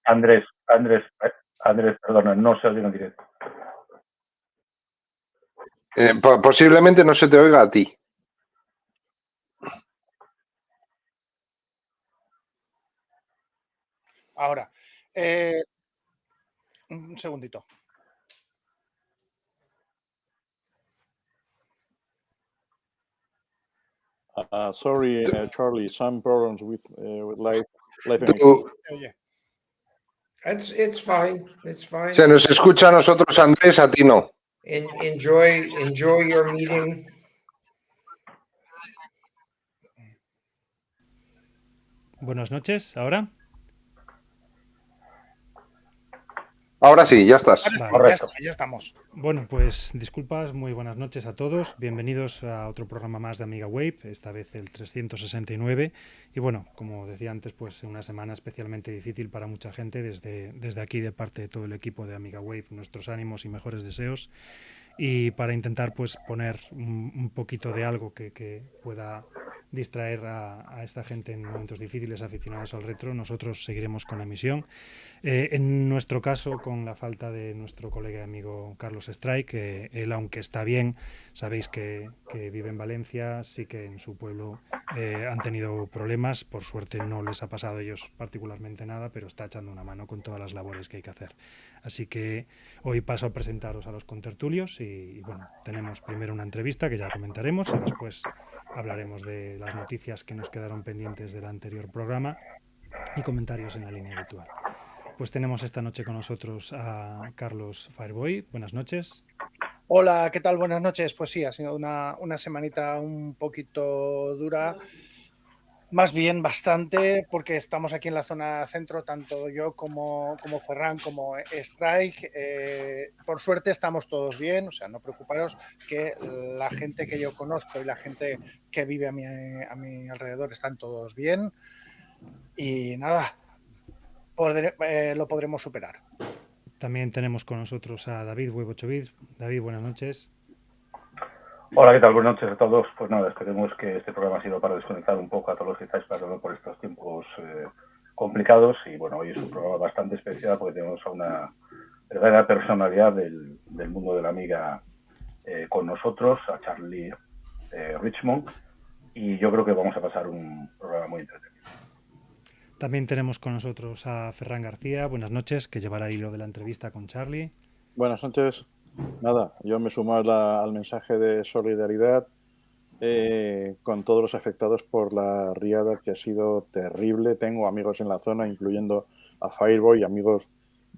Andrés, perdona, no se oye en directo. Posiblemente no se te oiga a ti. Ahora, un segundito. Sorry, Charlie, some problems with live. Oye. It's fine. It's fine. Se nos escucha a nosotros, Andrés, a ti no. Enjoy your meeting. Buenas noches, ¿ahora? Ahora sí, ya estás. Ahora sí, Correcto. ya estamos. Bueno, pues disculpas, muy buenas noches a todos. Bienvenidos a otro programa más de AmigaWave, esta vez el 369. Y bueno, como decía antes, pues una semana especialmente difícil para mucha gente. Desde aquí, de parte de todo el equipo de AmigaWave, nuestros ánimos y mejores deseos. Y para intentar pues poner un poquito de algo que pueda distraer a esta gente en momentos difíciles, aficionados al retro, nosotros seguiremos con la emisión. En nuestro caso, con la falta de nuestro colega y amigo Carlos Strike, que él, aunque está bien, sabéis que vive en Valencia, sí que en su pueblo han tenido problemas. Por suerte no les ha pasado a ellos particularmente nada, pero está echando una mano con todas las labores que hay que hacer. Así que hoy paso a presentaros a los contertulios y bueno, tenemos primero una entrevista que ya comentaremos y después hablaremos de las noticias que nos quedaron pendientes del anterior programa y comentarios en la línea habitual. Pues tenemos esta noche con nosotros a Carlos Fireboy. Buenas noches. Hola, ¿qué tal? Buenas noches. Pues sí, ha sido una semanita un poquito dura. Más bien bastante, porque estamos aquí en la zona centro, tanto yo como Ferran, como Strike. Por suerte estamos todos bien, o sea, no preocuparos, que la gente que yo conozco y la gente que vive a mi alrededor están todos bien. Y nada, lo podremos superar. También tenemos con nosotros a David, Web 8 Bits. David, buenas noches. Hola, ¿qué tal? Buenas noches a todos. Pues nada, esperemos que este programa ha sido para desconectar un poco a todos los que estáis pasando por estos tiempos complicados. Y bueno, hoy es un programa bastante especial porque tenemos a una verdadera personalidad del mundo de la Amiga con nosotros, a Charlie Richmond. Y yo creo que vamos a pasar un programa muy entretenido. También tenemos con nosotros a Ferran García. Buenas noches, que llevará el hilo de la entrevista con Charlie. Buenas noches. Nada, yo me sumo al mensaje de solidaridad con todos los afectados por la riada que ha sido terrible. Tengo amigos en la zona, incluyendo a Fireboy, amigos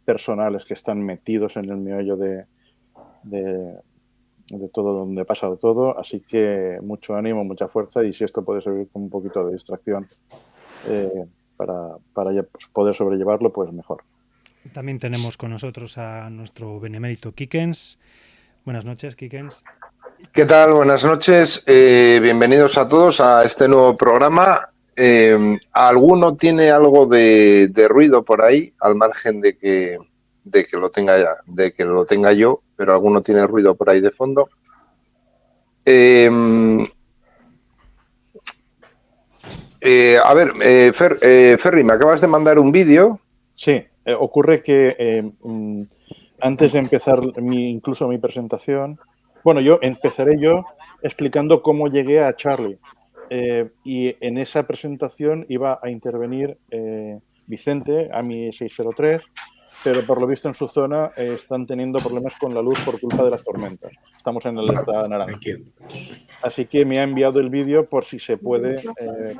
personales que están metidos en el meollo de todo, donde ha pasado todo. Así que mucho ánimo, mucha fuerza, y si esto puede servir como un poquito de distracción para poder sobrellevarlo, pues mejor. También tenemos con nosotros a nuestro benemérito Kikens. Buenas noches, Kikens. ¿Qué tal? Buenas noches. Bienvenidos a todos a este nuevo programa. ¿Alguno tiene algo de ruido por ahí, al margen de que lo tenga yo, pero alguno tiene ruido por ahí de fondo? A ver, Ferry, me acabas de mandar un vídeo. Sí, ocurre que antes de empezar incluso mi presentación, bueno, empezaré explicando cómo llegué a Charlie. Y en esa presentación iba a intervenir Vicente, AMI 603, pero por lo visto en su zona están teniendo problemas con la luz por culpa de las tormentas. Estamos en alerta naranja. Así que me ha enviado el vídeo por si se puede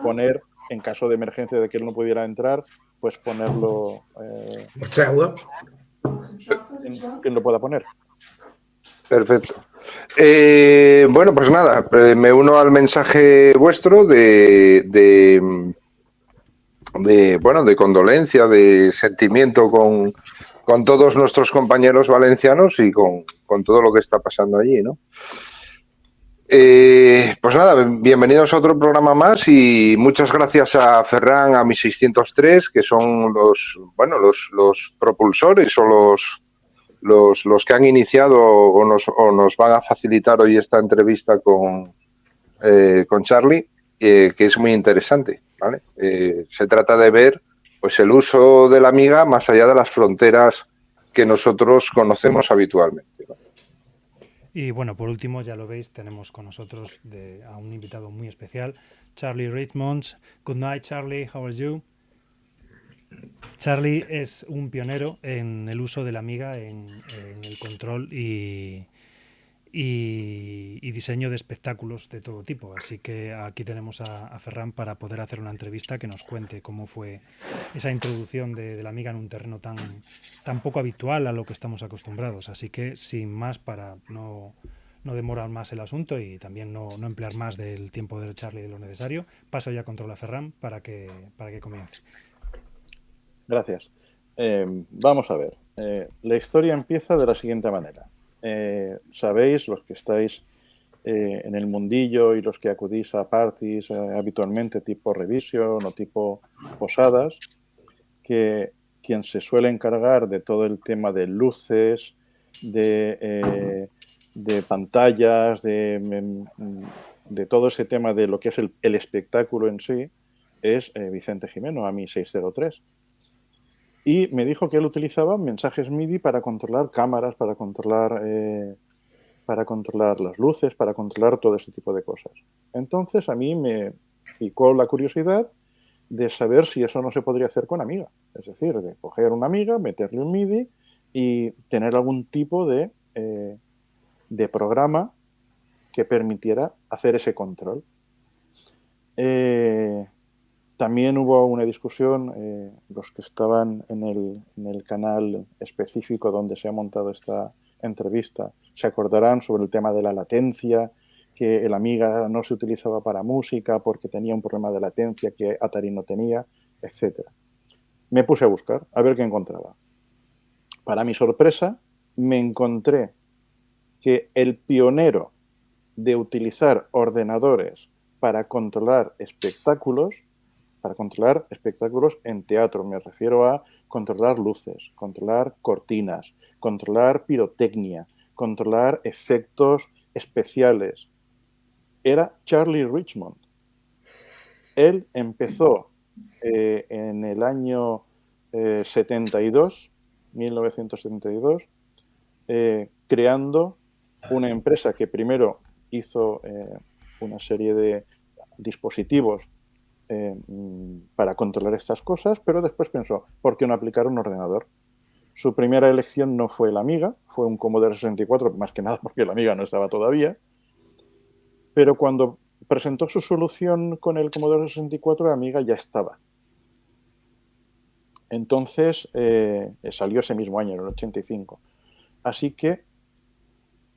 poner, en caso de emergencia de que él no pudiera entrar, pues ponerlo. ¿Quién lo pueda poner? Perfecto. Bueno, pues nada, me uno al mensaje vuestro de condolencia, de sentimiento con todos nuestros compañeros valencianos y con todo lo que está pasando allí, ¿no? Pues nada, bienvenidos a otro programa más y muchas gracias a Ferran, a mi 603, que son los propulsores o los que han iniciado o nos van a facilitar hoy esta entrevista con Charlie, que es muy interesante, ¿vale? Se trata de ver pues el uso de la Amiga más allá de las fronteras que nosotros conocemos habitualmente, ¿no? Y bueno, por último, ya lo veis, tenemos con nosotros a un invitado muy especial, Charlie Richmond. Good night, Charlie. How are you? Charlie es un pionero en el uso de la Amiga en el control y diseño de espectáculos de todo tipo. Así que aquí tenemos a Ferran para poder hacer una entrevista que nos cuente cómo fue esa introducción de la Amiga en un terreno tan poco habitual a lo que estamos acostumbrados. Así que, sin más, para no demorar más el asunto y también no emplear más del tiempo de Charlie de lo necesario, paso ya control a Ferran para que comience. Gracias. Vamos a ver. La historia empieza de la siguiente manera. Sabéis, los que estáis en el mundillo y los que acudís a parties habitualmente tipo Revision o tipo posadas, que quien se suele encargar de todo el tema de luces, de pantallas, de todo ese tema de lo que es el espectáculo en sí, es Vicente Jimeno, a mi 603. Y me dijo que él utilizaba mensajes MIDI para controlar cámaras, para controlar las luces, para controlar todo ese tipo de cosas. Entonces a mí me picó la curiosidad de saber si eso no se podría hacer con Amiga. Es decir, de coger una Amiga, meterle un MIDI y tener algún tipo de programa que permitiera hacer ese control. También hubo una discusión, los que estaban en el canal específico donde se ha montado esta entrevista se acordarán sobre el tema de la latencia, que el Amiga no se utilizaba para música porque tenía un problema de latencia que Atari no tenía, etc. Me puse a buscar, a ver qué encontraba. Para mi sorpresa, me encontré que el pionero de utilizar ordenadores para controlar espectáculos en teatro, me refiero a controlar luces, controlar cortinas, controlar pirotecnia, controlar efectos especiales, era Charlie Richmond. Él empezó en el año 1972, creando una empresa que primero hizo una serie de dispositivos para controlar estas cosas, pero después pensó, ¿por qué no aplicar un ordenador? Su primera elección no fue la Amiga, fue un Commodore 64, más que nada porque la Amiga no estaba todavía, pero cuando presentó su solución con el Commodore 64, la Amiga ya estaba. Entonces, salió ese mismo año, en el 85. Así que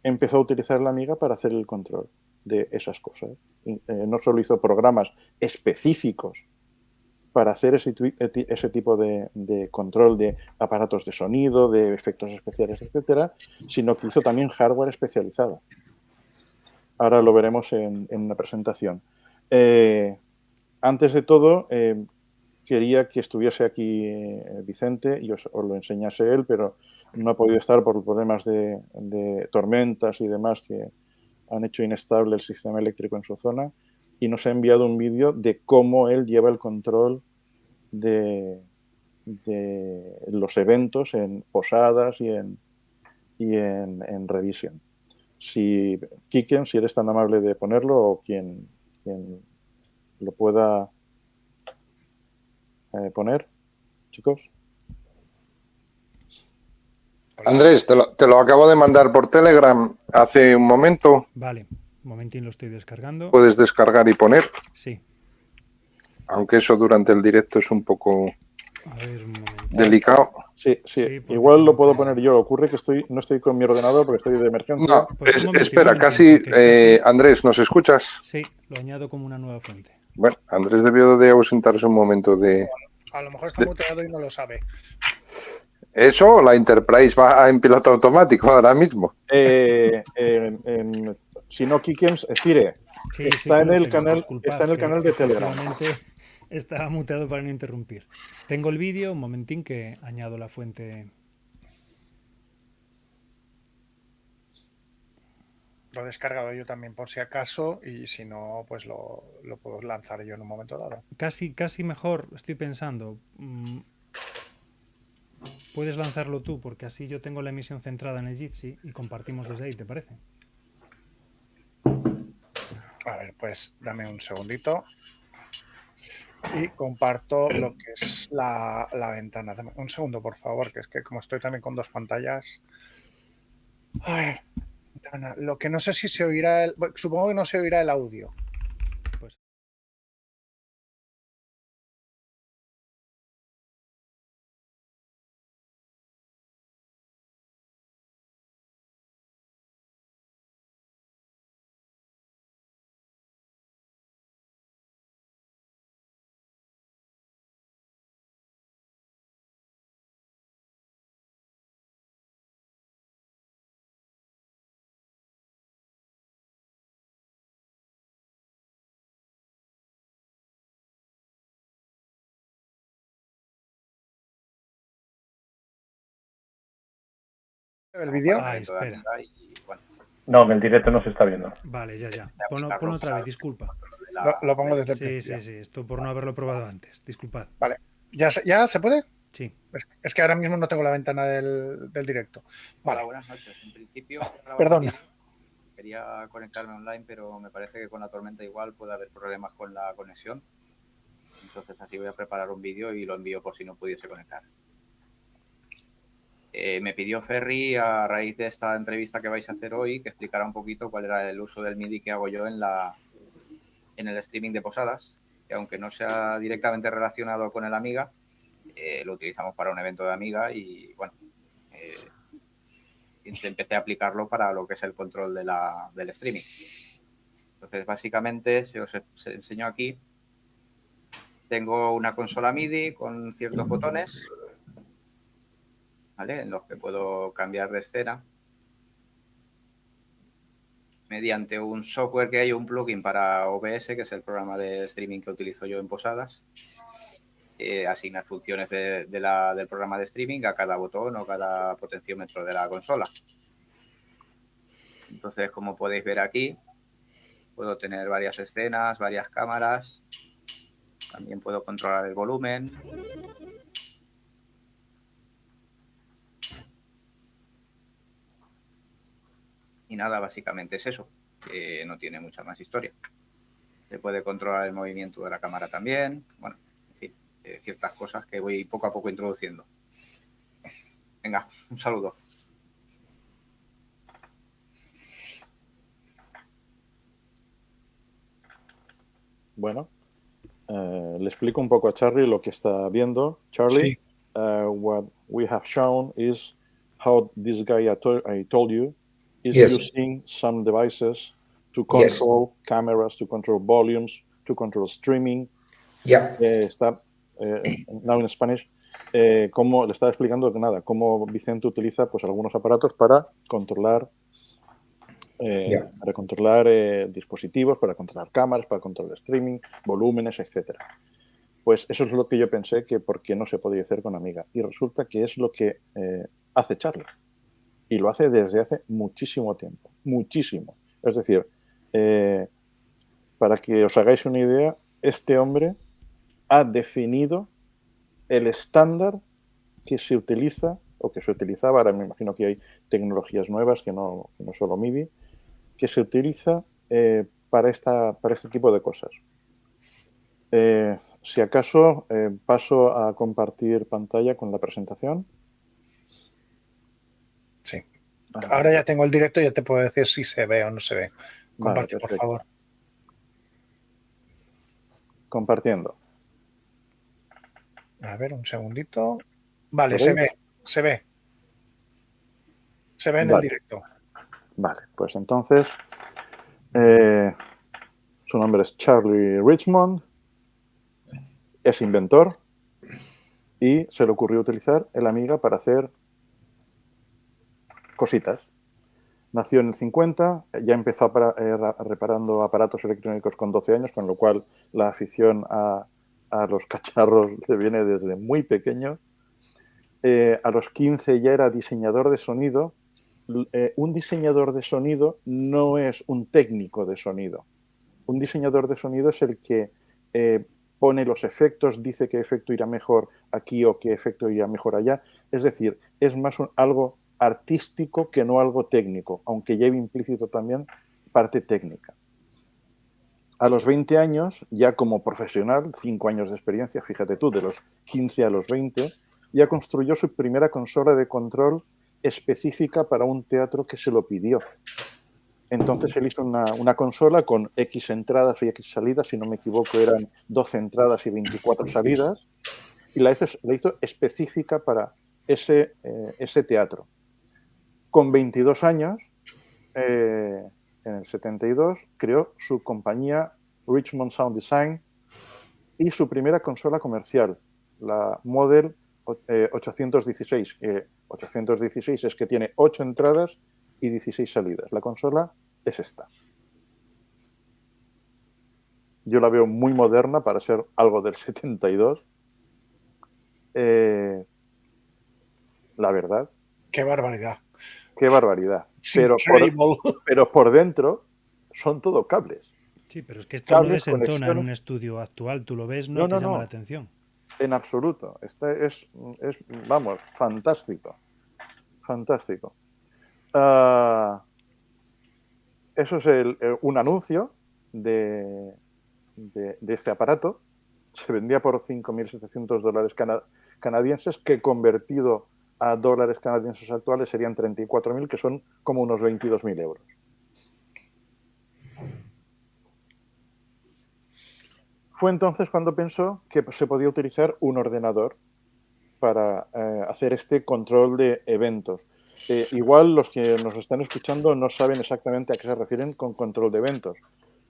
empezó a utilizar la Amiga para hacer el control de esas cosas. No solo hizo programas específicos para hacer ese tipo de control de aparatos de sonido, de efectos especiales, etcétera, sino que hizo también hardware especializado. Ahora lo veremos en una presentación. Antes de todo, quería que estuviese aquí Vicente y os lo enseñase él, pero no ha podido estar por problemas de tormentas y demás que han hecho inestable el sistema eléctrico en su zona, y nos ha enviado un vídeo de cómo él lleva el control de los eventos en posadas y en Revision. Si Kiken, si eres tan amable de ponerlo, o quien lo pueda poner, chicos. Andrés, te lo acabo de mandar por Telegram hace un momento. Vale, un momentín, lo estoy descargando. Puedes descargar y poner. Sí. Aunque eso durante el directo es un poco delicado. Sí. Igual lo puedo poner yo. Ocurre que no estoy con mi ordenador porque estoy de emergencia. No, pues espera, casi... Andrés, ¿nos escuchas? Sí, lo añado como una nueva fuente. Bueno, Andrés debió de ausentarse un momento de... A lo mejor está muteado y no lo sabe. Eso, la Enterprise va en piloto automático ahora mismo. Si no, Kikems, Fire, Sí, está, que en lo el tengo. canal, Disculpad, está en el que canal de Telegram. efectivamente estaba muteado para no interrumpir. Tengo el vídeo, un momentín que añado la fuente. Lo he descargado yo también por si acaso y si no, pues lo puedo lanzar yo en un momento dado. Casi mejor, estoy pensando. Puedes lanzarlo tú, porque así yo tengo la emisión centrada en el Jitsi y compartimos desde ahí, ¿te parece? A ver, pues dame un segundito y comparto lo que es la ventana. Dame un segundo, por favor, que es que como estoy también con dos pantallas... Ay, ventana. Lo que no sé si se oirá... Bueno, supongo que no se oirá el audio. Pues ¿El vídeo? espera. No, en el directo no se está viendo. Vale, ya. Ponlo otra vez, disculpa. Lo pongo desde el Sí, principio. sí. Esto por no haberlo probado antes. Disculpad. Vale. ¿Ya se puede? Sí. Es que ahora mismo no tengo la ventana del directo. Vale. Hola, buenas noches. En principio, Perdón. quería conectarme online, pero me parece que con la tormenta igual puede haber problemas con la conexión. Entonces así voy a preparar un vídeo y lo envío por si no pudiese conectar. Me pidió Ferry, a raíz de esta entrevista que vais a hacer hoy, que explicara un poquito cuál era el uso del MIDI que hago yo en el streaming de posadas, que aunque no sea directamente relacionado con el Amiga, lo utilizamos para un evento de Amiga y bueno, empecé a aplicarlo para lo que es el control del streaming. Entonces, básicamente, se os enseño aquí. Tengo una consola MIDI con ciertos botones, ¿vale? En los que puedo cambiar de escena. Mediante un software que hay, un plugin para OBS, que es el programa de streaming que utilizo yo en posadas. Asignas funciones del programa de streaming a cada botón o cada potenciómetro de la consola. Entonces, como podéis ver aquí, puedo tener varias escenas, varias cámaras. También puedo controlar el volumen. Y nada, básicamente es eso. No tiene mucha más historia. Se puede controlar el movimiento de la cámara también. Bueno, en fin, ciertas cosas que voy poco a poco introduciendo. Venga, un saludo. Bueno, le explico un poco a Charlie lo que está viendo. Charlie, what we have shown is how this guy I told you is using some devices to control cameras, to control volumes, to control streaming. Está, now in Spanish, cómo le estaba explicando que nada, cómo Vicente utiliza pues algunos aparatos para controlar dispositivos, para controlar cámaras, para controlar streaming, volúmenes, etcétera. Pues eso es lo que yo pensé que por qué no se podía hacer con Amiga. Y resulta que es lo que hace Charlie. Y lo hace desde hace muchísimo tiempo. Muchísimo. Es decir, para que os hagáis una idea, este hombre ha definido el estándar que se utiliza o que se utilizaba, ahora me imagino que hay tecnologías nuevas que no solo MIDI, que se utiliza para este tipo de cosas. Si acaso paso a compartir pantalla con la presentación. Sí. Ahora ya tengo el directo y ya te puedo decir si se ve o no se ve. Comparte, vale, por favor. Compartiendo. A ver, un segundito. Vale, se ve. Se ve en el directo. Vale, pues entonces su nombre es Charlie Richmond, es inventor y se le ocurrió utilizar el Amiga para hacer cositas. Nació en el 50, ya empezó reparando aparatos electrónicos con 12 años, con lo cual la afición a los cacharros le viene desde muy pequeño. A los 15 ya era diseñador de sonido. Un diseñador de sonido no es un técnico de sonido. Un diseñador de sonido es el que pone los efectos, dice qué efecto irá mejor aquí o qué efecto irá mejor allá. Es decir, es más algo artístico que no algo técnico, aunque lleve implícito también parte técnica. A los 20 años, ya como profesional, 5 años de experiencia, fíjate tú, de los 15 a los 20, ya construyó su primera consola de control específica para un teatro que se lo pidió. Entonces él hizo una consola con X entradas y X salidas, si no me equivoco eran 12 entradas y 24 salidas, y la hizo específica para ese teatro. Con 22 años, en el 72, creó su compañía Richmond Sound Design y su primera consola comercial, la Model 816. 816 es que tiene 8 entradas y 16 salidas. La consola es esta. Yo la veo muy moderna para ser algo del 72. La verdad. ¡Qué barbaridad! ¡Qué barbaridad! Pero por dentro son todo cables. Sí, pero es que esto no desentona en un estudio actual. Tú lo ves, no te llama la atención. En absoluto. Este es vamos, fantástico. Fantástico. Eso es un anuncio de este aparato. Se vendía por $5.700 canadienses, que convertido a dólares canadienses actuales serían 34.000, que son como unos 22.000 euros. Fue entonces cuando pensó que se podía utilizar un ordenador para hacer este control de eventos. Igual los que nos están escuchando no saben exactamente a qué se refieren con control de eventos.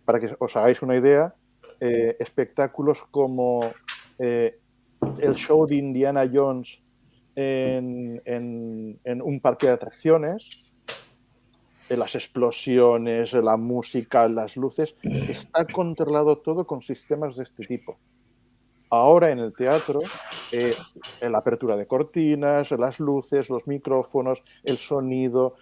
Para que os hagáis una idea, espectáculos como el show de Indiana Jones en un parque de atracciones, las explosiones, la música, las luces, está controlado todo con sistemas de este tipo. Ahora en el teatro, la apertura de cortinas, las luces, los micrófonos, el sonido,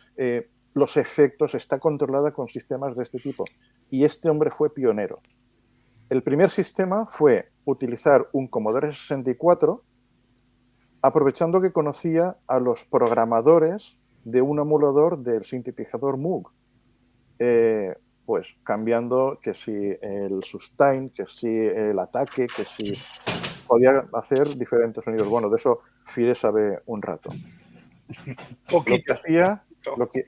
los efectos, está controlada con sistemas de este tipo. Y este hombre fue pionero. El primer sistema fue utilizar un Commodore 64, aprovechando que conocía a los programadores de un emulador del sintetizador Moog. Pues cambiando que si el sustain, que si el ataque, que si podía hacer diferentes sonidos. Bueno, de eso Fire sabe un rato.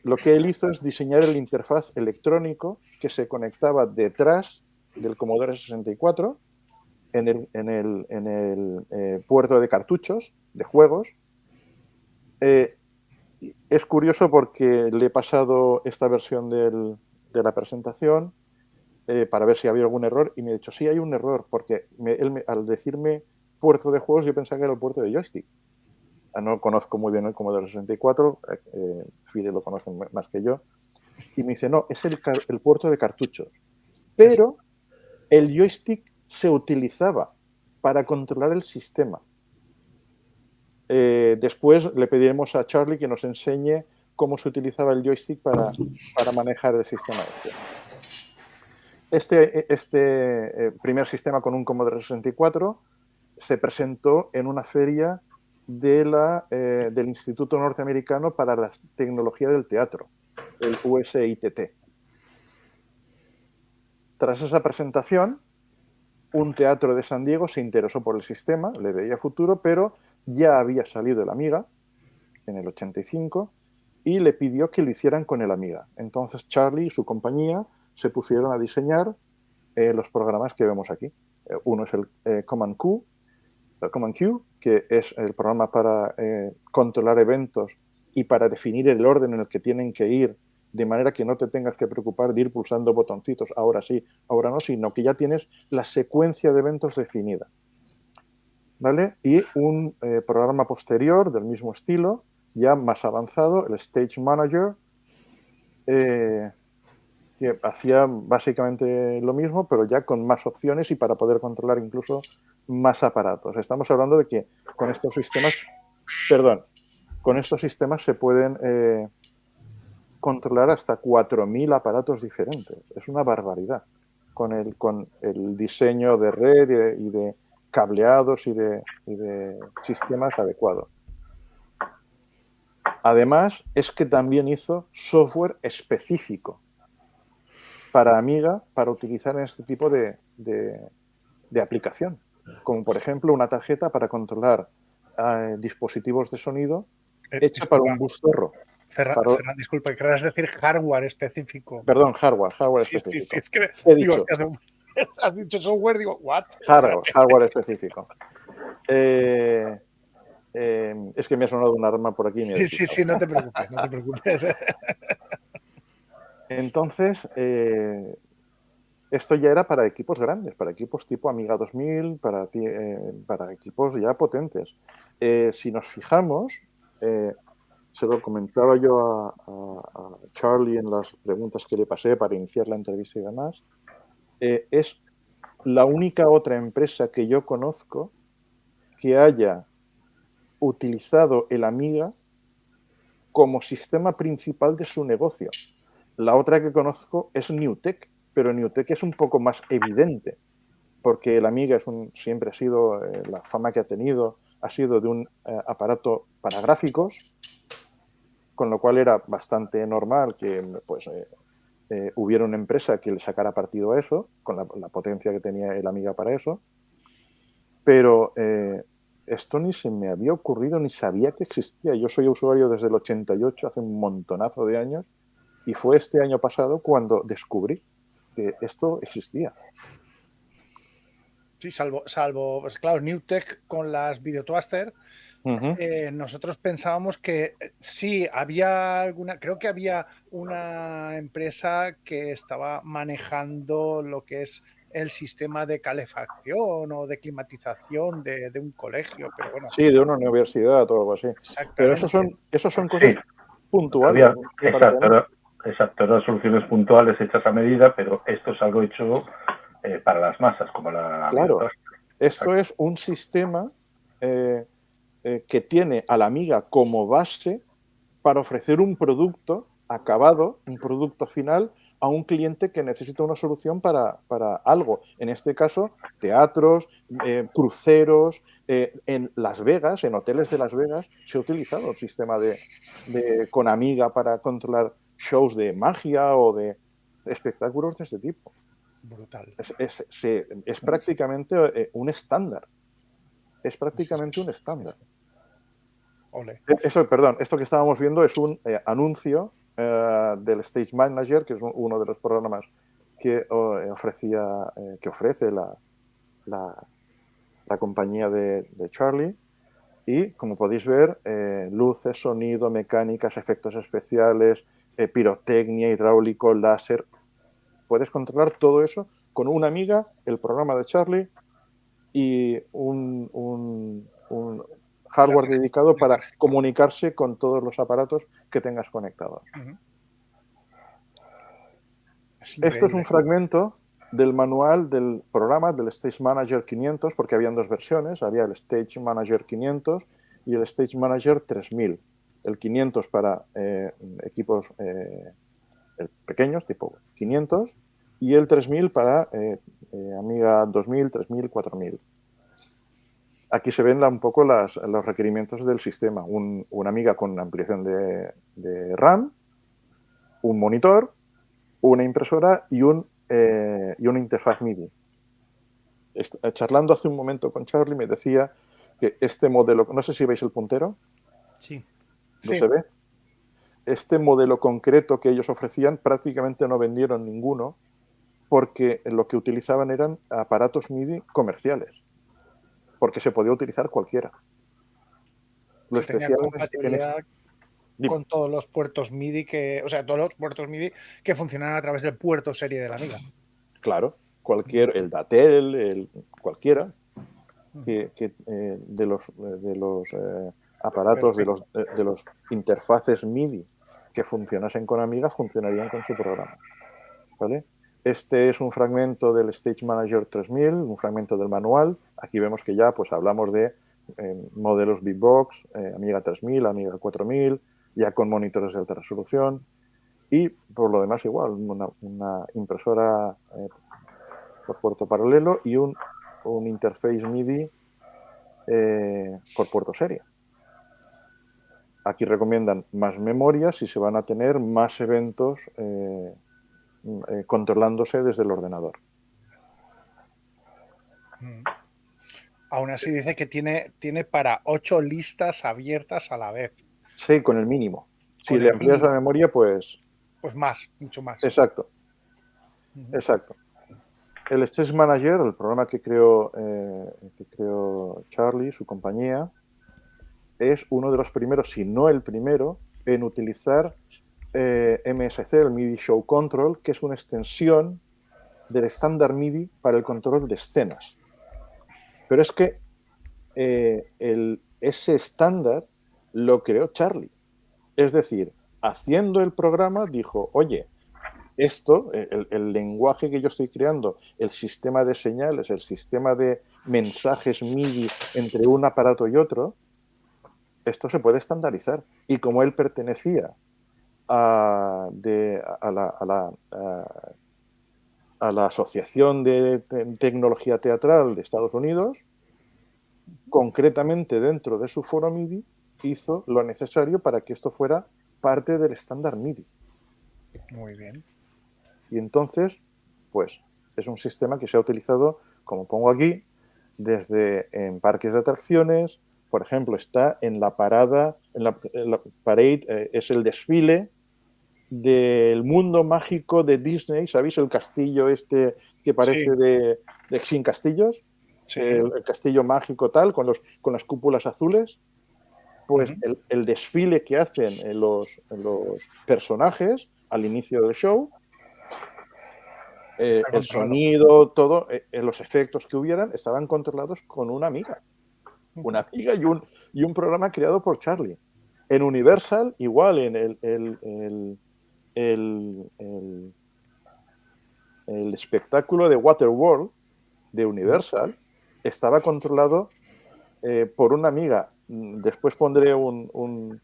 Lo que él hizo es diseñar el interfaz electrónico que se conectaba detrás del Commodore 64 en el puerto de cartuchos de juegos. Es curioso porque le he pasado esta versión de la presentación para ver si había algún error y me ha dicho, sí, hay un error, porque al decirme puerto de juegos yo pensaba que era el puerto de joystick. No conozco muy bien el Commodore 64, Fide lo conoce más que yo, y me dice, no, es el puerto de cartuchos. Pero el joystick se utilizaba para controlar el sistema. Después le pediremos a Charlie que nos enseñe cómo se utilizaba el joystick para manejar el sistema este primer sistema con un Commodore 64 se presentó en una feria del Instituto Norteamericano para la Tecnología del Teatro, el USITT. Tras esa presentación, un teatro de San Diego se interesó por el sistema, le veía futuro, pero ya había salido el Amiga en el 85 y le pidió que lo hicieran con el Amiga. Entonces Charlie y su compañía se pusieron a diseñar los programas que vemos aquí. Uno es el Command Q, que es el programa para controlar eventos y para definir el orden en el que tienen que ir, de manera que no te tengas que preocupar de ir pulsando botoncitos, ahora sí, ahora no, sino que ya tienes la secuencia de eventos definida. ¿Vale? Y un programa posterior del mismo estilo, ya más avanzado, el Stage Manager, que hacía básicamente lo mismo, pero ya con más opciones y para poder controlar incluso más aparatos. Estamos hablando de que con estos sistemas, con estos sistemas se pueden controlar hasta 4.000 aparatos diferentes. Es una barbaridad. Con el diseño de red y de cableados y de sistemas adecuados. Además, es que también hizo software específico para Amiga para utilizar en este tipo de aplicación. Como por ejemplo una tarjeta para controlar dispositivos de sonido hecha para un bus zorro. Ferran, disculpa, querrás decir hardware específico. Perdón, hardware específico. Sí, es que he digo, dicho. Has dicho software, digo, ¿what? Hardware específico. Es que me ha sonado una arma por aquí. Sí, no te preocupes. Entonces, esto ya era para equipos grandes, para equipos tipo Amiga 2000, para equipos ya potentes. Si nos fijamos, se lo comentaba yo a Charlie en las preguntas que le pasé para iniciar la entrevista y demás, es la única otra empresa que yo conozco que haya utilizado el Amiga como sistema principal de su negocio. La otra que conozco es Newtek, pero Newtek es un poco más evidente, porque el Amiga siempre ha sido, la fama que ha tenido, ha sido de un aparato para gráficos, con lo cual era bastante normal que pues, hubiera una empresa que le sacara partido a eso, con la potencia que tenía el Amiga para eso, pero esto ni se me había ocurrido, ni sabía que existía. Yo soy usuario desde el 88, hace un montonazo de años, y fue este año pasado cuando descubrí que esto existía. Sí, salvo pues claro, Newtek con las Videotoaster, nosotros pensábamos que sí, creo que había una empresa que estaba manejando lo que es el sistema de calefacción o de climatización de un colegio, pero bueno. Sí, de una universidad o algo así. Pero esos son cosas puntuales. Exacto, eran soluciones puntuales hechas a medida, pero esto es algo hecho para las masas, como la... Claro, esto es un sistema que tiene a la Amiga como base para ofrecer un producto acabado, un producto final, a un cliente que necesita una solución para algo. En este caso, teatros, cruceros, en Las Vegas, en hoteles de Las Vegas, se ha utilizado el sistema con Amiga para controlar shows de magia o de espectáculos de este tipo. Brutal. Es prácticamente un estándar. Es prácticamente un estándar. Esto que estábamos viendo es un anuncio del Stage Manager, que es uno de los programas que ofrece la compañía de Charlie. Y, como podéis ver, luces, sonido, mecánicas, efectos especiales, pirotecnia, hidráulico, láser. Puedes controlar todo eso con una Amiga, el programa de Charlie y un hardware dedicado para comunicarse con todos los aparatos que tengas conectados. Esto es un fragmento del manual del programa del Stage Manager 500, porque habían dos versiones, había el Stage Manager 500 y el Stage Manager 3000. El 500 para equipos pequeños, tipo 500, y el 3000 para Amiga 2000, 3000, 4000. Aquí se ven un poco los requerimientos del sistema. Una Amiga con ampliación de RAM, un monitor, una impresora y una interfaz MIDI. Charlando hace un momento con Charlie me decía que este modelo, no sé si veis el puntero. Sí. ¿No se ve? Este modelo concreto que ellos ofrecían prácticamente no vendieron ninguno porque lo que utilizaban eran aparatos MIDI comerciales. Porque se podía utilizar cualquiera. Lo especial tenía compatibilidad con todos los puertos MIDI todos los puertos MIDI que funcionan a través del puerto serie de la Amiga. Claro, el Datel, cualquiera de los aparatos, de los interfaces MIDI que funcionasen con Amiga funcionarían con su programa, ¿vale? Este es un fragmento del Stage Manager 3000, un fragmento del manual. Aquí vemos que ya pues hablamos de modelos Big Box, Amiga 3000, Amiga 4000, ya con monitores de alta resolución y por lo demás igual, una impresora por puerto paralelo y un interface MIDI por puerto serie. Aquí recomiendan más memorias y se van a tener más eventos controlándose desde el ordenador. Aún así dice que tiene para 8 listas abiertas a la vez. Sí, con el mínimo. Si le amplías la memoria, pues... Pues más, mucho más. Exacto. Exacto. El Stage Manager, el programa que creó Charlie, su compañía, es uno de los primeros, si no el primero, en utilizar MSC, el MIDI Show Control, que es una extensión del estándar MIDI para el control de escenas. Pero es que ese estándar lo creó Charlie. Es decir, haciendo el programa dijo, oye, esto, el lenguaje que yo estoy creando, el sistema de señales, el sistema de mensajes MIDI entre un aparato y otro, esto se puede estandarizar. Y como él pertenecía a la Asociación de Tecnología Teatral de Estados Unidos, concretamente dentro de su foro MIDI, hizo lo necesario para que esto fuera parte del estándar MIDI. Muy bien. Y entonces, pues, es un sistema que se ha utilizado, como pongo aquí, desde en parques de atracciones. Por ejemplo, está en la parada, en la parade, es el desfile del mundo mágico de Disney. ¿Sabéis el castillo este que parece Sí. de Sin Castillos? Sí. El castillo mágico tal, con las cúpulas azules. Pues el desfile que hacen los personajes al inicio del show, el sonido, todo, los efectos que hubieran, estaban controlados con una Amiga. Una Amiga y un programa creado por Charlie. En Universal, igual, en el espectáculo de Waterworld de Universal, estaba controlado por una Amiga. Después pondré un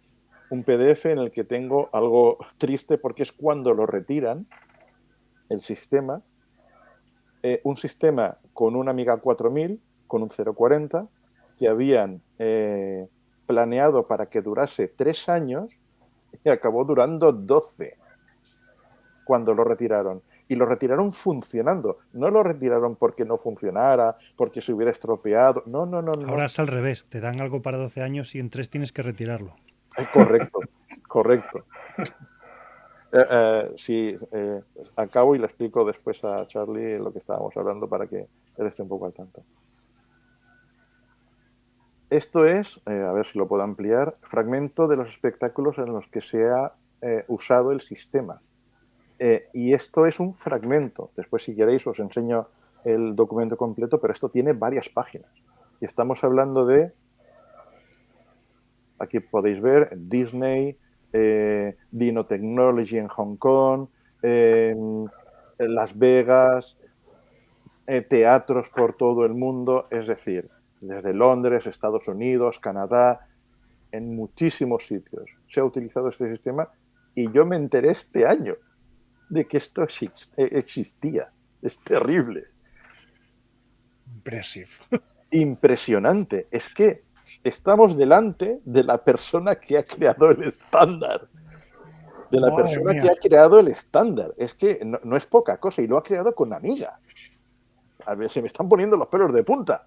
PDF en el que tengo algo triste porque es cuando lo retiran, el sistema, un sistema con una Amiga 4000, con un 040, que habían planeado para que durase 3 años y acabó durando 12 cuando lo retiraron. Y lo retiraron funcionando. No lo retiraron porque no funcionara, porque se hubiera estropeado. No. Ahora es al revés. Te dan algo para 12 años y en 3 tienes que retirarlo. Correcto. Sí, acabo y le explico después a Charlie lo que estábamos hablando para que él esté un poco al tanto. Esto es, a ver si lo puedo ampliar, fragmento de los espectáculos en los que se ha usado el sistema. Y esto es un fragmento. Después, si queréis, os enseño el documento completo, pero esto tiene varias páginas. Y estamos hablando de, aquí podéis ver, Disney, Dino Technology en Hong Kong, Las Vegas, teatros por todo el mundo, es decir, desde Londres, Estados Unidos, Canadá, en muchísimos sitios se ha utilizado este sistema y yo me enteré este año de que esto existía. Es terrible. Impresionante. Es que estamos delante de la persona que ha creado el estándar. De la persona que ha creado el estándar. Es que no es poca cosa y lo ha creado con Amiga. A ver, se me están poniendo los pelos de punta.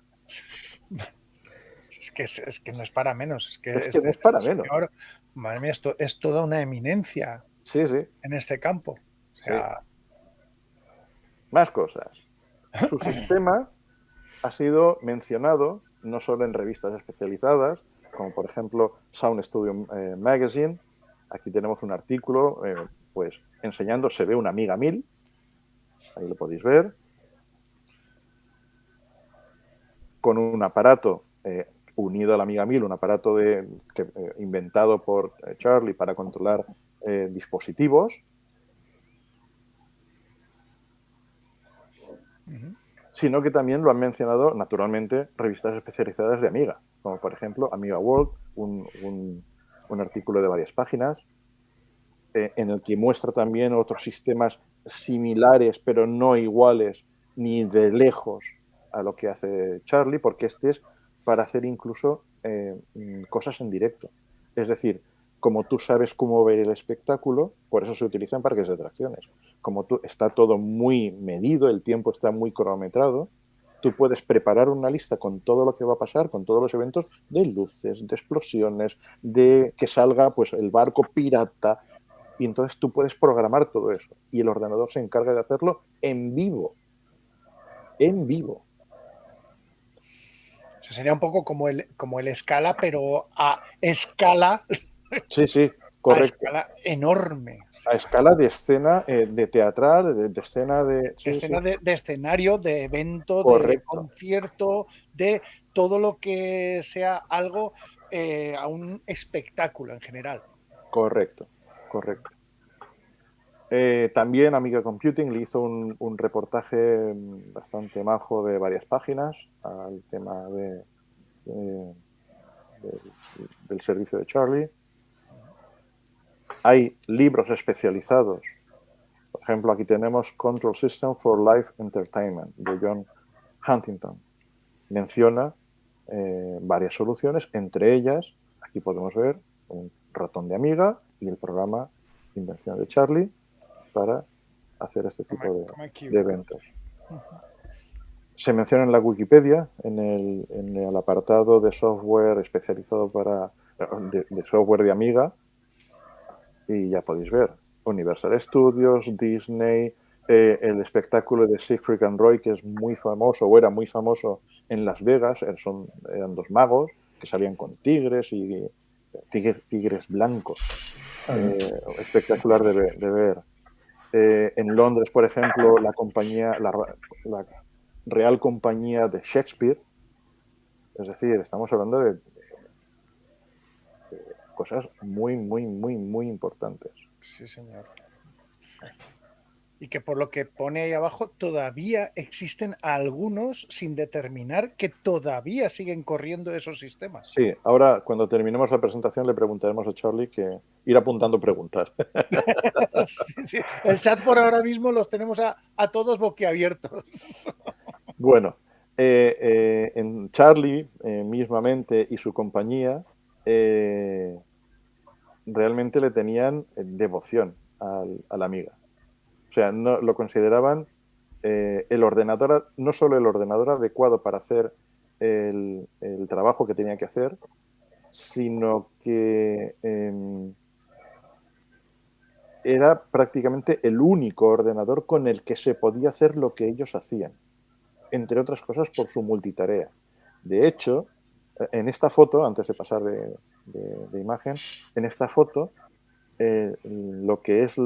Es que no es para menos. Es que no es para menos. Señor, madre mía, esto es toda una eminencia en este campo. O sea... Más cosas. Su sistema ha sido mencionado no solo en revistas especializadas, como por ejemplo Sound Studio Magazine. Aquí tenemos un artículo pues enseñando, se ve una Amiga 1000. Ahí lo podéis ver. Con un aparato unido a la Amiga 1000, un aparato inventado por Charlie para controlar dispositivos, sino que también lo han mencionado, naturalmente, revistas especializadas de Amiga, como por ejemplo AmigaWave, un artículo de varias páginas, en el que muestra también otros sistemas similares, pero no iguales ni de lejos a lo que hace Charlie, porque este es para hacer incluso cosas en directo. Es decir, como tú sabes cómo ver el espectáculo, por eso se utilizan parques de atracciones. Como está todo muy medido, el tiempo está muy cronometrado, tú puedes preparar una lista con todo lo que va a pasar, con todos los eventos de luces, de explosiones, de que salga pues el barco pirata, y entonces tú puedes programar todo eso. Y el ordenador se encarga de hacerlo en vivo. En vivo. O sea, sería un poco como el Scala, pero a escala. Sí, sí, correcto. A escala enorme. A escala de escena de teatral, de escena de... Sí, escena sí. de escenario, de evento, Correcto. de concierto, de todo lo que sea algo a un espectáculo en general. Correcto, correcto. También Amiga Computing le hizo un reportaje bastante majo de varias páginas al tema del servicio de Charlie. Hay libros especializados. Por ejemplo, aquí tenemos Control System for Live Entertainment de John Huntington. Menciona varias soluciones, entre ellas, aquí podemos ver un ratón de Amiga y el programa de invención de Charlie para hacer este tipo de eventos. Se menciona en la Wikipedia, en el apartado de software especializado de software de Amiga, y ya podéis ver Universal Studios, Disney, el espectáculo de Siegfried and Roy, que es muy famoso, o era muy famoso en Las Vegas, eran dos magos que salían con tigres y tigres blancos. Espectacular de ver. En Londres, por ejemplo, la Real Compañía de Shakespeare, es decir, estamos hablando de cosas muy, muy, muy, muy importantes. Sí, señor. Y que por lo que pone ahí abajo, todavía existen algunos sin determinar que todavía siguen corriendo esos sistemas. Sí, ahora cuando terminemos la presentación le preguntaremos a Charlie que ir apuntando preguntas. Sí, sí. El chat por ahora mismo los tenemos a todos boquiabiertos. Bueno, en Charlie mismamente y su compañía realmente le tenían devoción al Amiga. O sea, no lo consideraban el ordenador, no solo el ordenador adecuado para hacer el trabajo que tenía que hacer, sino que era prácticamente el único ordenador con el que se podía hacer lo que ellos hacían, entre otras cosas por su multitarea. De hecho, en esta foto, antes de pasar de imagen, en esta foto, lo que es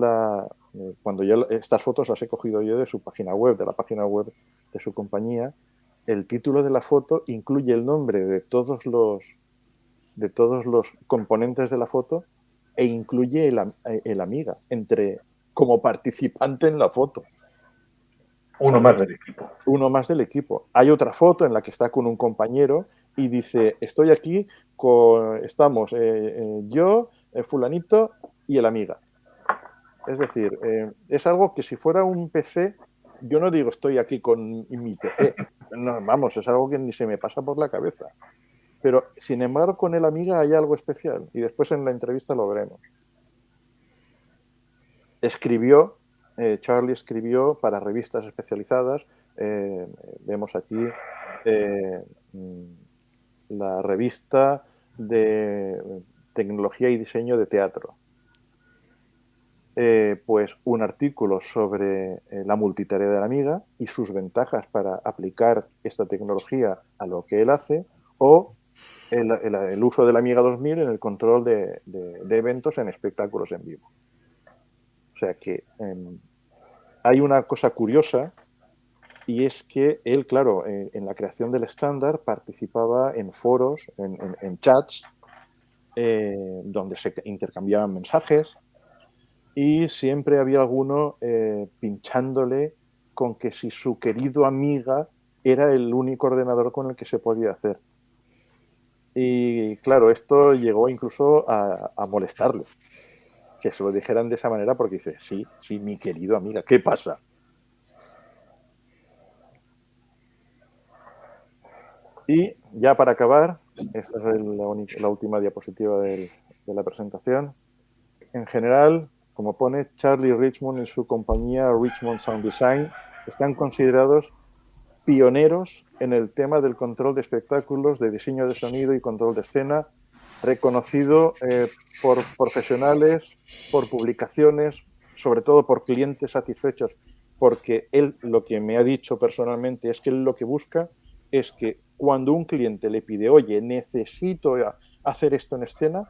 cuando yo estas fotos las he cogido yo de su página web, de la página web de su compañía, el título de la foto incluye el nombre de todos los componentes de la foto e incluye el Amiga como participante en la foto. Uno más del equipo. Uno más del equipo. Hay otra foto en la que está con un compañero y dice, estoy aquí, estamos yo, fulanito y el Amiga. Es decir, es algo que si fuera un PC, yo no digo estoy aquí con mi PC. No, vamos, es algo que ni se me pasa por la cabeza. Pero, sin embargo, con el Amiga hay algo especial y después en la entrevista lo veremos. Charlie escribió para revistas especializadas. Vemos aquí la revista de tecnología y diseño de teatro. Pues un artículo sobre la multitarea de la Amiga y sus ventajas para aplicar esta tecnología a lo que él hace, o el uso de la Amiga 2000 en el control de eventos en espectáculos en vivo. O sea que hay una cosa curiosa, y es que él, claro, en la creación del estándar participaba en foros, en chats, donde se intercambiaban mensajes, y siempre había alguno pinchándole con que si su querido Amiga era el único ordenador con el que se podía hacer. Y claro, esto llegó incluso a molestarle, que se lo dijeran de esa manera, porque dice, sí, mi querido Amiga, ¿qué pasa? Y ya para acabar, esta es la última diapositiva de la presentación. En general, como pone Charlie Richmond y su compañía Richmond Sound Design, están considerados pioneros en el tema del control de espectáculos, de diseño de sonido y control de escena, reconocido por profesionales, por publicaciones, sobre todo por clientes satisfechos, porque él lo que me ha dicho personalmente es que él lo que busca es que cuando un cliente le pide, oye, necesito hacer esto en escena,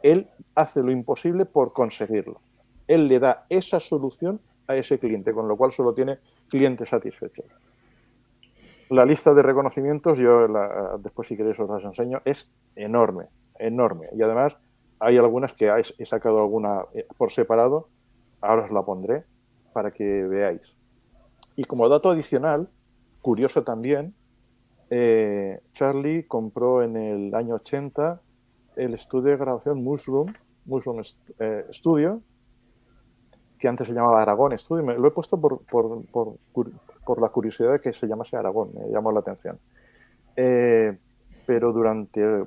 él hace lo imposible por conseguirlo. Él le da esa solución a ese cliente, con lo cual solo tiene clientes satisfechos. La lista de reconocimientos, yo después si queréis os las enseño, es enorme, enorme. Y además hay algunas que he sacado alguna por separado, ahora os la pondré para que veáis. Y como dato adicional, curioso también, Charlie compró en el año 80 el estudio de grabación Mushroom Studio, que antes se llamaba Aragón Studio. Lo he puesto por la curiosidad de que se llamase Aragón, me llamó la atención. Pero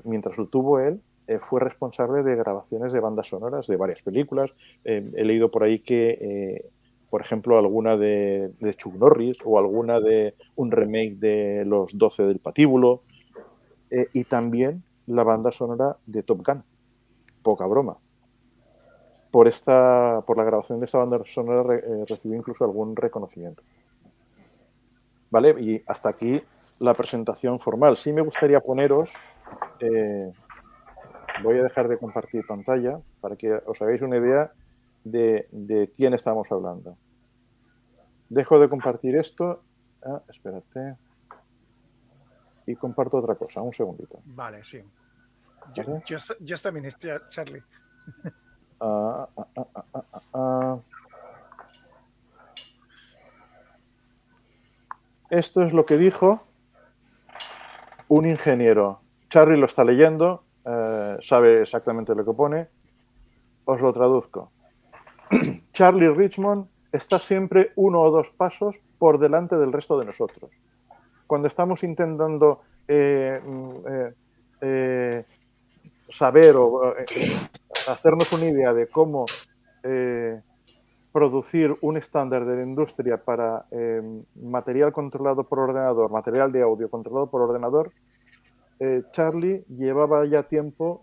mientras lo tuvo él, fue responsable de grabaciones de bandas sonoras de varias películas. He leído por ahí que, por ejemplo, alguna de Chuck Norris o alguna de un remake de Los 12 del Patíbulo, y también la banda sonora de Top Gun. Poca broma. Por la grabación de esta banda sonora recibió incluso algún reconocimiento. ¿Vale? Y hasta aquí la presentación formal. Sí me gustaría poneros, voy a dejar de compartir pantalla para que os hagáis una idea de quién estamos hablando. Dejo de compartir esto. Espérate. Y comparto otra cosa, un segundito. Vale, sí. ¿Vale? Just a minute, Charlie. Esto es lo que dijo un ingeniero. Charlie lo está leyendo, sabe exactamente lo que pone. Os lo traduzco. Charlie Richmond está siempre 1 o 2 pasos por delante del resto de nosotros. Cuando estamos intentando saber o hacernos una idea de cómo producir un estándar de la industria para material controlado por ordenador, material de audio controlado por ordenador, Charlie llevaba ya tiempo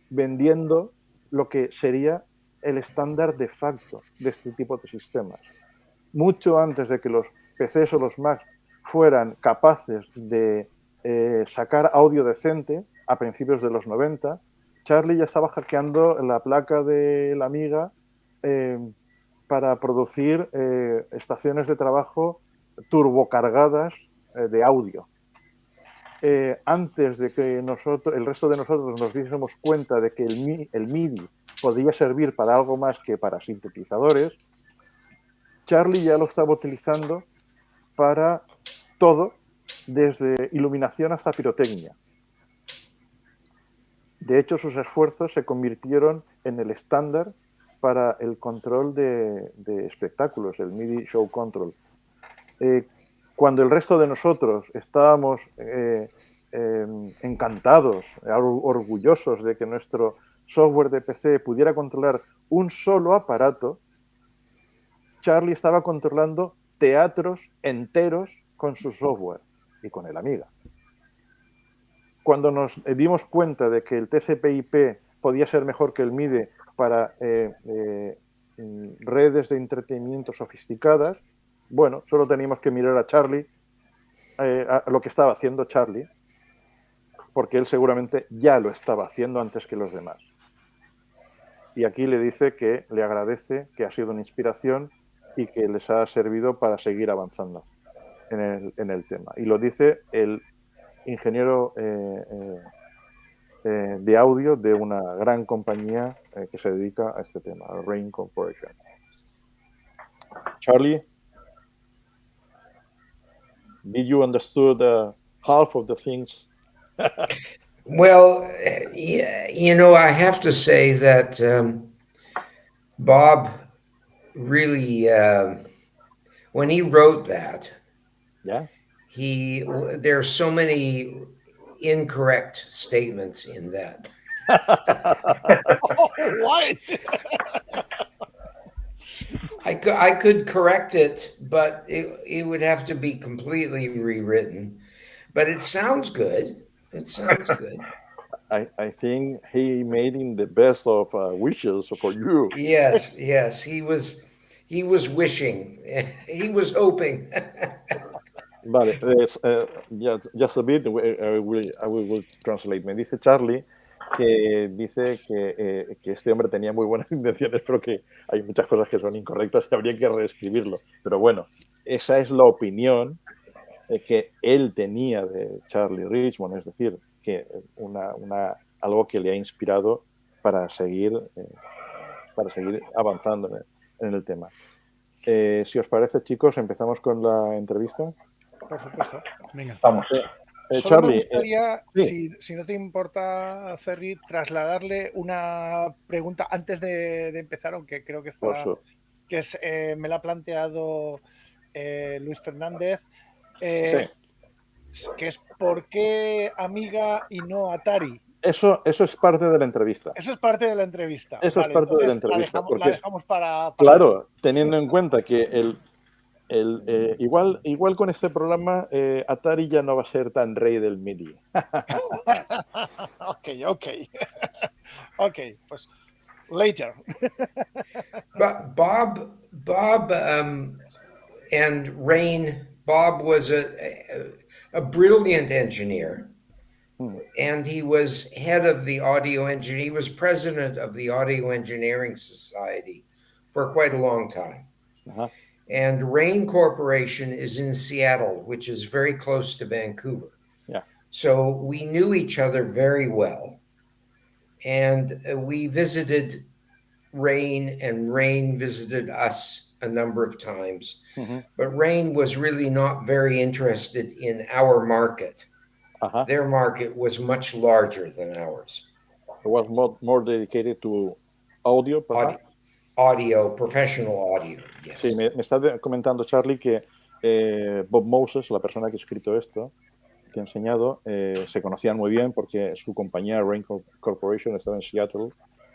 vendiendo lo que sería el estándar de facto de este tipo de sistemas. Mucho antes de que los PCs o los Macs fueran capaces de sacar audio decente, a principios de los 90, Charlie ya estaba hackeando la placa de la Amiga para producir estaciones de trabajo turbocargadas de audio. Antes de que el resto de nosotros nos diésemos cuenta de que el MIDI podía servir para algo más que para sintetizadores, Charlie ya lo estaba utilizando para todo, desde iluminación hasta pirotecnia. De hecho, sus esfuerzos se convirtieron en el estándar para el control de espectáculos, el MIDI Show Control. Cuando el resto de nosotros estábamos encantados, orgullosos de que nuestro software de PC pudiera controlar un solo aparato, Charlie estaba controlando teatros enteros con su software y con el Amiga. Cuando nos dimos cuenta de que el TCP/IP podía ser mejor que el MIDI para redes de entretenimiento sofisticadas, bueno, solo teníamos que mirar a Charlie, a lo que estaba haciendo Charlie, porque él seguramente ya lo estaba haciendo antes que los demás. Y aquí le dice que le agradece, que ha sido una inspiración y que les ha servido para seguir avanzando en el tema. Y lo dice el ingeniero de audio de una gran compañía que se dedica a este tema, a Rain Corporation. Charlie, did you understood half of the things? Well, yeah, you know, I have to say that Bob really, when he wrote that, Yeah. there's so many incorrect statements in that. Oh, what? I could correct it, but it would have to be completely rewritten. But it sounds good. It sounds good. I think he made in the best of wishes for you. Yes, yes. He was wishing. He was hoping. Vale, just a bit, I will translate. Me dice Charlie que dice que este hombre tenía muy buenas intenciones, pero que hay muchas cosas que son incorrectas y habría que reescribirlo. Pero bueno, esa es la opinión que él tenía de Charlie Richmond, es decir, que algo que le ha inspirado para seguir avanzando en el tema. Si os parece, chicos, empezamos con la entrevista. Por supuesto. Venga. Vamos. Solo Charlie, me gustaría, sí. si no te importa, Ferry, trasladarle una pregunta antes de empezar, aunque creo que está, que me la ha planteado Luis Fernández, que es ¿por qué Amiga y no Atari? Eso es parte de la entrevista. Eso es parte de la entrevista. Eso vale, es parte de la entrevista. La dejamos para claro, teniendo en cuenta que igual con este programa Atari ya no va a ser tan rey del MIDI. Ok, pues later. Bob and Rain. Bob was a brilliant engineer. And he was head of the audio engineering. He was president of the Audio Engineering Society for quite a long time. Uh-huh. And Rain Corporation is in Seattle, which is very close to Vancouver. Yeah. So we knew each other very well. And we visited Rain, and Rain visited us a number of times. Mm-hmm. But Rain was really not very interested in our market. Uh-huh. Their market was much larger than ours. It was more dedicated to audio, perhaps? Audio, professional audio, yes. Sí, me está comentando Charlie que Bob Moses, la persona que ha escrito esto, que ha enseñado, se conocían muy bien porque su compañía Rain Corporation estaba en Seattle,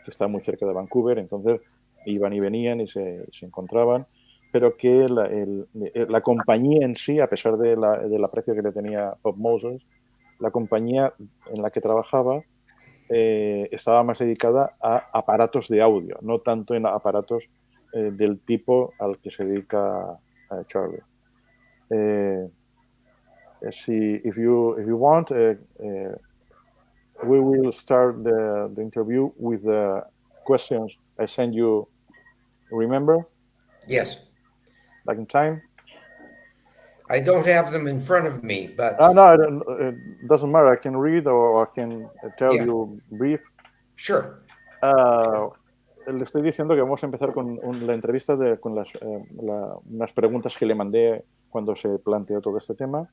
que está muy cerca de Vancouver, entonces iban y venían y se encontraban, pero que la compañía en sí, a pesar del aprecio que le tenía Bob Moses, la compañía en la que trabajaba estaba más dedicada a aparatos de audio, no tanto en aparatos del tipo al que se dedica Charlie. If you want, we will start the interview with the questions I sent you. Remember? Yes. Back in time. I don't have them in front of me, but... No, it doesn't matter. I can read or I can tell you brief. Sure. Le estoy diciendo que vamos a empezar con la entrevista con unas preguntas que le mandé cuando se planteó todo este tema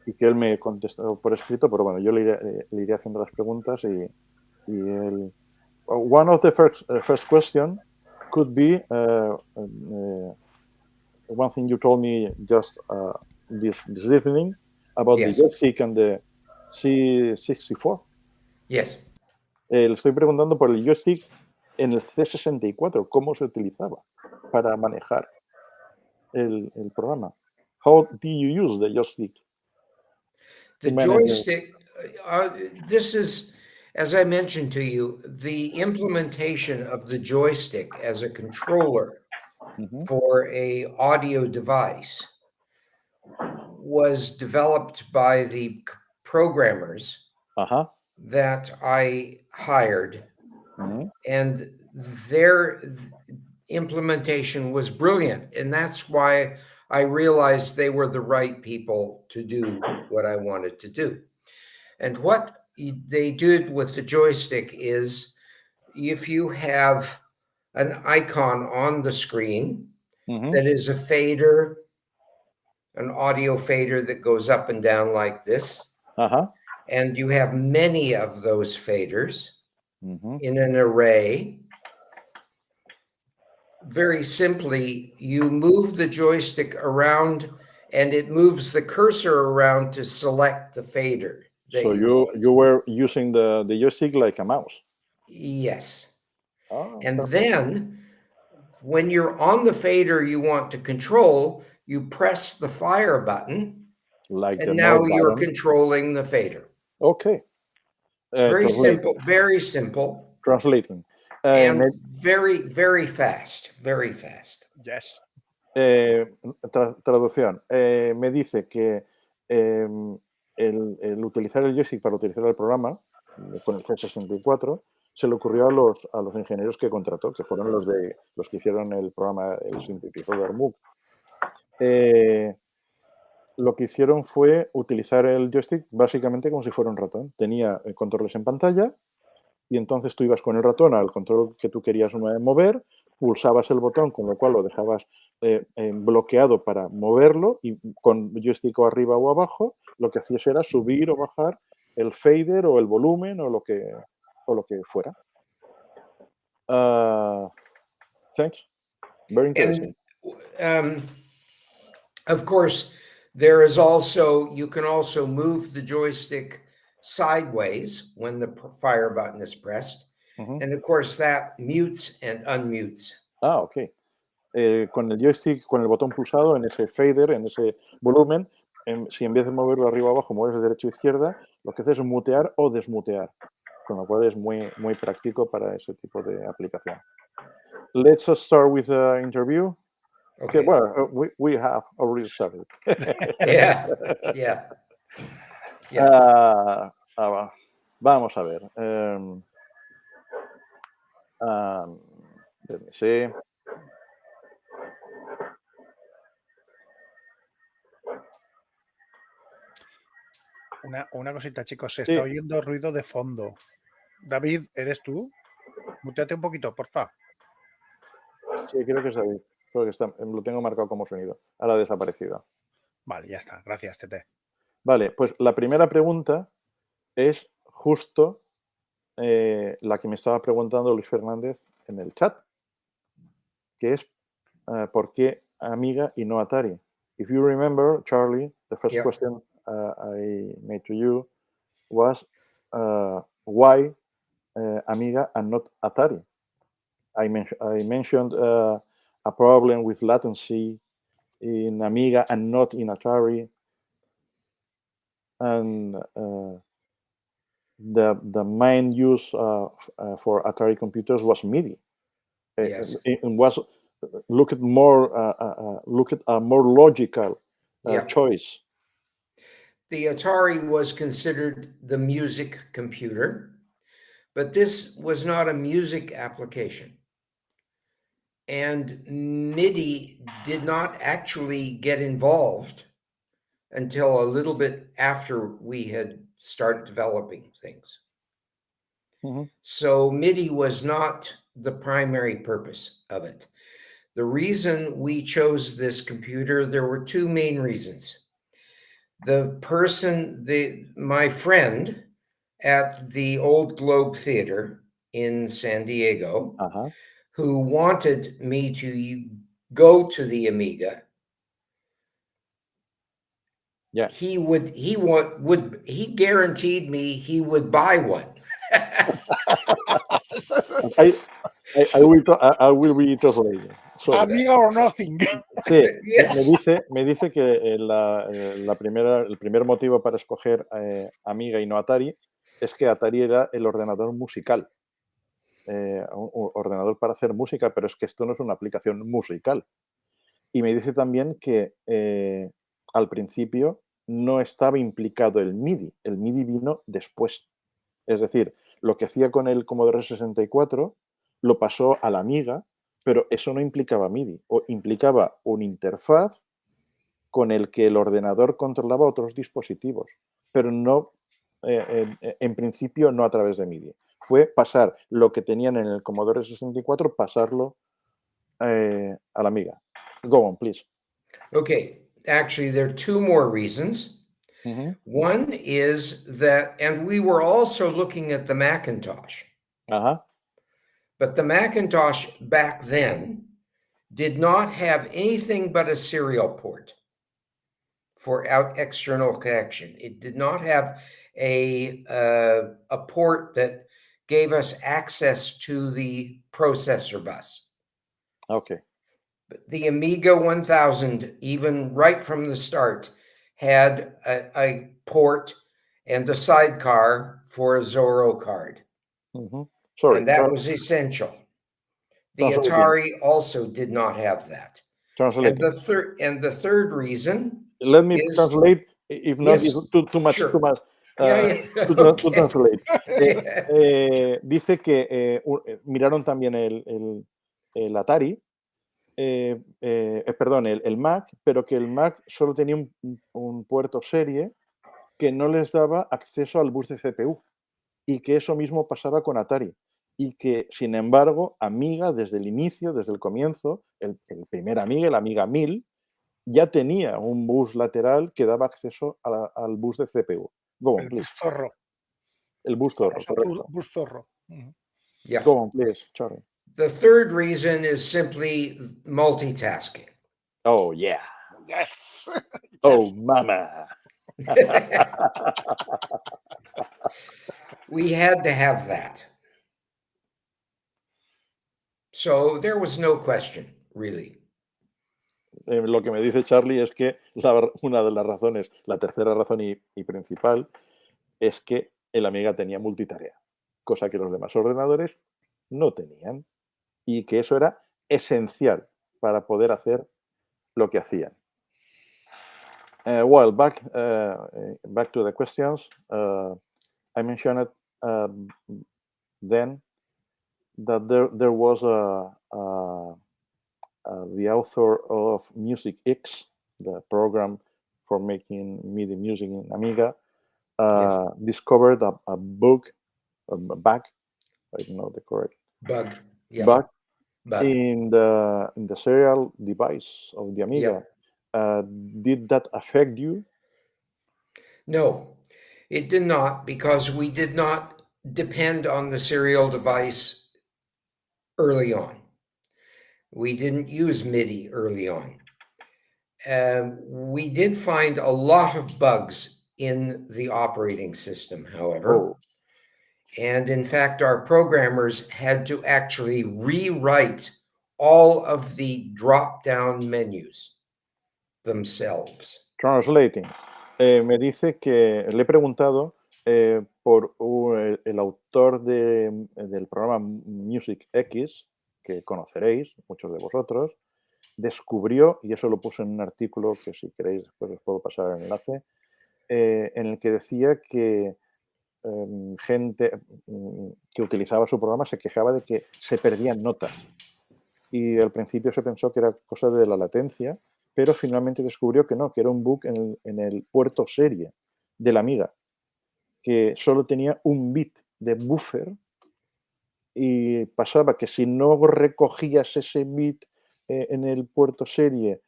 y que él me contestó por escrito, pero bueno, yo le iré haciendo las preguntas y él... One of the first question could be one thing you told me just this evening about the joystick and the C64. Yes. Le estoy preguntando por el joystick en el C64, cómo se utilizaba para manejar el programa. How do you use the joystick? The joystick, this is, as I mentioned to you, the implementation of the joystick as a controller for a audio device was developed by the programmers that I hired, and their implementation was brilliant, and that's why I realized they were the right people to do what I wanted to do. And what they do it with the joystick is if you have an icon on the screen that is a fader, an audio fader that goes up and down like this, and you have many of those faders in an array, very simply, you move the joystick around and it moves the cursor around to select the fader. So you were using the joystick like a mouse? Yes. Oh, and perfect. then when you're on the fader you want to control, you press the fire button, like and now you're controlling the fader. Okay. Very simple, very simple. Translating. And very, very fast, very fast. Yes. Traducción. Me dice que el utilizar el joystick para utilizar el programa con el C64 se le ocurrió a los ingenieros que contrató, que fueron los que hicieron el programa, el sintetizador MOOC. Lo que hicieron fue utilizar el joystick básicamente como si fuera un ratón. Tenía controles en pantalla y entonces tú ibas con el ratón al control que tú querías mover, pulsabas el botón, con lo cual lo dejabas bloqueado para moverlo, y con joystick o arriba o abajo lo que hacías era subir o bajar el fader o el volumen o lo que fuera. Thanks. Very interesting. And, of course, there is also, you can also move the joystick sideways when the fire button is pressed. And of course that mutes and unmutes. Ok. Con el joystick, con el botón pulsado en ese fader, en ese volumen, si en vez de moverlo arriba o abajo, mueves de derecha o izquierda, lo que haces es mutear o desmutear. Con lo cual es muy, muy práctico para ese tipo de aplicación. Let's start with the interview. Okay. Well, we have already started. Yeah. Vamos a ver. Let me see. Una cosita, chicos. Se está oyendo ruido de fondo. David, ¿eres tú? Múteate un poquito, porfa. Sí, creo que es David. Creo que lo tengo marcado como sonido. Ahora ha desaparecido. Vale, ya está. Gracias, Tete. Vale, pues la primera pregunta es justo la que me estaba preguntando Luis Fernández en el chat, que es ¿por qué Amiga y no Atari? If you remember, Charlie, the first question I made to you was why Amiga and not Atari? I mentioned a problem with latency in Amiga and not in Atari. And the main use for Atari computers was MIDI. Yes. It was look at a more logical choice. The Atari was considered the music computer, but this was not a music application. And MIDI did not actually get involved until a little bit after we had started developing things. So MIDI was not the primary purpose of it. The reason we chose this computer, there were two main reasons. The person, my friend at the Old Globe Theater in San Diego, who wanted me to go to the Amiga, he guaranteed me he would buy one. I will be translating. Amiga or nothing. Sí, Yes. me dice que el primer motivo para escoger Amiga y no Atari es que Atari era el ordenador musical. Un ordenador para hacer música, pero es que esto no es una aplicación musical. Y me dice también que al principio no estaba implicado el MIDI. El MIDI vino después. Es decir, lo que hacía con el Commodore 64 lo pasó a la Amiga, pero eso no implicaba MIDI. O implicaba una interfaz con el que el ordenador controlaba otros dispositivos, pero no en principio no a través de MIDI. Fue pasar lo que tenían en el Commodore 64, pasarlo a la Amiga. Go on, please. Okay, actually, there are two more reasons. Uh-huh. One is that, and we were also looking at the Macintosh, Ajá. but the Macintosh back then did not have anything but a serial port for external connection. It did not have a port that gave us access to the processor bus. Okay. The Amiga 1000, even right from the start, had a port and a sidecar for a Zorro card. Uh-huh. Sorry. And that was essential. The Atari also did not have that. Translating. And the third reason. Let me translate, if not Yes, too much, sure. too much. Yeah. To Okay. translate. Dice que miraron también el Atari, perdón, el Mac, pero que el Mac solo tenía un puerto serie que no les daba acceso al bus de CPU y que eso mismo pasaba con Atari y que, sin embargo, Amiga desde el inicio, desde el comienzo, el primer Amiga, el Amiga 1000, ya tenía un bus lateral que daba acceso al bus de CPU. Go on, please. Bus zorro. El bus zorro, correcto. Bus zorro. Uh-huh. Yeah. Go on, please, Charlie. The third reason is simply multitasking. Oh, yeah. Yes. Oh, mama. We had to have that. So there was no question, really. Lo que me dice Charlie es que una de las razones, la tercera razón y principal, es que el Amiga tenía multitarea, cosa que los demás ordenadores no tenían, y que eso era esencial para poder hacer lo que hacían. Well, back to the questions. I mentioned then that there was the author of Music X, the program for making MIDI music in Amiga, discovered a bug, I don't know the correct bug in the serial device of the Amiga. Did that affect you? No, it did not, because we did not depend on the serial device early on. We didn't use MIDI early on. We did find a lot of bugs in the operating system, however. Oh. And in fact, our programmers had to actually rewrite all of the drop-down menus themselves. Translating. Me dice que le he preguntado por el autor del programa Music X, que conoceréis, muchos de vosotros, descubrió, y eso lo puse en un artículo que si queréis después os puedo pasar el enlace, en el que decía que gente que utilizaba su programa se quejaba de que se perdían notas. Y al principio se pensó que era cosa de la latencia, pero finalmente descubrió que no, que era un bug en el puerto serie de la Amiga, que solo tenía un bit de buffer y pasaba que si no recogías ese bit en el puerto serie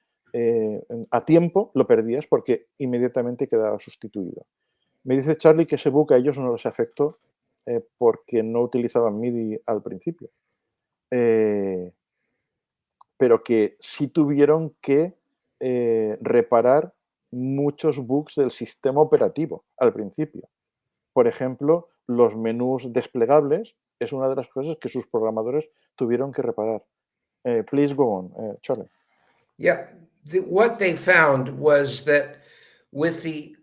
a tiempo, lo perdías porque inmediatamente quedaba sustituido. Me dice Charlie que ese bug a ellos no les afectó porque no utilizaban MIDI al principio. Pero que sí tuvieron que reparar muchos bugs del sistema operativo al principio. Por ejemplo, los menús desplegables es una de las cosas que sus programadores tuvieron que reparar. Please go on, Charlie. Yeah, what they found was that with the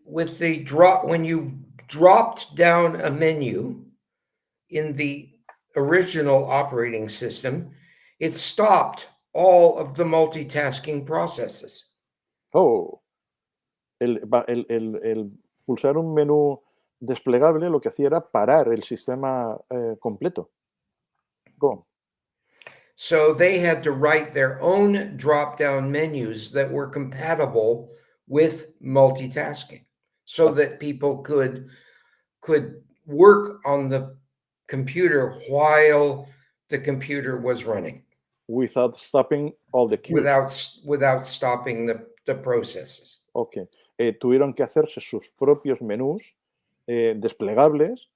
drop, when you dropped down a menu in the original operating system, it stopped all of the multitasking processes. Oh, el pulsar un menú desplegable lo que hacía era parar el sistema completo. Go on. So they had to write their own drop-down menus that were compatible with multitasking so that people could could work on the computer while the computer was running. Without stopping all the queues. Without stopping the processes. Ok. Tuvieron que hacerse sus propios menús desplegables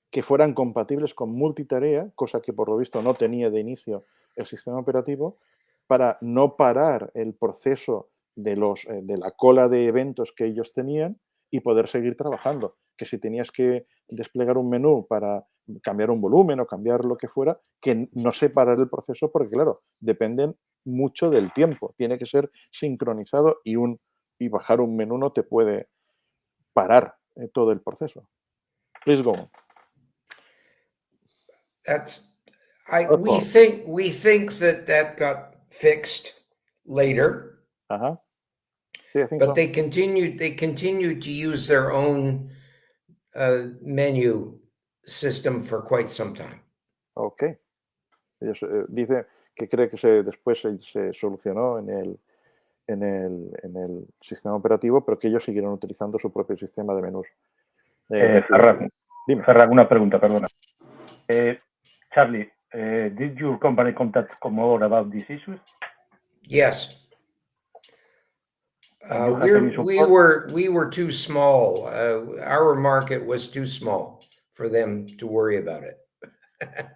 que fueran compatibles con multitarea, cosa que por lo visto no tenía de inicio el sistema operativo, para no parar el proceso de la cola de eventos que ellos tenían y poder seguir trabajando. Que si tenías que desplegar un menú para cambiar un volumen o cambiar lo que fuera, que no se parara el proceso porque, claro, dependen mucho del tiempo. Tiene que ser sincronizado y bajar un menú no te puede parar todo el proceso. Please go on. We think that got fixed later. Uh-huh. Sí, I think but so. they continued to use their own menu system for quite some time. Ok. Ellos, dice que cree que después se solucionó en el sistema operativo, pero que ellos siguieron utilizando su propio sistema de menús. Ferran, una pregunta, perdona. Charlie, did your company contact Commodore about these issues? Yes. We were too small. Our market was too small for them to worry about it.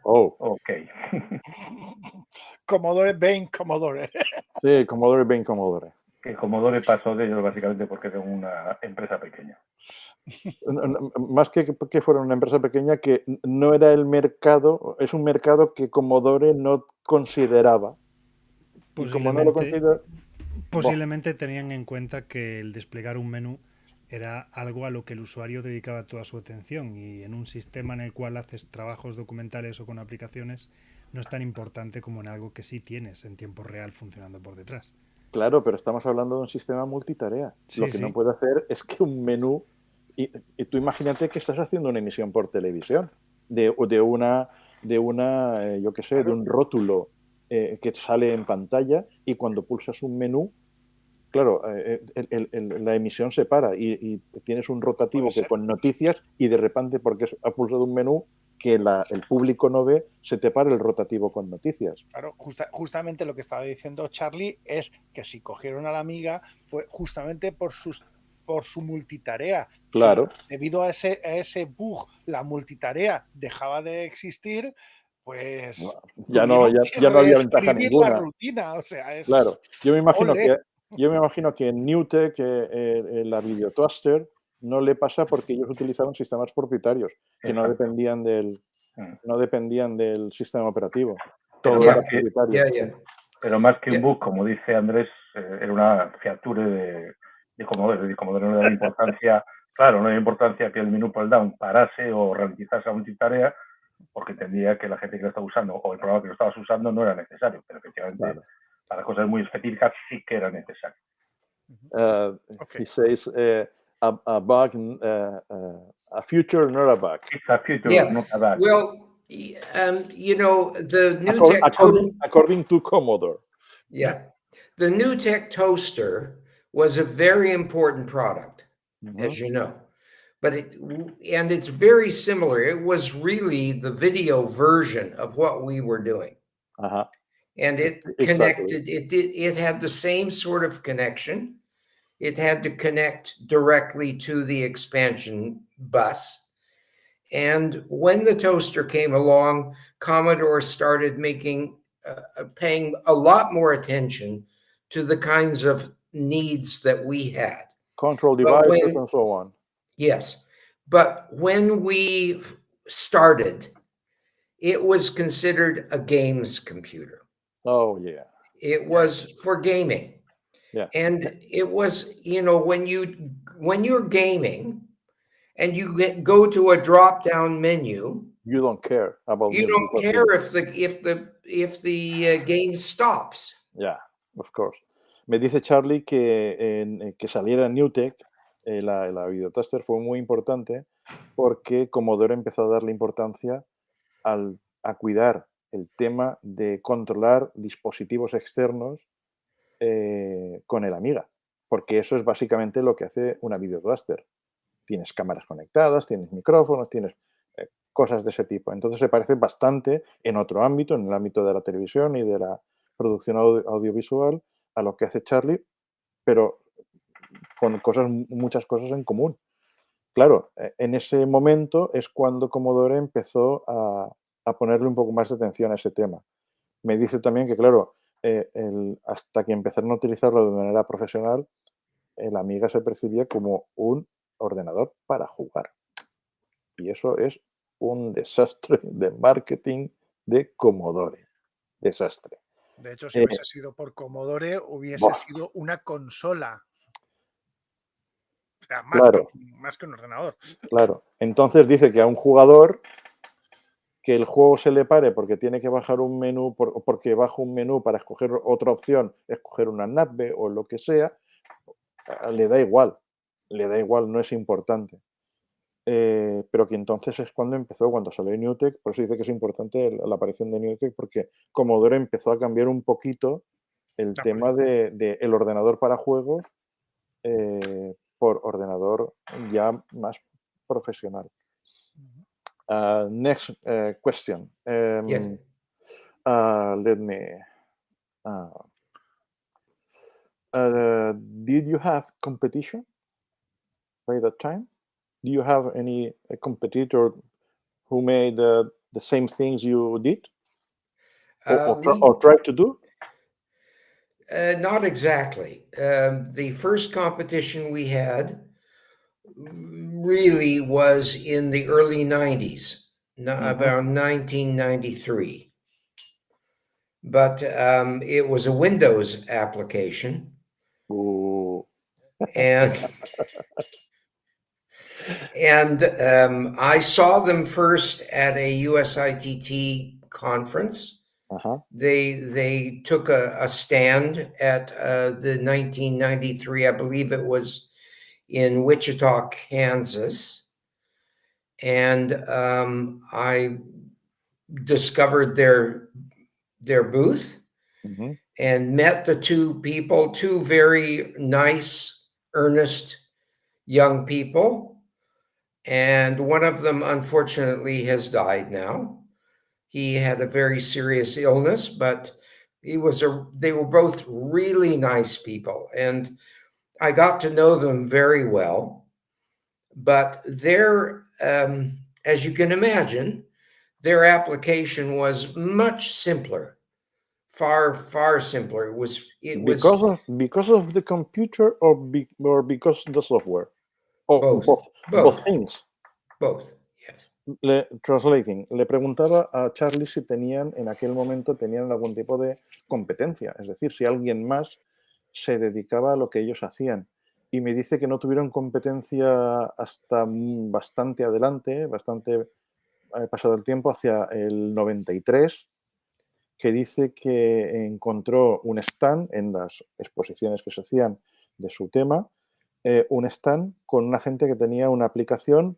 Oh, okay. Commodore Bain Commodore. Sí, Commodore Bain Commodore. Que Commodore pasó de ellos básicamente porque era una empresa pequeña. Más que fuera una empresa pequeña, que no era el mercado, es un mercado que Commodore no consideraba. Y como no lo considera, posiblemente tenían en cuenta que el desplegar un menú era algo a lo que el usuario dedicaba toda su atención, y en un sistema en el cual haces trabajos documentales o con aplicaciones no es tan importante como en algo que sí tienes en tiempo real funcionando por detrás. Claro, pero estamos hablando de un sistema multitarea. Lo que no puede hacer es que un menú... Y tú imagínate que estás haciendo una emisión por televisión de yo qué sé, de un rótulo que sale en pantalla, y cuando pulsas un menú, claro, la emisión se para y tienes un rotativo que con noticias, y de repente, porque has pulsado un menú que el público no ve, se te para el rotativo con noticias. Claro, justamente lo que estaba diciendo Charlie es que si cogieron a la Amiga fue justamente por su multitarea. Claro. Si, debido a ese bug, la multitarea dejaba de existir, pues ya no había ventaja ninguna. La rutina, o sea, es... Claro, yo me imagino que en Newtek, la videotoaster, no le pasa porque ellos utilizaban sistemas propietarios que no dependían del sistema operativo. Todo era propietario. Pero más que un bug, como dice Andrés, era una feature de Commodore. De Commodore no le da importancia, claro, no le da importancia que el menú pull down parase o ralentizase la multitarea, porque entendía que la gente que lo estaba usando o el programa que lo estabas usando no era necesario, pero efectivamente para cosas muy específicas sí que era necesario. He says a bug, a future, not a bug. It's a future, not a bug. Well, you know, the Newtek according to Commodore. Yeah, the Newtek toaster was a very important product, as you know. But it's very similar. It was really the video version of what we were doing. And it connected, it had the same sort of connection. It had to connect directly to the expansion bus. And when the toaster came along, Commodore started paying a lot more attention to the kinds of needs that we had. Control devices and so on. Yes, but when we started, it was considered a games computer. Oh, yeah. It was for gaming. Yeah. And it was, you know, when you're gaming and you go to a drop-down menu, you don't care about. You don't care if the game stops. Yeah, of course. Me dice Charlie que saliera Newtek, la videotoaster, fue muy importante porque Commodore empezó a darle importancia a cuidar el tema de controlar dispositivos externos con el Amiga, porque eso es básicamente lo que hace una videotoaster. tienes cámaras conectadas, tienes micrófonos, tienes cosas de ese tipo. Entonces se parece bastante en otro ámbito, en el ámbito de la televisión y de la producción audiovisual, a lo que hace Charlie, pero con muchas cosas en común. Claro, en ese momento es cuando Commodore empezó a ponerle un poco más de atención a ese tema. Me dice también que, claro, hasta que empezaron a utilizarlo de manera profesional, el Amiga se percibía como un ordenador para jugar. Y eso es un desastre de marketing de Commodore. Desastre. De hecho, si hubiese sido por Commodore, hubiese sido una consola. O sea, más que un ordenador. Claro. Entonces dice que a un jugador que el juego se le pare porque tiene que bajar un menú, porque baja un menú para escoger otra opción, escoger una nave o lo que sea, le da igual, no es importante. Pero que entonces es cuando empezó, cuando salió Newtek, por eso dice que es importante la aparición de Newtek, porque Commodore empezó a cambiar un poquito el tema de el ordenador para juegos por ordenador ya más profesional. Next question. Yes. Let me. Did you have competition by that time? Do you have any competitor who made the same things you did, or tried to do? Not exactly. The first competition we had really was in the early 90s, about 1993. But it was a Windows application. Ooh. And I saw them first at a USITT conference. They took a stand at the 1993, I believe it was in Wichita, Kansas. And I discovered their booth and met the two very nice, earnest young people. And one of them, unfortunately, has died now. He had a very serious illness, but they were both really nice people. And I got to know them very well. But as you can imagine, their application was much simpler, far simpler. It was because of the computer or because of the software? Or both things. Both. Translating. Le preguntaba a Charlie si en aquel momento tenían algún tipo de competencia, es decir, si alguien más se dedicaba a lo que ellos hacían. Y me dice que no tuvieron competencia hasta bastante adelante, bastante pasado el tiempo, hacia el 93, que dice que encontró un stand en las exposiciones que se hacían de su tema, un stand con una gente que tenía una aplicación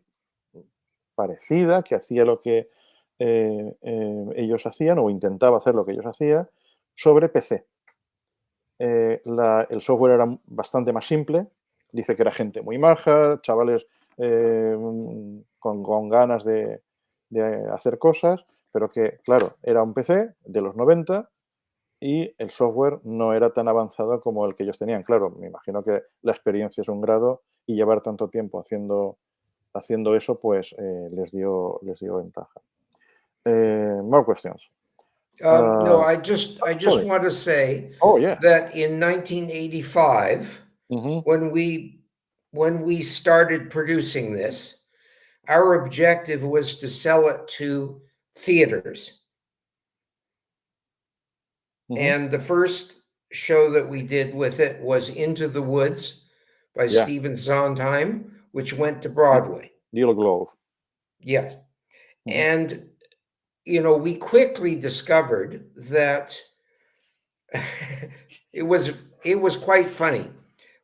parecida, que hacía lo que ellos hacían o intentaba hacer lo que ellos hacían sobre PC. El software era bastante más simple. Dice que era gente muy maja, chavales con ganas de hacer cosas, pero que, claro, era un PC de los 90 y el software no era tan avanzado como el que ellos tenían. Claro, me imagino que la experiencia es un grado y llevar tanto tiempo haciendo eso, pues les dio ventaja. More questions. No, I just want to say that in 1985, when we started producing this, our objective was to sell it to theaters. And the first show that we did with it was Into the Woods by Stephen Sondheim, which went to Broadway. Neil Globe. Yes. And, we quickly discovered that it was quite funny.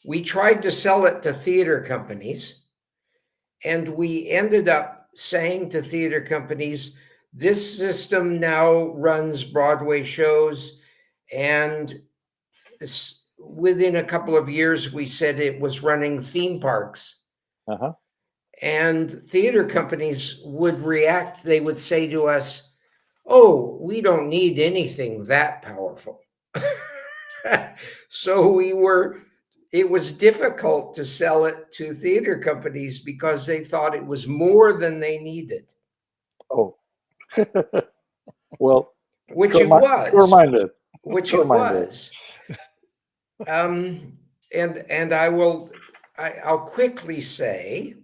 We tried to sell it to theater companies, and we ended up saying to theater companies, this system now runs Broadway shows, and within a couple of years, we said it was running theme parks And theater companies would react. They would say to us, "Oh, we don't need anything that powerful." So it was difficult to sell it to theater companies because they thought it was more than they needed. Oh. Well, which it was. Sure-minded. Which it was. And I'll quickly say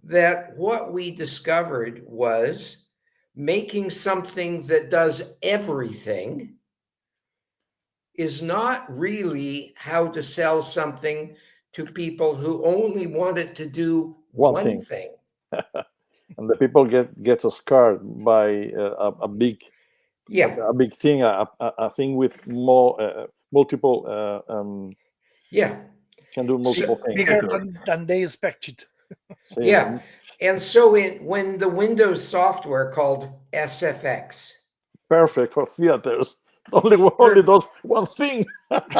that what we discovered was making something that does everything is not really how to sell something to people who only wanted to do one thing. And the people get scared by a big thing, a thing with more multiple can do multiple things. Bigger than they expected. Yeah. And so when the Windows software called SFX, perfect for theaters, only does one thing.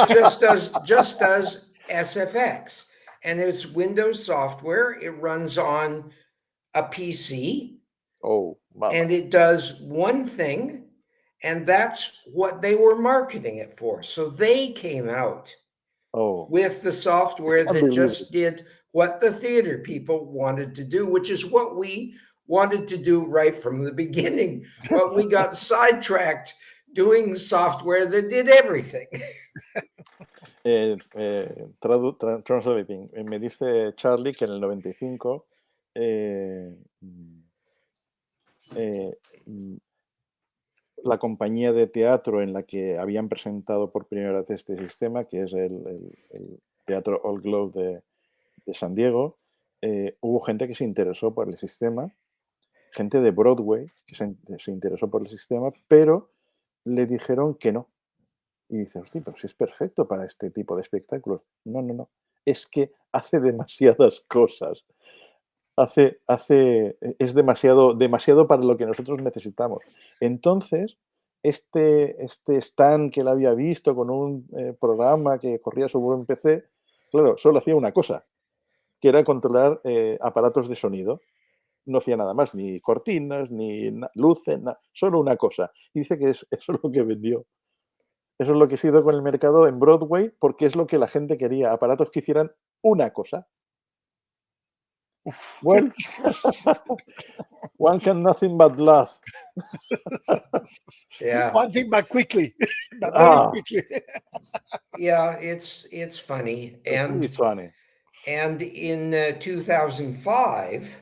just does SFX, and it's Windows software. It runs on a PC. Oh, mama. And it does one thing, and that's what they were marketing it for. So they came out with the software that just did what the theater people wanted to do, which is what we wanted to do right from the beginning. But we got sidetracked doing software that did everything. Translating. Me dice Charlie que en el 95 la compañía de teatro en la que habían presentado por primera vez este sistema, que es el Teatro Old Globe de San Diego, hubo gente que se interesó por el sistema, gente de Broadway que se interesó por el sistema, pero le dijeron que no. Y dice, hostia, pero si es perfecto para este tipo de espectáculos. No. Es que hace demasiadas cosas. Es demasiado para lo que nosotros necesitamos. Entonces, este stand que él había visto con un programa que corría sobre un PC, claro, solo hacía una cosa, que era controlar aparatos de sonido. No hacía nada más, ni cortinas, ni luces, solo una cosa. Y dice que eso es lo que vendió. Eso es lo que se hizo con el mercado en Broadway, porque es lo que la gente quería, aparatos que hicieran una cosa. Well, one can nothing but laugh. Yeah. One thing, but quickly. Very quickly. Yeah, it's funny. It's funny. And in 2005,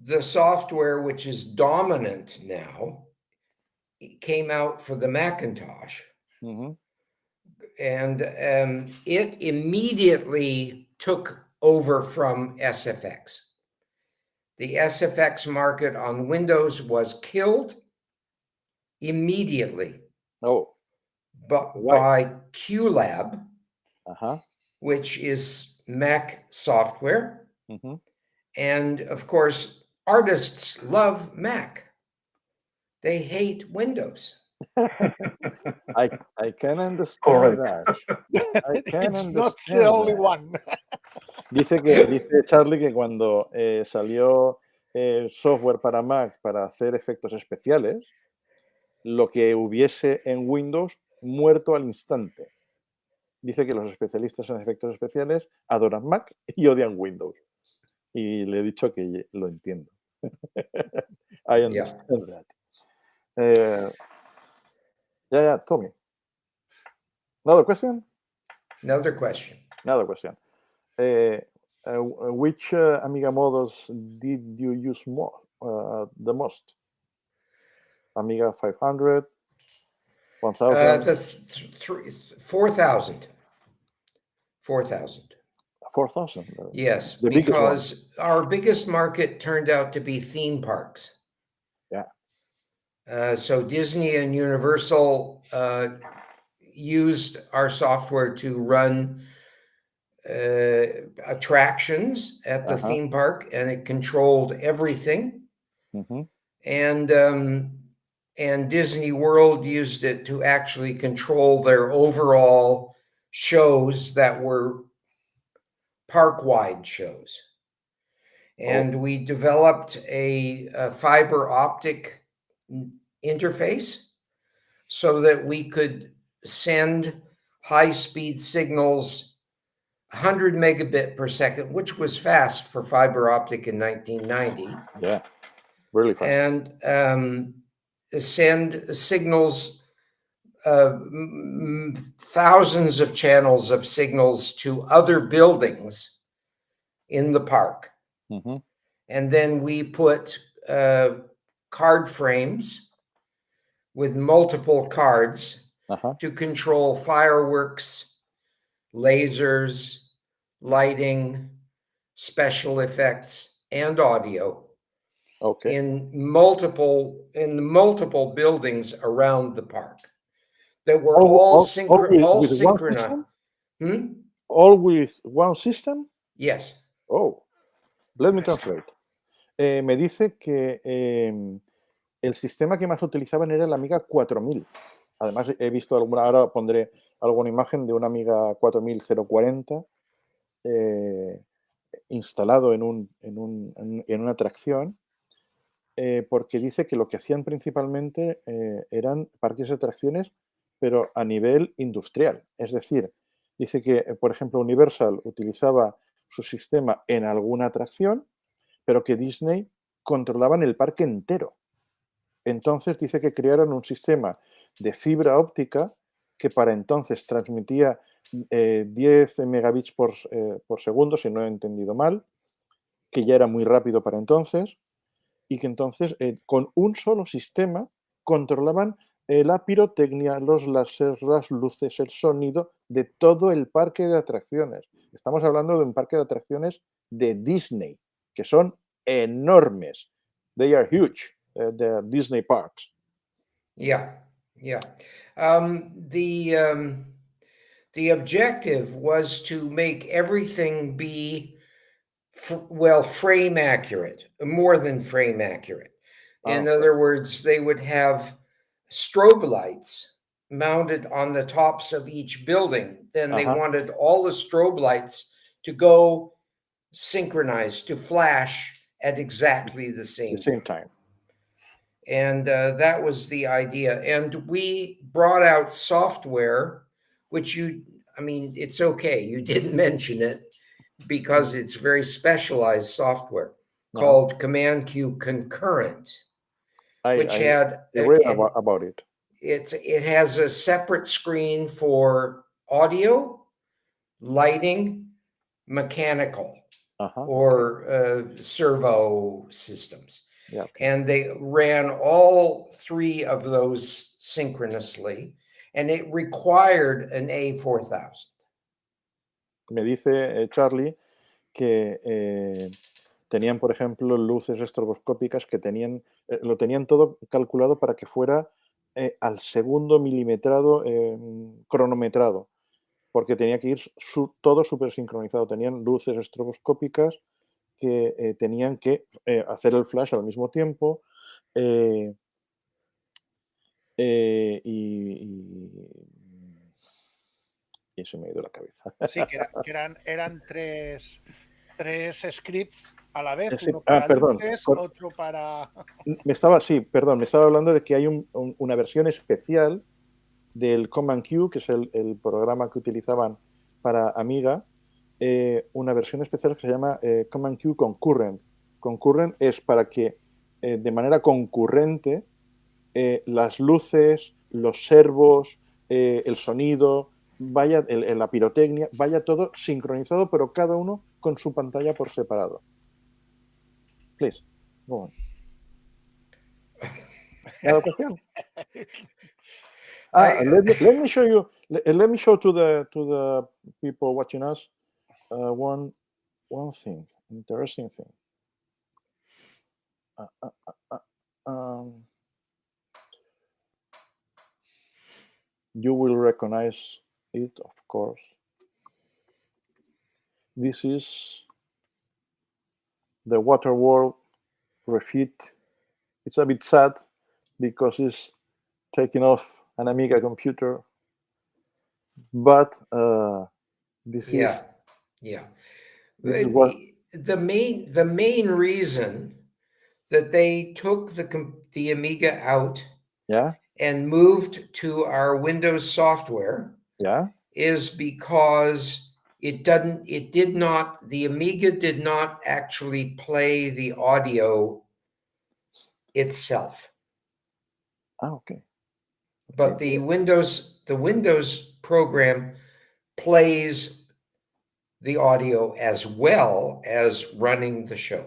the software, which is dominant now, came out for the Macintosh. And it immediately took over from SFX. The SFX market on Windows was killed immediately by QLab, which is Mac software. And of course, artists love Mac. They hate Windows. I can understand that. It's not the only one. Dice Charlie que cuando salió software para Mac para hacer efectos especiales, lo que hubiese en Windows muerto al instante. Dice que los especialistas en efectos especiales adoran Mac y odian Windows. Y le he dicho que lo entiendo. I understand that. Yeah, Tommy. Another question? Another question. Which Amiga models did you use the most? Amiga 500, 1000? 4,000. 4,000? Yes, because our biggest market turned out to be theme parks. Yeah. So Disney and Universal used our software to run attractions at the theme park, and it controlled everything. And Disney World used it to actually control their overall shows that were park-wide shows. And we developed a fiber optic interface so that we could send high-speed signals 100 megabit per second, which was fast for fiber optic in 1990. Yeah, really fast. And send signals, thousands of channels of signals to other buildings in the park. Mm-hmm. And then we put card frames with multiple cards to control fireworks, lasers, lighting, special effects, and audio in multiple buildings around the park that were all synchronized. All with one system? Yes. Oh, let me translate. Me dice que el sistema que más utilizaban era el Amiga 4000. Además, he visto ahora pondré alguna imagen de un Amiga 4040 instalado en una atracción, porque dice que lo que hacían principalmente eran parques de atracciones, pero a nivel industrial. Es decir, dice que, por ejemplo, Universal utilizaba su sistema en alguna atracción, pero que Disney controlaban el parque entero. Entonces dice que crearon un sistema de fibra óptica que para entonces transmitía 10 megabits por segundo, si no he entendido mal, que ya era muy rápido para entonces, y que entonces con un solo sistema controlaban la pirotecnia, los láseres, las luces, el sonido de todo el parque de atracciones. Estamos hablando de un parque de atracciones de Disney, que son enormes. They are huge, the Disney parks. Yeah. The objective was to make everything be frame accurate, more than frame accurate. In other words, they would have strobe lights mounted on the tops of each building. Then they wanted all the strobe lights to go synchronized, to flash at exactly the same time. And that was the idea. And we brought out software, which it's okay. You didn't mention it because it's very specialized software called Command Q Concurrent, I read about it. It has a separate screen for audio, lighting, mechanical, or servo systems. Yeah, and they ran all three of those synchronously, and it required an A4000. Me dice Charlie que tenían, por ejemplo, luces estroboscópicas que lo tenían todo calculado para que fuera al segundo milimetrado, cronometrado, porque tenía que ir todo súper sincronizado. Tenían luces estroboscópicas que tenían que hacer el flash al mismo tiempo y eso me ha ido a la cabeza. Sí, que eran tres scripts a la vez, uno para luces, otro para... Me estaba hablando de que hay una versión especial del Command Q, que es el programa que utilizaban para Amiga, una versión especial que se llama Command Q Concurrent. Concurrent es para que de manera concurrente las luces, los servos, el sonido, la pirotecnia, vaya todo sincronizado, pero cada uno con su pantalla por separado. Please, go on. ¿Cada ocasión? Let me show you. Let me show to the people watching us one thing, interesting thing. You will recognize it, of course. This is the Water World refit. It's a bit sad because it's taking off an Amiga computer, but this is what the main reason that they took the Amiga out and moved to our Windows software is because the Amiga did not actually play the audio itself. Okay. But the Windows program plays the audio as well as running the show.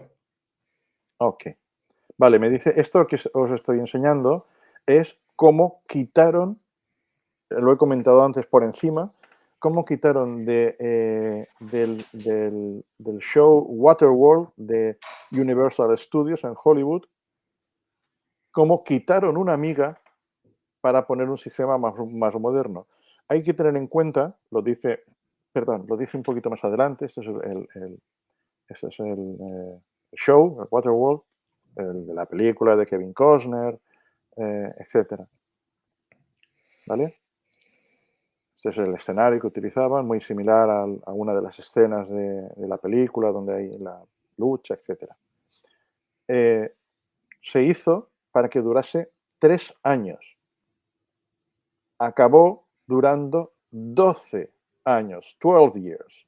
Ok. Vale, me dice, esto que os estoy enseñando es cómo quitaron, lo he comentado antes por encima, cómo quitaron del show Waterworld de Universal Studios en Hollywood, cómo quitaron una Amiga para poner un sistema más moderno. Hay que tener en cuenta, lo dice un poquito más adelante, este es el show, el Waterworld, el de la película de Kevin Costner, etcétera. ¿Vale? Este es el escenario que utilizaban, muy similar a una de las escenas de la película donde hay la lucha, etcétera. Se hizo para que durase 3 años. Acabó durando 12 años, 12 years.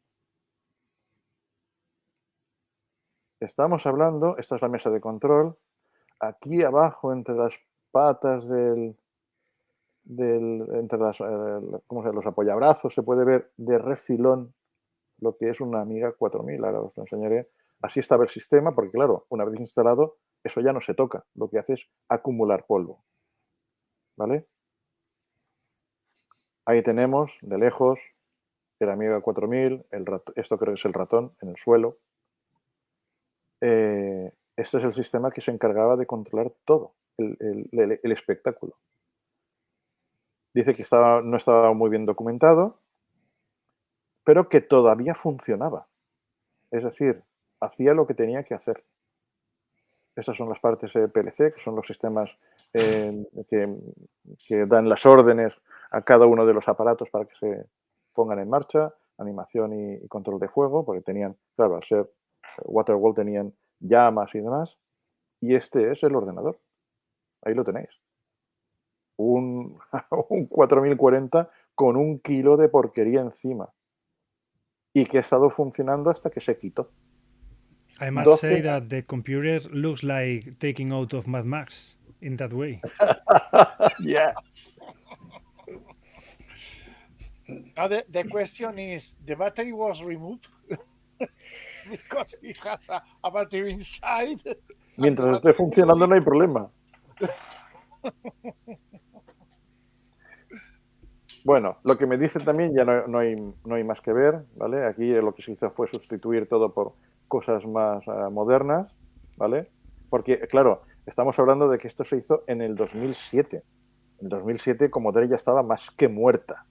Estamos hablando, esta es la mesa de control, aquí abajo entre las patas entre los apoyabrazos se puede ver de refilón lo que es una Amiga 4000, ahora os lo enseñaré. Así estaba el sistema, porque claro, una vez instalado, eso ya no se toca, lo que hace es acumular polvo. ¿Vale? Ahí tenemos, de lejos, el Amiga 4000, esto creo que es el ratón en el suelo. Este es el sistema que se encargaba de controlar todo, el espectáculo. Dice que no estaba muy bien documentado, pero que todavía funcionaba. Es decir, hacía lo que tenía que hacer. Estas son las partes PLC, que son los sistemas que dan las órdenes a cada uno de los aparatos para que se pongan en marcha, animación y control de fuego, porque tenían, claro, al ser Waterworld tenían llamas y demás. Y este es el ordenador. Ahí lo tenéis. Un 4040 con 1 kilo de porquería encima. Y que ha estado funcionando hasta que se quitó. I must say that the computer looks like taking out of Mad Max in that way. Yeah. Now the question is, the battery was removed because it has a battery inside. Mientras esté funcionando no hay problema. Bueno, lo que me dice también ya no hay más que ver, ¿vale? Aquí lo que se hizo fue sustituir todo por cosas más modernas, ¿vale? Porque, claro, estamos hablando de que esto se hizo en el 2007. En el 2007 Commodore ya estaba más que muerta.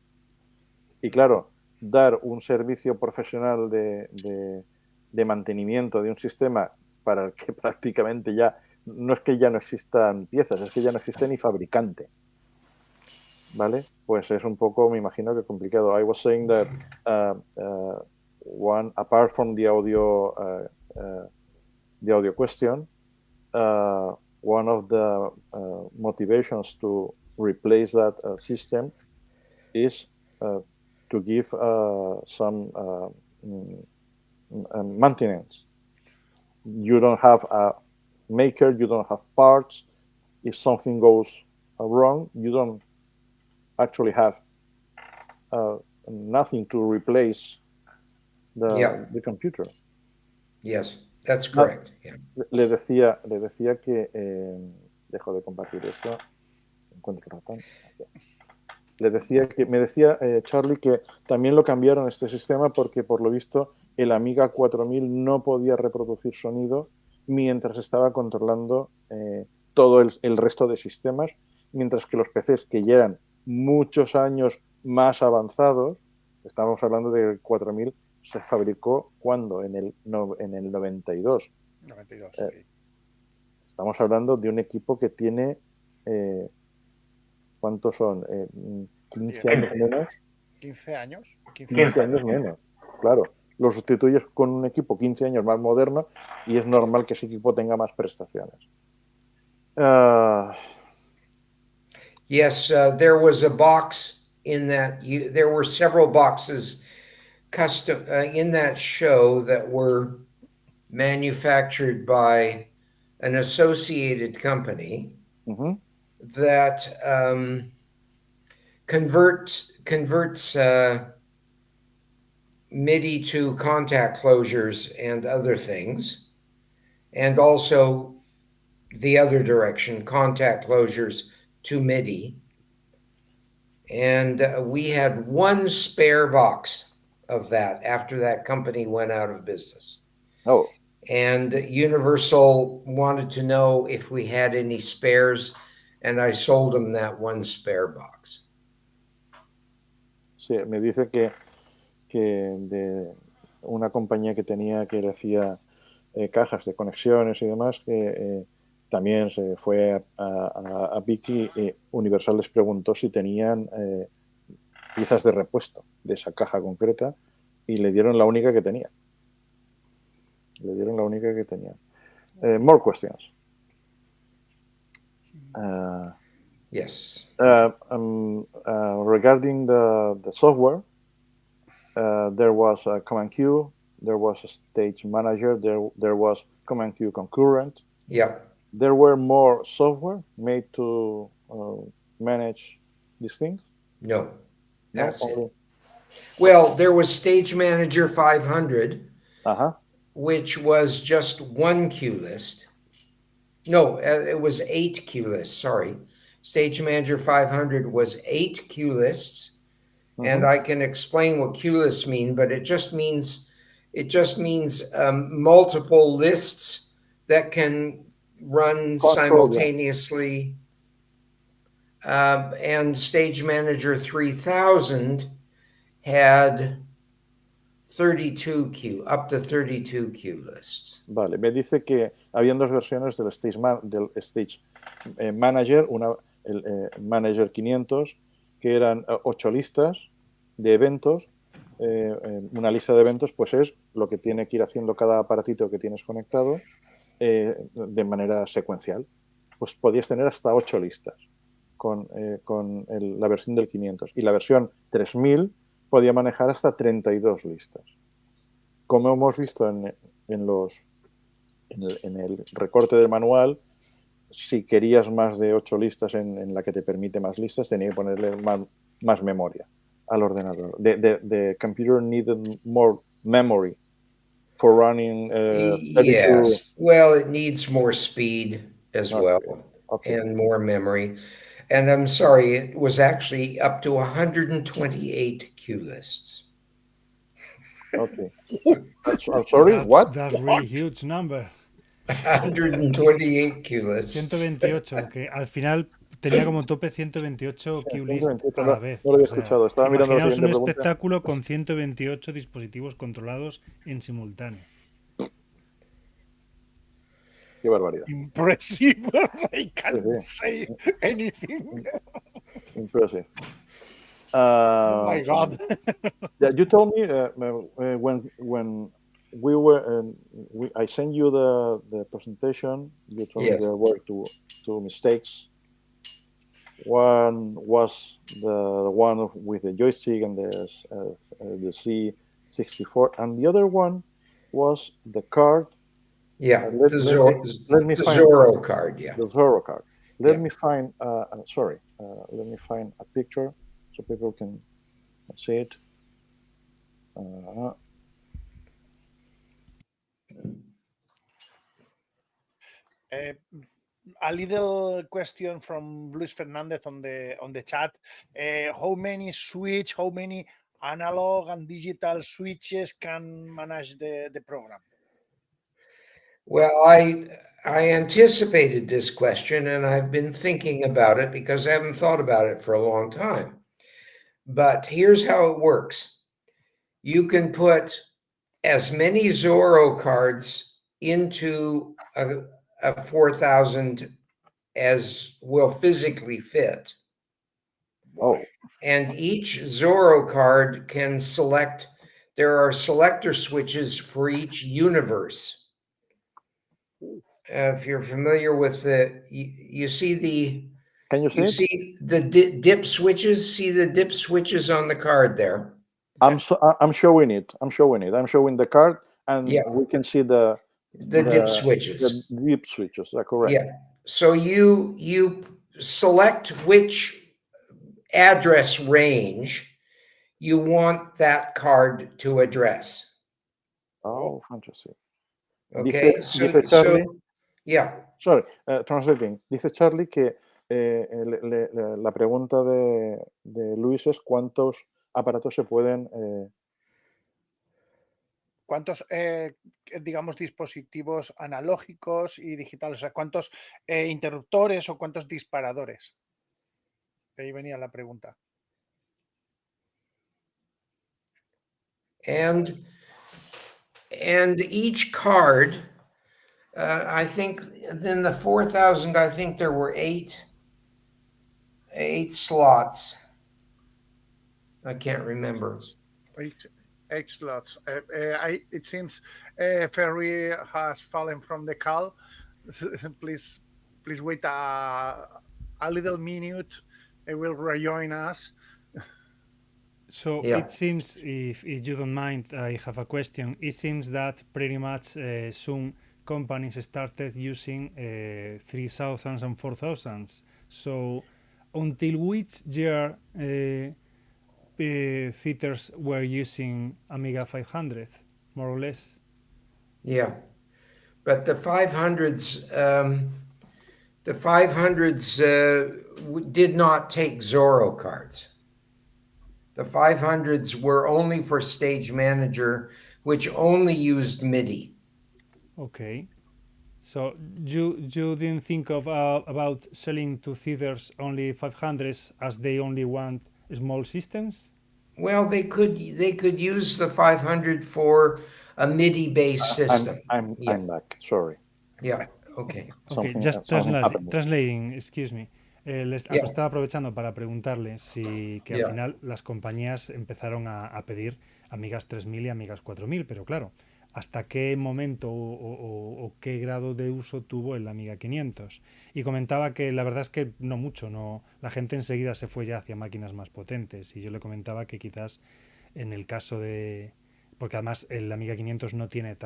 Y claro, dar un servicio profesional de mantenimiento de un sistema para el que prácticamente ya, no es que ya no existan piezas, es que ya no existe ni fabricante. ¿Vale? Pues es un poco, me imagino que complicado. I was saying that apart from the audio question, one of the motivations to replace that system is to give some maintenance. You don't have a maker, you don't have parts. If something goes wrong, you don't actually have nothing to replace the computer. Yes, that's correct. Yeah. Le decía que dejo de compartir esto. Encuentro el ratón. Me decía Charlie que también lo cambiaron este sistema porque por lo visto el Amiga 4000 no podía reproducir sonido mientras estaba controlando todo el resto de sistemas, mientras que los PCs que ya eran muchos años más avanzados, estamos hablando del 4000, se fabricó ¿cuándo? En el 92. 92, sí. Estamos hablando de un equipo que tiene ¿cuántos son? 15 años menos. 15 años. 15 años menos, claro. lo sustituyes con un equipo 15 años más moderno y es normal que ese equipo tenga más prestaciones. Yes, there was a box in that. There were several boxes custom in that show that were manufactured by an associated company that converts MIDI to contact closures and other things, and also the other direction, contact closures to MIDI. And we had one spare box of that after that company went out of business. Oh. And Universal wanted to know if we had any spares, and I sold them that one spare box. Sí, me dice que de una compañía que tenía que le hacía cajas de conexiones y demás, que también se fue a Vicky y Universal les preguntó si tenían piezas de repuesto de esa caja concreta y le dieron la única que tenía. More questions. Yes. Regarding the software, there was a command queue, there was a stage manager, there was command queue concurrent. Yeah. There were more software made to manage these things? No, that's it. Well, there was Stage Manager 500, which was just one queue list. No, it was 8 queue lists, sorry. Stage Manager 500 was 8 queue lists, and I can explain what queue lists mean, but it just means multiple lists that can run simultaneously. And Stage Manager 3000 had 32 up to 32 queue lists. Vale, me dice que habían dos versiones del Stage Manager, el Manager 500, que eran 8 listas de eventos. Una lista de eventos pues es lo que tiene que ir haciendo cada aparatito que tienes conectado de manera secuencial. Pues podías tener hasta 8 listas con la versión del 500. Y la versión 3000 podía manejar hasta 32 listas. Como hemos visto en el recorte del manual, si querías más de 8 listas en la que te permite más listas, tenía que ponerle más memoria al ordenador. The computer needed more memory for running 32. Yes. Well, it needs more speed as well, and more memory. And I'm sorry, it was actually up to 128 queue lists. Okay. I'm sorry, what? That's really huge number. 128 queue lists. 128, que al final tenía como tope 128 queue lists a la vez. No lo había escuchado. Estaba mirando la imaginaos un siguiente espectáculo con 128 dispositivos controlados en simultáneo. Qué barbaridad. Impressive. I can't say anything. Impressive. Oh my God. Yeah, you told me when we were, I sent you the presentation. You told me there were two mistakes. One was the one with the joystick and the C64, and the other one was the card. Yeah, the Zorro card. Yeah, the Zorro card. Let me find. Let me find a picture so people can see it. A little question from Luis Fernandez on the chat. How many analog and digital switches can manage the program? Well, I anticipated this question, and I've been thinking about it because I haven't thought about it for a long time. But here's how it works. You can put as many Zorro cards into a 4000 as will physically fit. Oh. And each Zorro card can select there are selector switches for each universe. If you're familiar with you see the. Can you see it? See the dip switches? See the dip switches on the card there? I'm showing it. I'm showing the card, and we can see the dip switches. The dip switches. That's correct. Yeah. So you select which address range you want that card to address. Oh, fantastic. Okay. Dice Charlie, Sorry, translating. Dice Charlie que la pregunta de Luis es cuántos aparatos se pueden... ¿Cuántos, digamos, dispositivos analógicos y digitales? O sea, ¿cuántos interruptores o cuántos disparadores? De ahí venía la pregunta. And each card, I think in the 4000, I think there were eight slots. I can't remember. Eight slots. It seems Ferry has fallen from the call. Please wait a little minute. It will rejoin us. So it seems, if you don't mind, I have a question. It seems that pretty much some companies started using 3000s and 4000s. So until which year theaters were using Amiga 500, more or less? Yeah, but the 500s did not take Zorro cards. The 500s were only for Stage Manager, which only used MIDI. Okay. So you didn't think of about selling to theaters only 500s as they only want small systems? Well, they could use the 500 for a MIDI-based system. I'm back. Sorry. Yeah. Okay. Okay. Just translating. Excuse me. Estaba aprovechando para preguntarle si que al final las compañías empezaron a pedir Amigas 3000 y Amigas 4000, pero claro, ¿hasta qué momento o qué grado de uso tuvo el Amiga 500? Y comentaba que la verdad es que no mucho, la gente enseguida se fue ya hacia máquinas más potentes, y yo le comentaba que quizás en el caso de... Porque además el Amiga 500 no tiene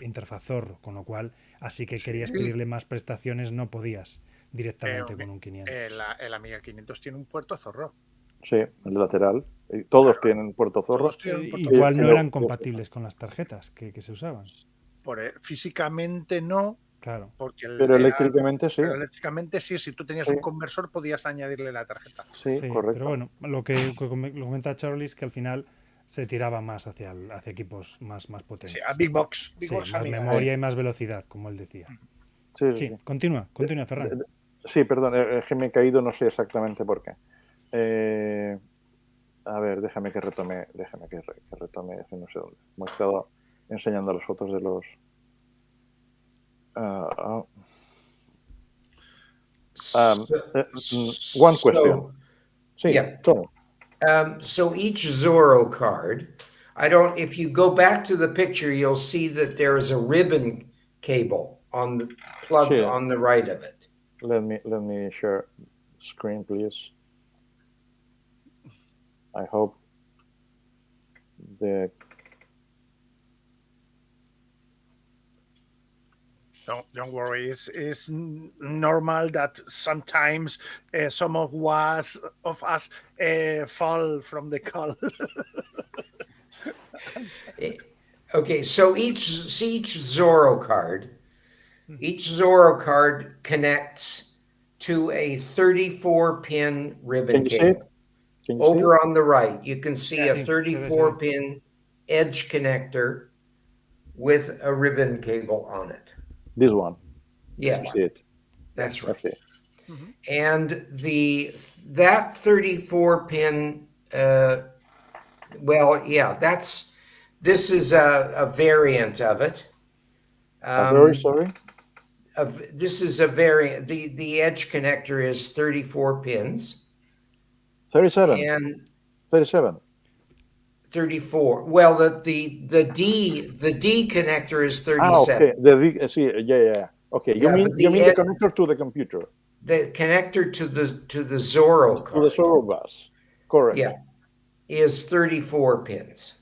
interfaz Zorro, con lo cual, así que querías pedirle más prestaciones, no podías directamente con un 500. El Amiga 500 tiene un puerto Zorro. Sí, el lateral. Todos tienen puerto Zorro. Igual no eran compatibles con las tarjetas que se usaban. Físicamente no. Claro. Pero eléctricamente sí. Pero eléctricamente sí. Si tú tenías un conversor podías añadirle la tarjeta. Sí, correcto. Pero bueno, lo que comenta Charlie es que al final se tiraba más hacia equipos más potentes. Sí, a Big Box. Más memoria y más velocidad, como él decía. Sí. Continúa, Ferran. Sí, perdón, es que me he caído, no sé exactamente por qué. A ver, déjame que retome, no sé dónde. Hemos estado enseñando las fotos de los... one question. So each Zorro card, if you go back to the picture, you'll see that there is a ribbon cable plugged on the right of it. Let me share screen, please. I hope the... Don't worry. It's normal that sometimes some of us fall from the call. Okay, so each Zorro card connects to a 34-pin ribbon cable. Over on the right, you can see a 34-pin edge connector with a ribbon cable on it. This one. Yeah, that's right. Okay. And that 34-pin, this is a variant of it. Sorry? This is a variant. The edge connector is 34 pins. 37. 37. 34. Well, the D connector is 37. Okay. Sí, yeah. Okay. Yeah, you mean the connector to the computer? The connector to the Zorro card. To the Zorro bus. Correct. Yeah, is 34 pins.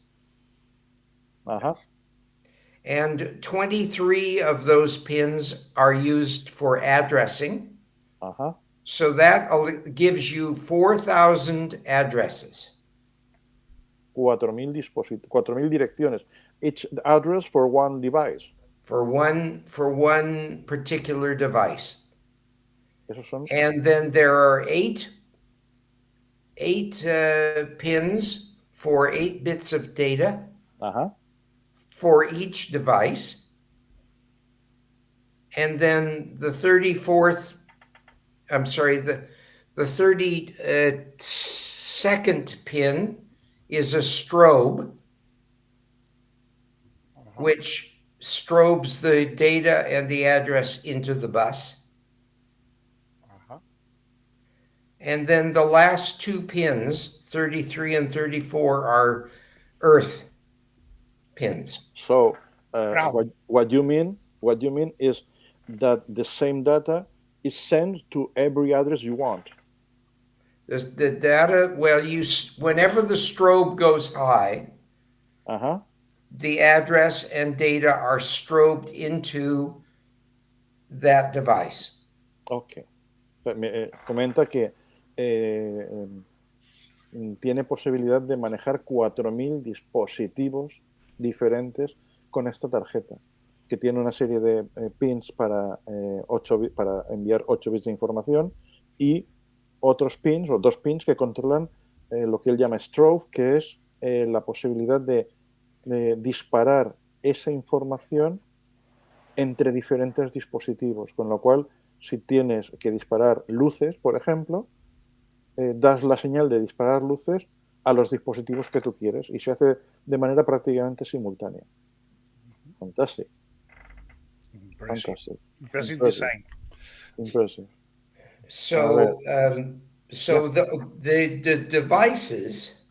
Uh-huh. And 23 of those pins are used for addressing. Uh-huh. So that gives you 4,000 addresses. 4,000 direcciones. Each address for one device. For one particular device. Esos son. And then there are eight pins for 8 bits of data. Uh-huh. For each device. And then the 32nd pin is a strobe, which strobes the data and the address into the bus. And then the last 2 pins, 33 and 34, are earth pins. So what you mean is that the same data is sent to every address you want. The data, well, whenever the strobe goes high, uh-huh, the address and data are strobed into that device. Okay. Comenta que tiene posibilidad de manejar 4,000 dispositivos diferentes con esta tarjeta, que tiene una serie de pins para enviar 8 bits de información y otros pins o 2 pins que controlan lo que él llama strobe, que es la posibilidad de disparar esa información entre diferentes dispositivos, con lo cual si tienes que disparar luces, por ejemplo, das la señal de disparar luces a los dispositivos que tú quieres y se hace de manera prácticamente simultánea. Fantastic. Impressive design. So, the devices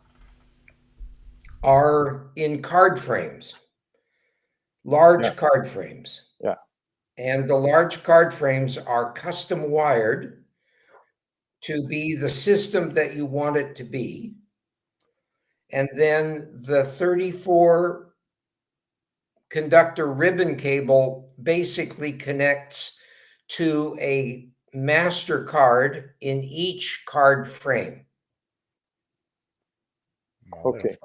are in card frames, large card frames. Yeah. And the large card frames are custom wired to be the system that you want it to be. And then the 34 conductor ribbon cable basically connects to a master card in each card frame. Okay.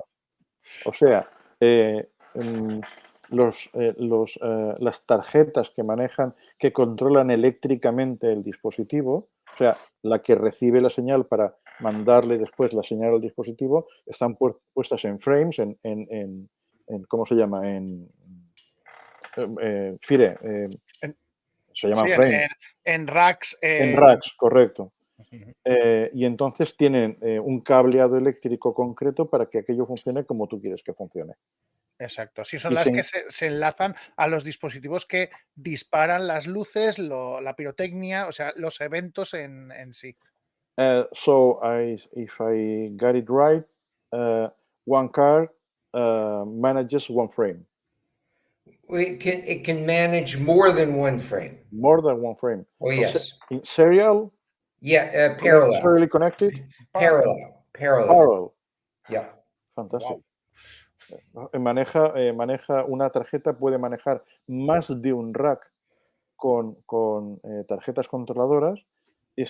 O sea, las tarjetas que controlan eléctricamente el dispositivo, o sea, la que recibe la señal para mandarle después la señal al dispositivo, están puestas en frames, en ¿cómo se llama? Fire, se llaman frames. En racks. En racks, correcto. Y entonces tienen un cableado eléctrico concreto para que aquello funcione como tú quieres que funcione. Exacto. Sí, son las que se enlazan a los dispositivos que disparan las luces, la pirotecnia, o sea, los eventos en sí. So, if I got it right, one card manages one frame. It can manage more than one frame. More than one frame. Oh, yes. In serial? Yeah, parallel. Serially connected? Parallel. Yeah. Fantastic. Wow. Maneja una tarjeta, puede manejar más de un rack con tarjetas controladoras y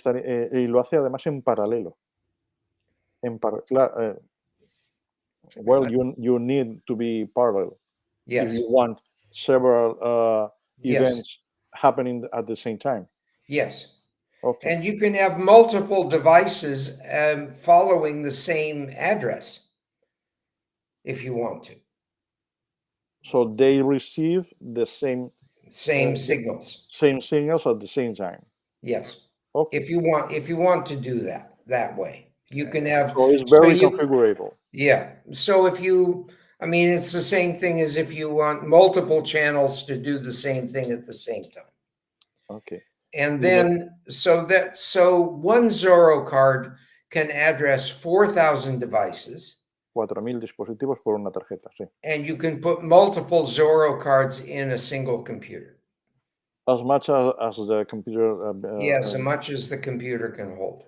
lo hace además en paralelo. Well, you need to be parallel. Yes. If you want several events happening at the same time. Yes. Okay. And you can have multiple devices following the same address if you want to. So they receive the same signals. Same signals at the same time. Yes. Okay. If you want to do that way, you can have. So it's very configurable. Yeah. So it's the same thing as if you want multiple channels to do the same thing at the same time. Okay. And then so one Zorro card can address 4,000 devices. 4.000 dispositivos por una tarjeta, sí. And you can put multiple Zorro cards in a single computer. As much as the computer... Yes, as much as the computer can hold.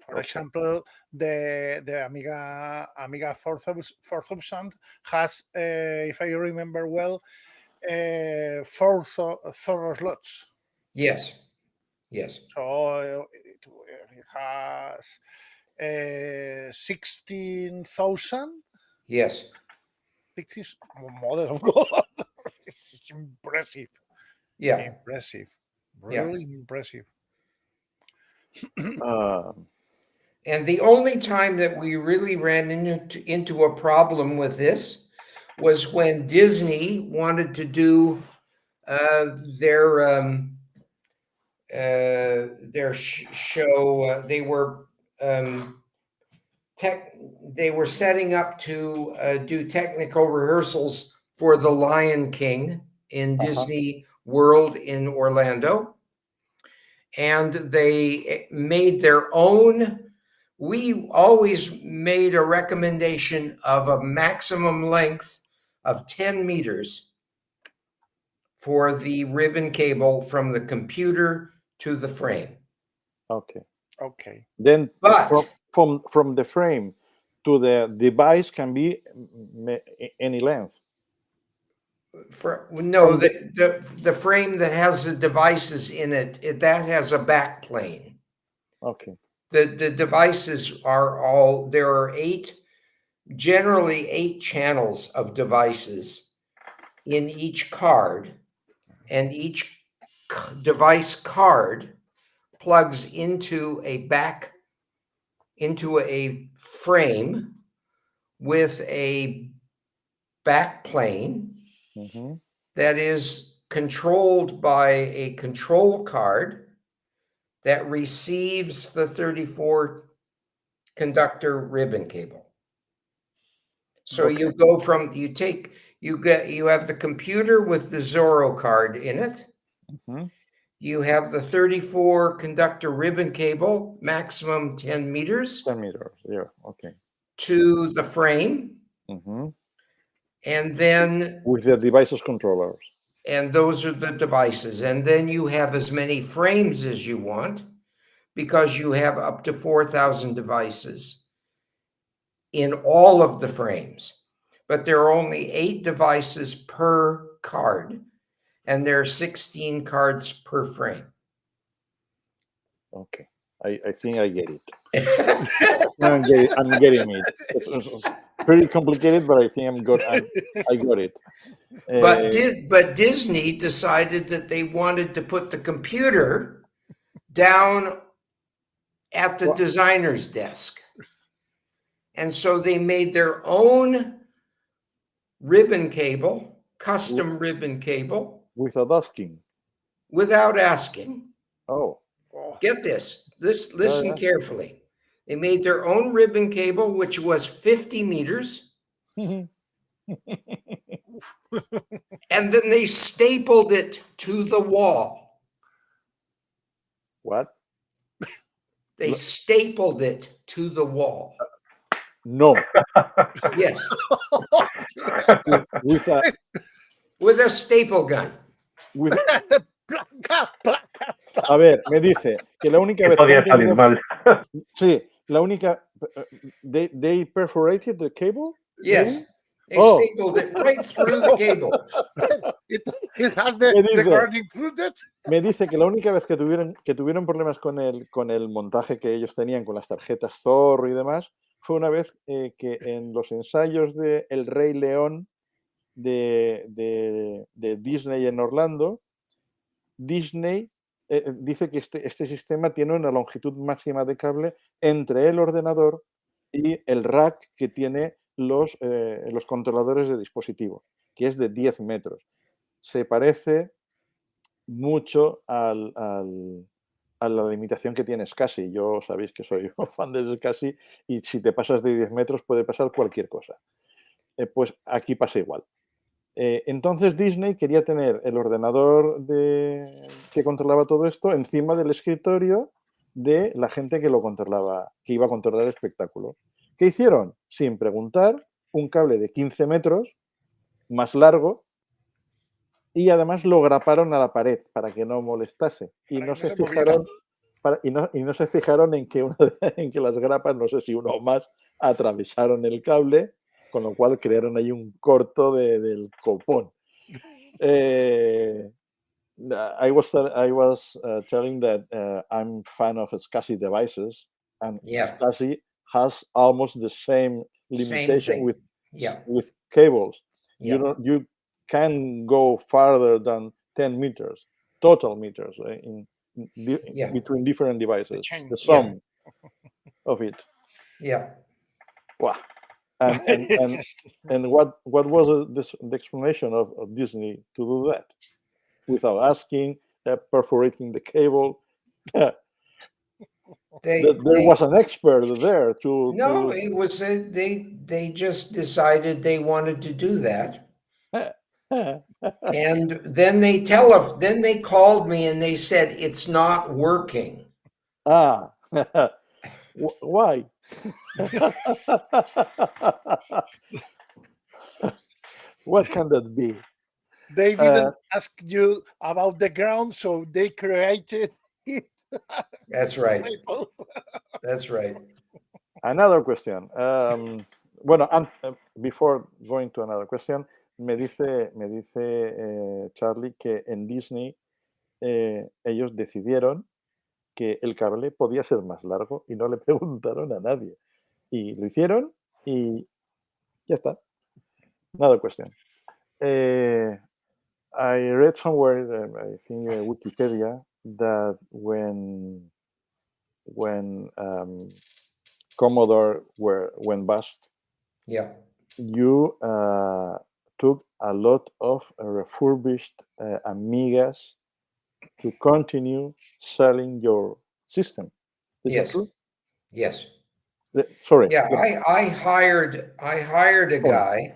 For example, the Amiga 4000 has, if I remember well, 4 Zorro slots. Yes. Yes. So it has 16,000. Yes. 60, mother of God. It's impressive. Yeah. Impressive. Really impressive. And the only time that we really ran into a problem with this was when Disney wanted to do their show. They were setting up to do technical rehearsals for The Lion King in Disney World in Orlando. And they made their own. We always made a recommendation of a maximum length of 10 meters for the ribbon cable from the computer to the frame. Okay. Then from the frame to the device can be any length. The frame that has the devices in it, that has a back plane. Okay. The devices there are generally 8 channels of devices in each card, and each device card plugs into a frame with a back plane that is controlled by a control card that receives the 34 conductor ribbon cable. So you go from you have the computer with the Zorro card in it. You have the 34 conductor ribbon cable, maximum 10 meters. 10 meters, yeah, okay. To the frame. And then with the devices controllers. And those are the devices. And then you have as many frames as you want, because you have up to 4,000 devices in all of the frames. But there are only 8 devices per card, and there are 16 cards per frame. Okay, I think I get it. I'm getting it. It's pretty complicated, but I think I got it. But Disney decided that they wanted to put the computer down at the designer's desk. And so they made their own ribbon cable, custom ribbon cable. Without asking. Without asking. Oh. Get this. Listen carefully. They made their own ribbon cable, which was 50 meters. And then they stapled it to the wall. What? They stapled it to the wall. No. Yes. With a staple gun. A ver, me dice que la única vez podía salir mal. Sí, la única. They perforated the cable. Yes. They stapled it right through the cable. It has the card included. Me dice que la única vez que tuvieron problemas con el montaje que ellos tenían con las tarjetas Zorro y demás fue una vez que en los ensayos de El Rey León de Disney en Orlando, Disney dice que este sistema tiene una longitud máxima de cable entre el ordenador y el rack que tiene los controladores de dispositivo, que es de 10 metros. Se parece mucho a la limitación que tiene SCSI. Yo sabéis que soy un fan de SCSI y si te pasas de 10 metros puede pasar cualquier cosa. Pues aquí pasa igual. Entonces Disney quería tener el ordenador que controlaba todo esto encima del escritorio de la gente que lo controlaba, que iba a controlar el espectáculo. ¿Qué hicieron? Sin preguntar, un cable de 15 metros, más largo, y además lo graparon a la pared para que no molestase. Y no se fijaron, y no se fijaron en que, en que las grapas, no sé si uno o más, atravesaron el cable, con lo cual crearon ahí un corto del copón. I was telling that I'm fan of SCSI devices, and SCSI has almost the same limitation with cables. You can go farther than 10 meters, total meters, between different devices. The sum of it. Yeah. Wow. And what was the explanation of Disney to do that without asking, perforating the cable? There was an expert there to. No, it was they just decided they wanted to do that. And then they called me and they said it's not working. Ah, why? What can that be? They didn't ask you about the ground, so they created it. That's right. That's right. Another question. Bueno, before going to another question, me dice Charlie que en Disney ellos decidieron que el cable podía ser más largo y no le preguntaron a nadie. Y lo hicieron y ya está. Another question. I read somewhere, I think Wikipedia, that when Commodore went bust, you took a lot of refurbished Amigas to continue selling your system. Is that true? Yes. Sorry. Yeah, I hired a guy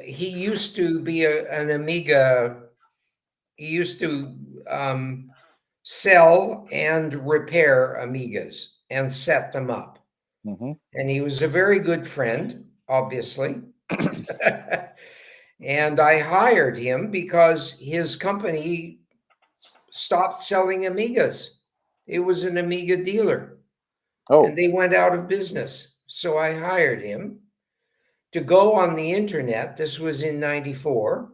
he used to be an Amiga. He used to sell and repair Amigas and set them up. And he was a very good friend, obviously. And I hired him because his company stopped selling Amigas. It was an Amiga dealer. And they went out of business. So I hired him to go on the internet. This was in 94.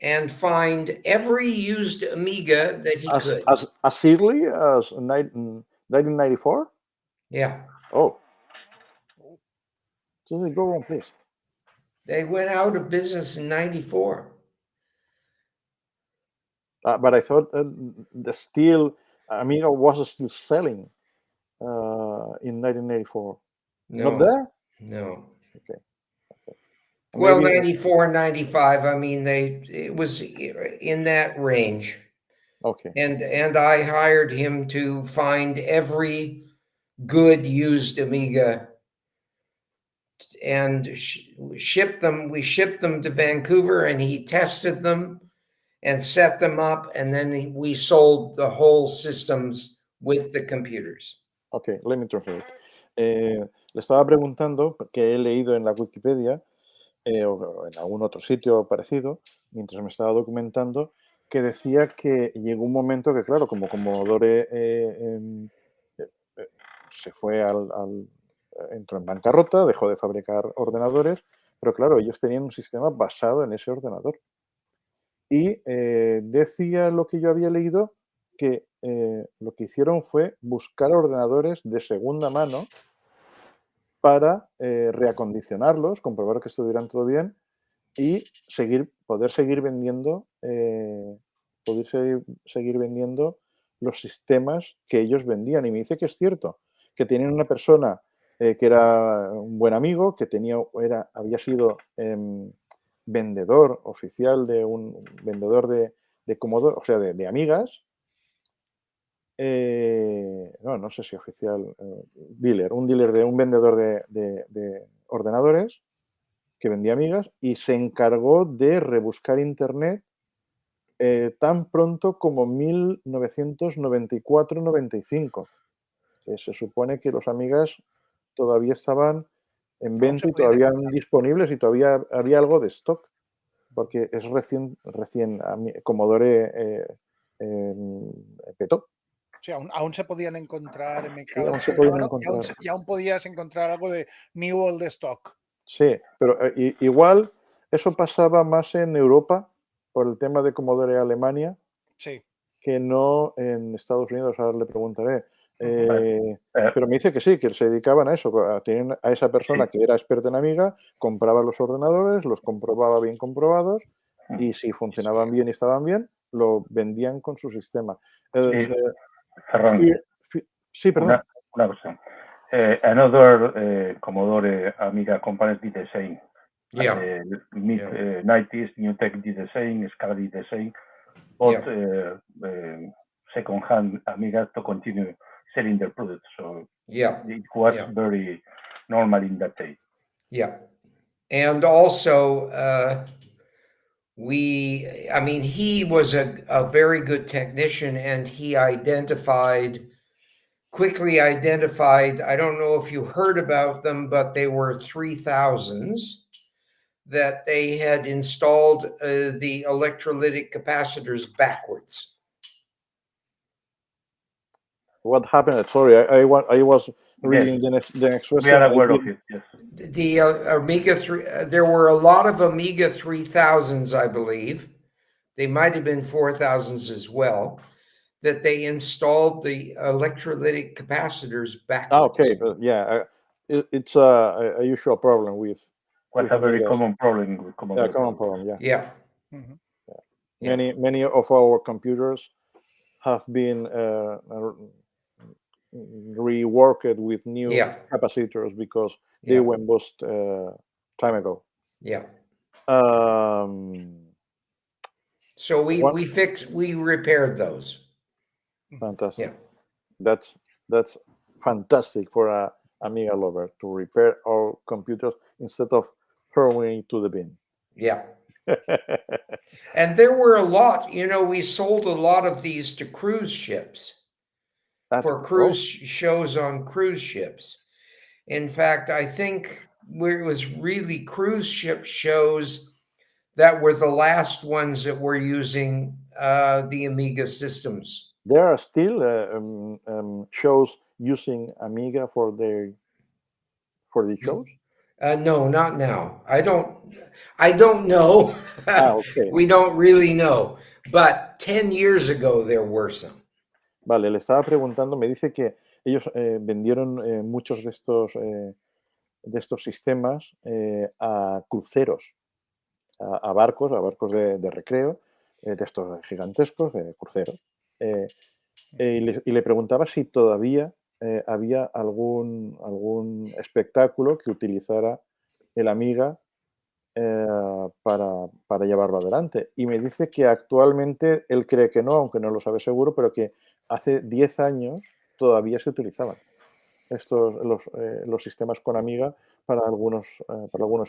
And find every used Amiga that he could. As early as 1994? Yeah. Oh. So go on, please. They went out of business in 94. But I thought Amiga was still selling in 1984. No. Not there? No. Okay. Well, 94, 95. I mean, it was in that range. Okay. And I hired him to find every good used Amiga and ship them. We shipped them to Vancouver, and he tested them and set them up, and then we sold the whole systems with the computers. Okay, let me translate. Le estaba preguntando, que he leído en la Wikipedia, o en algún otro sitio parecido, mientras me estaba documentando, que decía que llegó un momento que, claro, como Commodore se fue entró en bancarrota, dejó de fabricar ordenadores, pero claro, ellos tenían un sistema basado en ese ordenador. Y decía lo que yo había leído, que lo que hicieron fue buscar ordenadores de segunda mano para reacondicionarlos, comprobar que estuvieran todo bien y poder seguir vendiendo los sistemas que ellos vendían. Y me dice que es cierto, que tenían una persona que era un buen amigo, que había sido vendedor oficial de un vendedor de Commodore, o sea, de Amigas. No sé si oficial, un dealer de un vendedor de ordenadores que vendía Amigas y se encargó de rebuscar internet tan pronto como 1994-95. Se supone que los Amigas todavía estaban en Aún venta se y podían todavía encontrar. disponibles y todavía había algo de stock, porque es recién Commodore petó. Sí, aún se podían encontrar en Sí, mercado aún se podían americano encontrar. y aún podías encontrar algo de New Old Stock. Sí, pero igual eso pasaba más en Europa por el tema de Commodore Alemania Sí. que no en Estados Unidos. Ahora le preguntaré. Eh, Pero me dice que sí, que se dedicaban a eso, tenían a esa persona Sí. que era experta en Amiga, compraba los ordenadores, los comprobaba bien comprobados y si funcionaban bien y estaban bien, lo vendían con su sistema. Sí, Ferran, Sí, perdón. una cosa. Another Commodore Amiga companies did the same. Yeah. Mid-90s, New Tech did the same, Scala did the same, but second-hand Amiga to continue selling their products. So it was very normal in that day. Yeah. And also, he was a very good technician, and he quickly identified, I don't know if you heard about them, but they were 3000s that they had installed the electrolytic capacitors backwards. What happened? Sorry, I was reading the next question. We are aware of it, yes. The Amiga 3, there were a lot of Amiga 3000s, I believe. They might have been 4000s as well, that they installed the electrolytic capacitors backwards. Okay, but yeah, it's a usual problem with a very Amigas. common problem with Commodore. Yeah, common problem, yeah. Yeah. Mm-hmm. Many of our computers have been reworked with new capacitors because they went bust time ago. Yeah. So we repaired those. Fantastic. Yeah. That's fantastic for a Amiga lover to repair our computers instead of throwing it to the bin. Yeah. And there were a lot, we sold a lot of these to cruise ships for cruise shows on cruise ships. In fact, I think where it was really cruise ship shows that were the last ones that were using the Amiga systems. There are still shows using Amiga for the shows? No, not now. I don't know. Okay. We don't really know. But 10 years ago, there were some. Vale, le estaba preguntando, me dice que ellos vendieron muchos de estos sistemas a cruceros, a barcos de recreo, de estos gigantescos, cruceros. Y le preguntaba si todavía había algún espectáculo que utilizara el Amiga para llevarlo adelante. Y me dice que actualmente él cree que no, aunque no lo sabe seguro, pero que hace 10 años todavía se utilizaban los sistemas con Amiga para algunos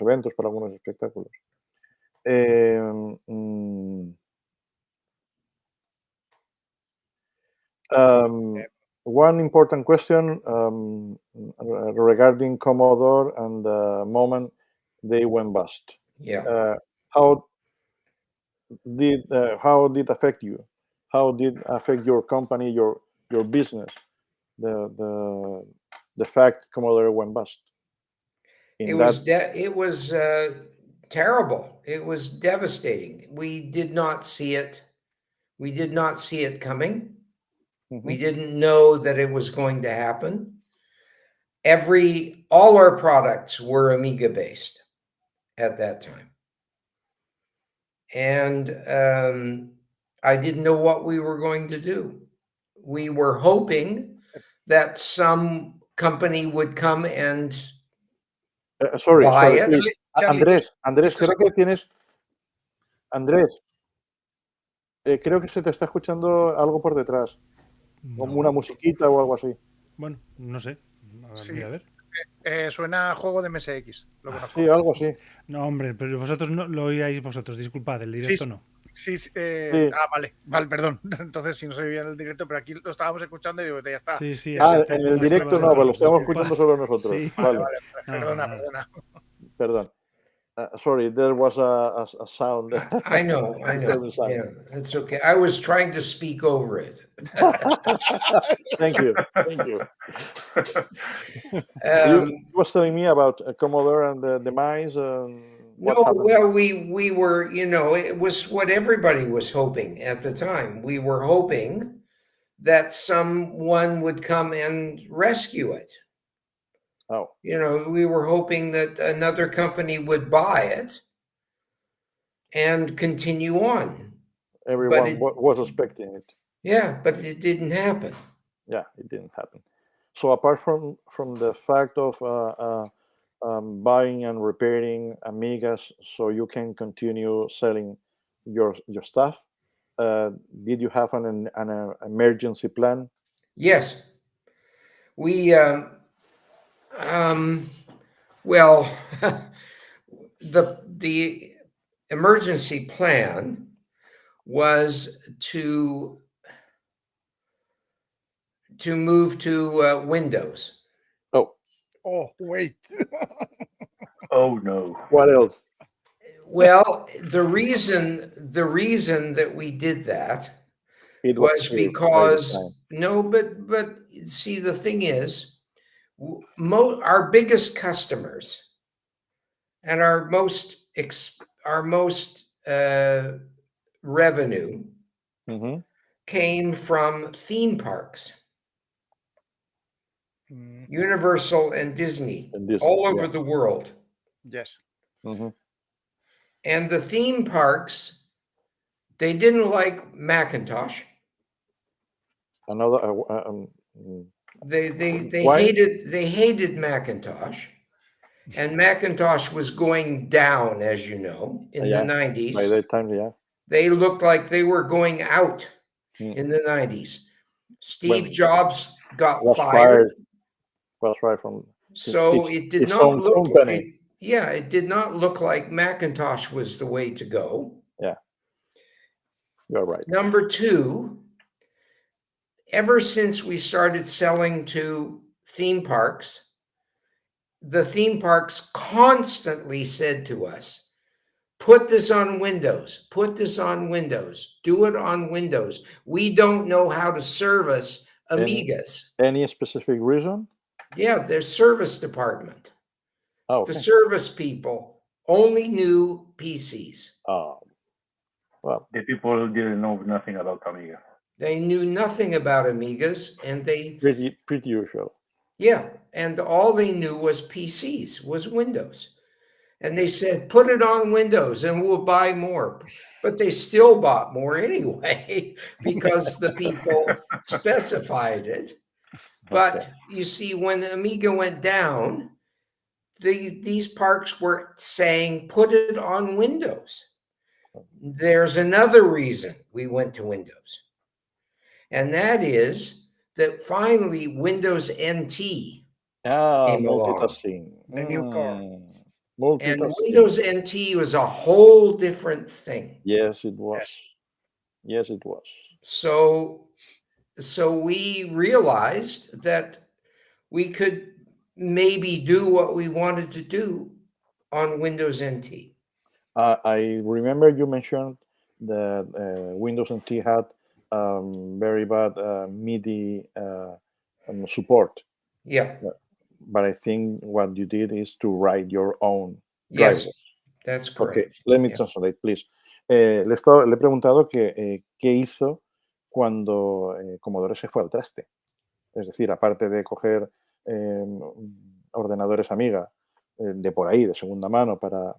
eventos, para algunos espectáculos. One important question regarding Commodore and the moment they went bust. Yeah. How did it affect you? How did it affect your company, your business? The fact Commodore went bust. It was terrible. It was devastating. We did not see it. We did not see it coming. Mm-hmm. We didn't know that it was going to happen. All our products were Amiga based at that time. And I didn't know what we were going to do. We were hoping that some company would come and buy it. Andrés, creo que tienes... Andrés, creo que se te está escuchando algo por detrás. Como una musiquita o algo así. Bueno, no sé. A ver. Suena a juego de MSX. Sí, algo así. No, hombre, pero vosotros no lo oíais vosotros. Disculpad, el directo no. Sí, Sí. vale, perdón. Entonces, si no se veía en el directo, pero aquí lo estábamos escuchando y digo, ya está. Sí, sí, Ah, es que en el Max directo estaba no, pero lo estamos disculpa. escuchando solo nosotros. Sí. Vale, Vale, perdona. perdón. Sorry, there was a sound. I know. Disturbing sound. Yeah, that's okay. I was trying to speak over it. Thank you. You was telling me about Commodore and the mice. What happened? Well, we were, it was what everybody was hoping at the time. We were hoping that someone would come and rescue it. Oh, We were hoping that another company would buy it and continue on. everyone was expecting it. Yeah, but it didn't happen. Yeah, it didn't happen. So apart from the fact of buying and repairing Amigas so you can continue selling your stuff, did you have an emergency plan? Yes. We, well, the emergency plan was to move to Windows. Oh, wait. Oh no. What else? Well, the reason that we did that It was here by because this time. no, but see, the thing is, our biggest customers and our most revenue Mhm. came from theme parks, Universal and Disney, all over the world. Yes. Mhm. And the theme parks, they didn't like Macintosh. Another. They Why? hated Macintosh, and Macintosh was going down, as you know, in the 90s. By that time, yeah. They looked like they were going out in the 90s. Steve Jobs got fired. Was fired from. So it did not look. It did not look like Macintosh was the way to go. Yeah, you're right. Number two, ever since we started selling to theme parks, the theme parks constantly said to us, put this on Windows, put this on Windows, do it on Windows. We don't know how to service Amigas. Any specific reason? Yeah, their service department. Oh, okay. The service people only knew PCs. Oh, well. The people didn't know nothing about Amiga. They knew nothing about Amigas, and they pretty usual. Yeah, and all they knew was PCs, was Windows. And they said, put it on Windows and we'll buy more. But they still bought more anyway because the people specified it. But you see, when Amiga went down, these parks were saying, put it on Windows. There's another reason we went to Windows. And that is that finally Windows NT came along. The new core. And Windows NT was a whole different thing. Yes, it was. Yes, it was. So we realized that we could maybe do what we wanted to do on Windows NT. I remember you mentioned that Windows NT had very bad MIDI support. Yeah. But I think what you did is to write your own Yes, drivers. that's correct. Okay, let me translate, please. Le he preguntado qué hizo cuando Commodore se fue al traste. Es decir, aparte de coger ordenadores Amiga de por ahí, de segunda mano, para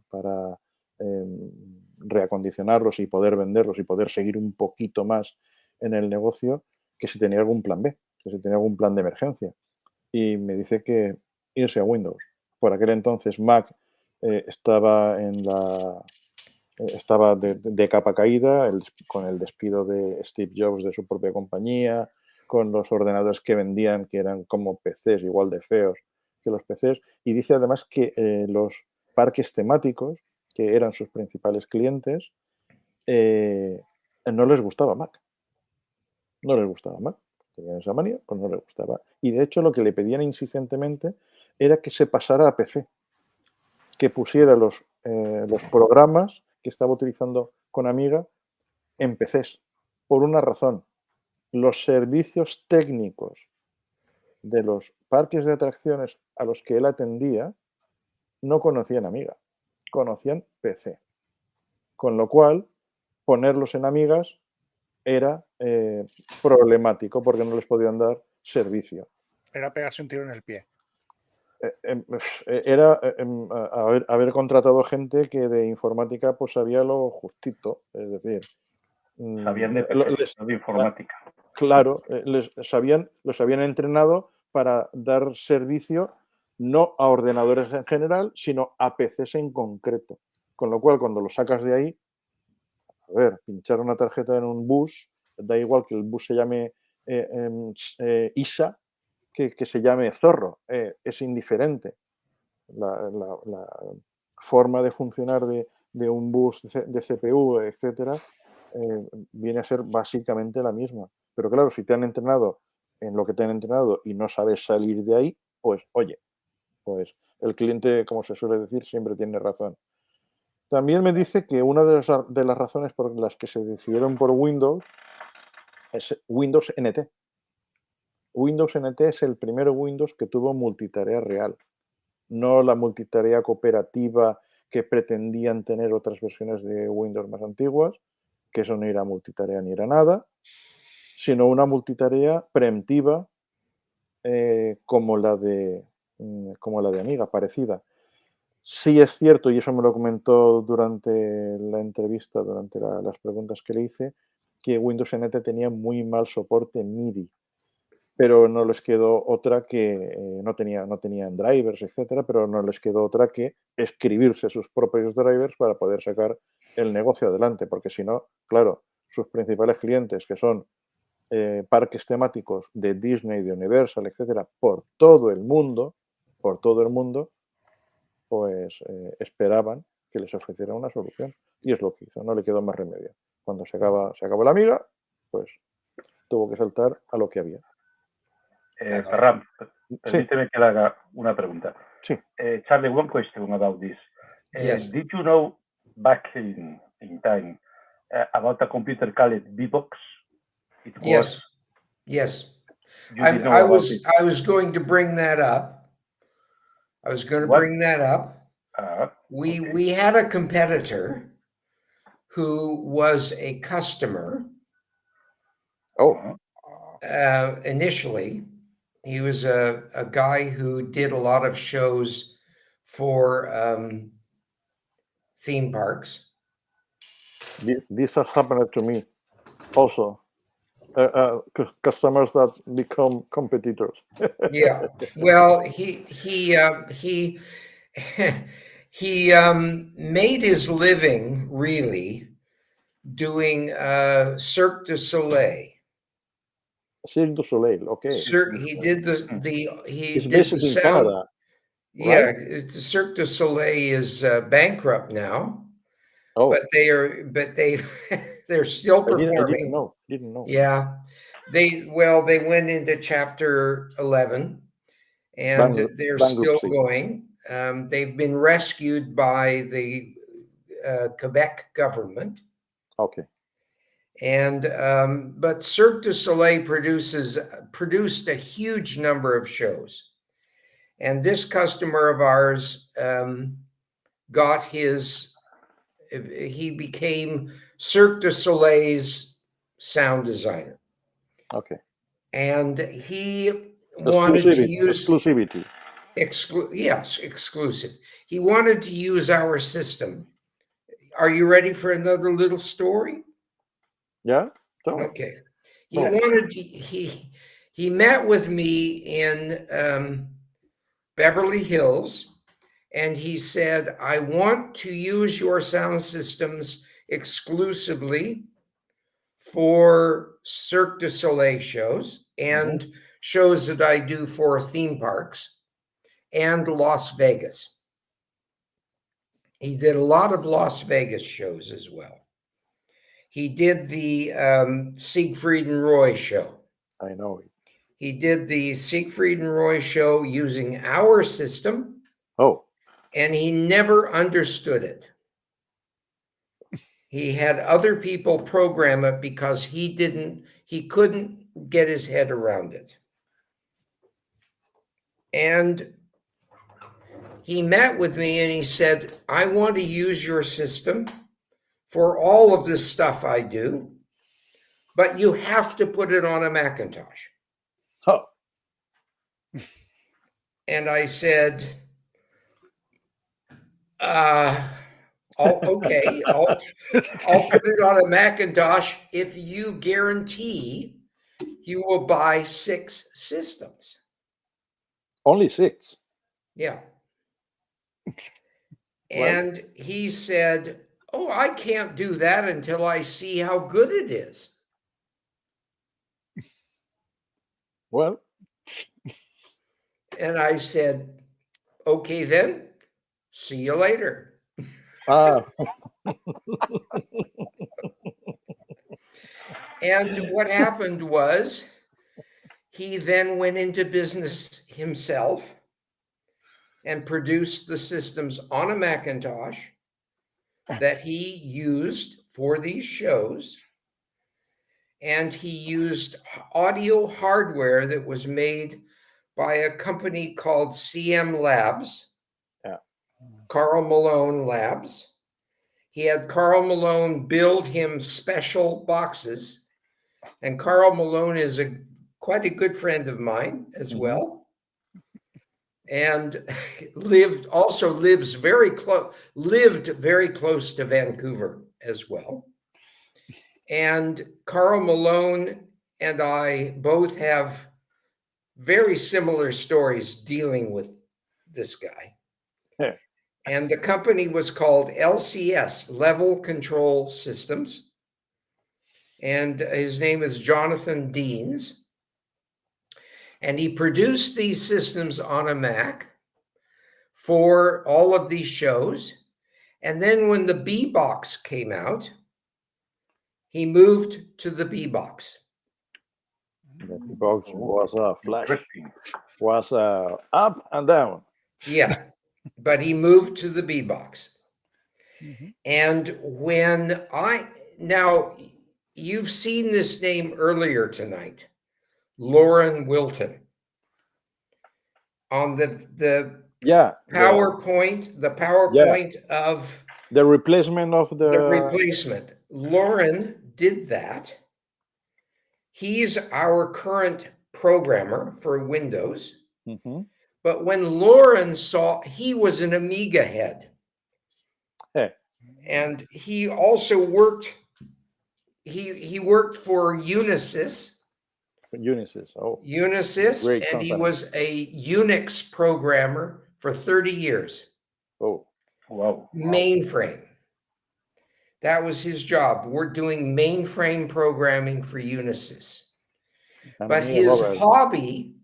reacondicionarlos y poder venderlos y poder seguir un poquito más en el negocio, que si tenía algún plan B, que si tenía algún plan de emergencia. Y me dice que irse a Windows. Por aquel entonces Mac estaba de capa caída, con el despido de Steve Jobs de su propia compañía, con los ordenadores que vendían, que eran como PCs, igual de feos que los PCs. Y dice además que los parques temáticos, que eran sus principales clientes, no les gustaba Mac. No les gustaba Mac. Tenían esa manía, pues no les gustaba. Y de hecho lo que le pedían insistentemente era que se pasara a PC, que pusiera los programas que estaba utilizando con Amiga en PCs, por una razón. Los servicios técnicos de los parques de atracciones a los que él atendía no conocían Amiga, conocían PC. Con lo cual, ponerlos en Amigas era problemático porque no les podían dar servicio. Era pegarse un tiro en el pie. Era haber contratado gente que de informática pues sabía lo justito, es decir, sabían de PC, no de informática. Claro, los habían entrenado para dar servicio no a ordenadores en general, sino a PCs en concreto. Con lo cual, cuando lo sacas de ahí, a ver, pinchar una tarjeta en un bus, da igual que el bus se llame ISA, que se llame Zorro, es indiferente. La forma de funcionar de un bus de CPU, etcétera, viene a ser básicamente la misma. Pero claro, si te han entrenado en lo que te han entrenado y no sabes salir de ahí, pues oye, pues el cliente, como se suele decir, siempre tiene razón. También me dice que una de las razones por las que se decidieron por Windows es Windows NT. Windows NT es el primer Windows que tuvo multitarea real, no la multitarea cooperativa que pretendían tener otras versiones de Windows más antiguas, que eso no era multitarea ni era nada, sino una multitarea preemptiva como la de Amiga, parecida. Sí es cierto, y eso me lo comentó durante la entrevista, durante las preguntas que le hice, que Windows NT tenía muy mal soporte MIDI, pero no les quedó otra que, no tenían drivers, etcétera, pero no les quedó otra que escribirse sus propios drivers para poder sacar el negocio adelante, porque si no, claro, sus principales clientes, que son parques temáticos de Disney, de Universal, etcétera, por todo el mundo, pues esperaban que les ofreciera una solución. Y es lo que hizo, no le quedó más remedio. Cuando se acabó la Amiga, pues tuvo que saltar a lo que había. Ferran, permíteme que le haga una pregunta. Sí. Charlie, one question about this. Yes. Did you know back in time about a computer called Bbox? Yes. I was going to bring that up. We had a competitor who was a customer. Initially, he was a guy who did a lot of shows for theme parks. This has happened to me also. Customers that become competitors. Yeah. Well, he made his living really doing Cirque du Soleil. Cirque du Soleil, okay. He did He's based in Canada. Yeah, right? Cirque du Soleil is bankrupt now. Oh. But they're still performing. I didn't know. Yeah. They went into Chapter 11 and they're still going. They've been rescued by the Quebec government. Okay. And but Cirque du Soleil produced a huge number of shows. And this customer of ours he became Cirque du Soleil's sound designer. Okay. And he wanted to use exclusivity. Yes, exclusive. He wanted to use our system. Are you ready for another little story? Yeah. Okay. He met with me in Beverly Hills. And he said, I want to use your sound systems exclusively for Cirque du Soleil shows and shows that I do for theme parks and Las Vegas. He did a lot of Las Vegas shows as well. He did the Siegfried and Roy show. I know it. He did the Siegfried and Roy show using our system, Oh, and he never understood it. He had other people program it because he couldn't get his head around it. And he met with me and he said, I want to use your system for all of this stuff I do, but you have to put it on a Macintosh. oh. And I said, okay, I'll put it on a Macintosh if you guarantee you will buy 6 systems. Only 6. Yeah. And he said, oh, I can't do that until I see how good it is. Well, And I said, okay, then, see you later. And what happened was he then went into business himself and produced the systems on a Macintosh that he used for these shows. And he used audio hardware that was made by a company called CM Labs, Carl Malone Labs. He had Carl Malone build him special boxes. And Carl Malone is quite a good friend of mine as well. And lived very close to Vancouver as well. And Carl Malone and I both have very similar stories dealing with this guy. Yeah. And the company was called LCS, Level Control Systems. And his name is Jonathan Deans. And he produced these systems on a Mac for all of these shows. And then when the B box came out, he moved to the B box. the box was a flash. Was up and down. Yeah, but he moved to the B box. And now you've seen this name earlier tonight, Lauren Wilton, on the PowerPoint, of the replacement of the replacement. Lauren did that. He's our current programmer for Windows. But when Lauren he was an Amiga head. And he also worked, he worked for Unisys. Unisys, Great and company. he was a Unix programmer for 30 years. Oh, wow. Mainframe. That was his job. We're doing mainframe programming for Unisys. But his hobby,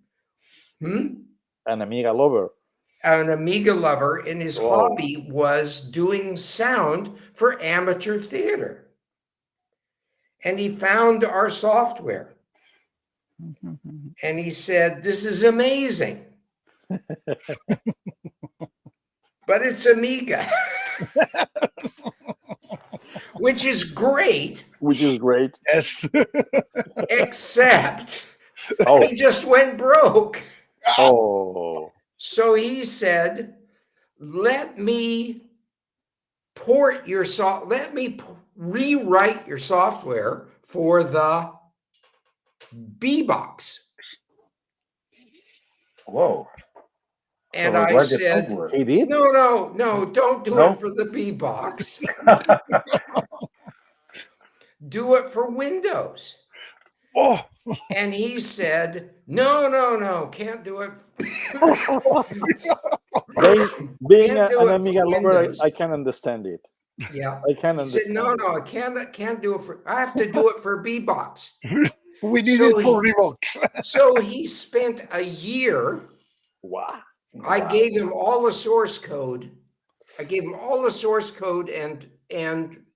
an Amiga lover. An Amiga lover, and his hobby was doing sound for amateur theater. And he found our software. And he said, this is amazing. But it's Amiga. Which is great. Yes. Except he just went broke. Oh. So he said, let me rewrite your software for the B box. Whoa. And I said, he did? No, don't do it for the B box. Do it for Windows. Oh. And he said, no, can't do it. Being an Amiga lover, I can understand it. Yeah. I can understand. Said, no, I can't do it I have to do it for B box. We need it for Revox. So he spent a year. Wow. I gave him all the source code. and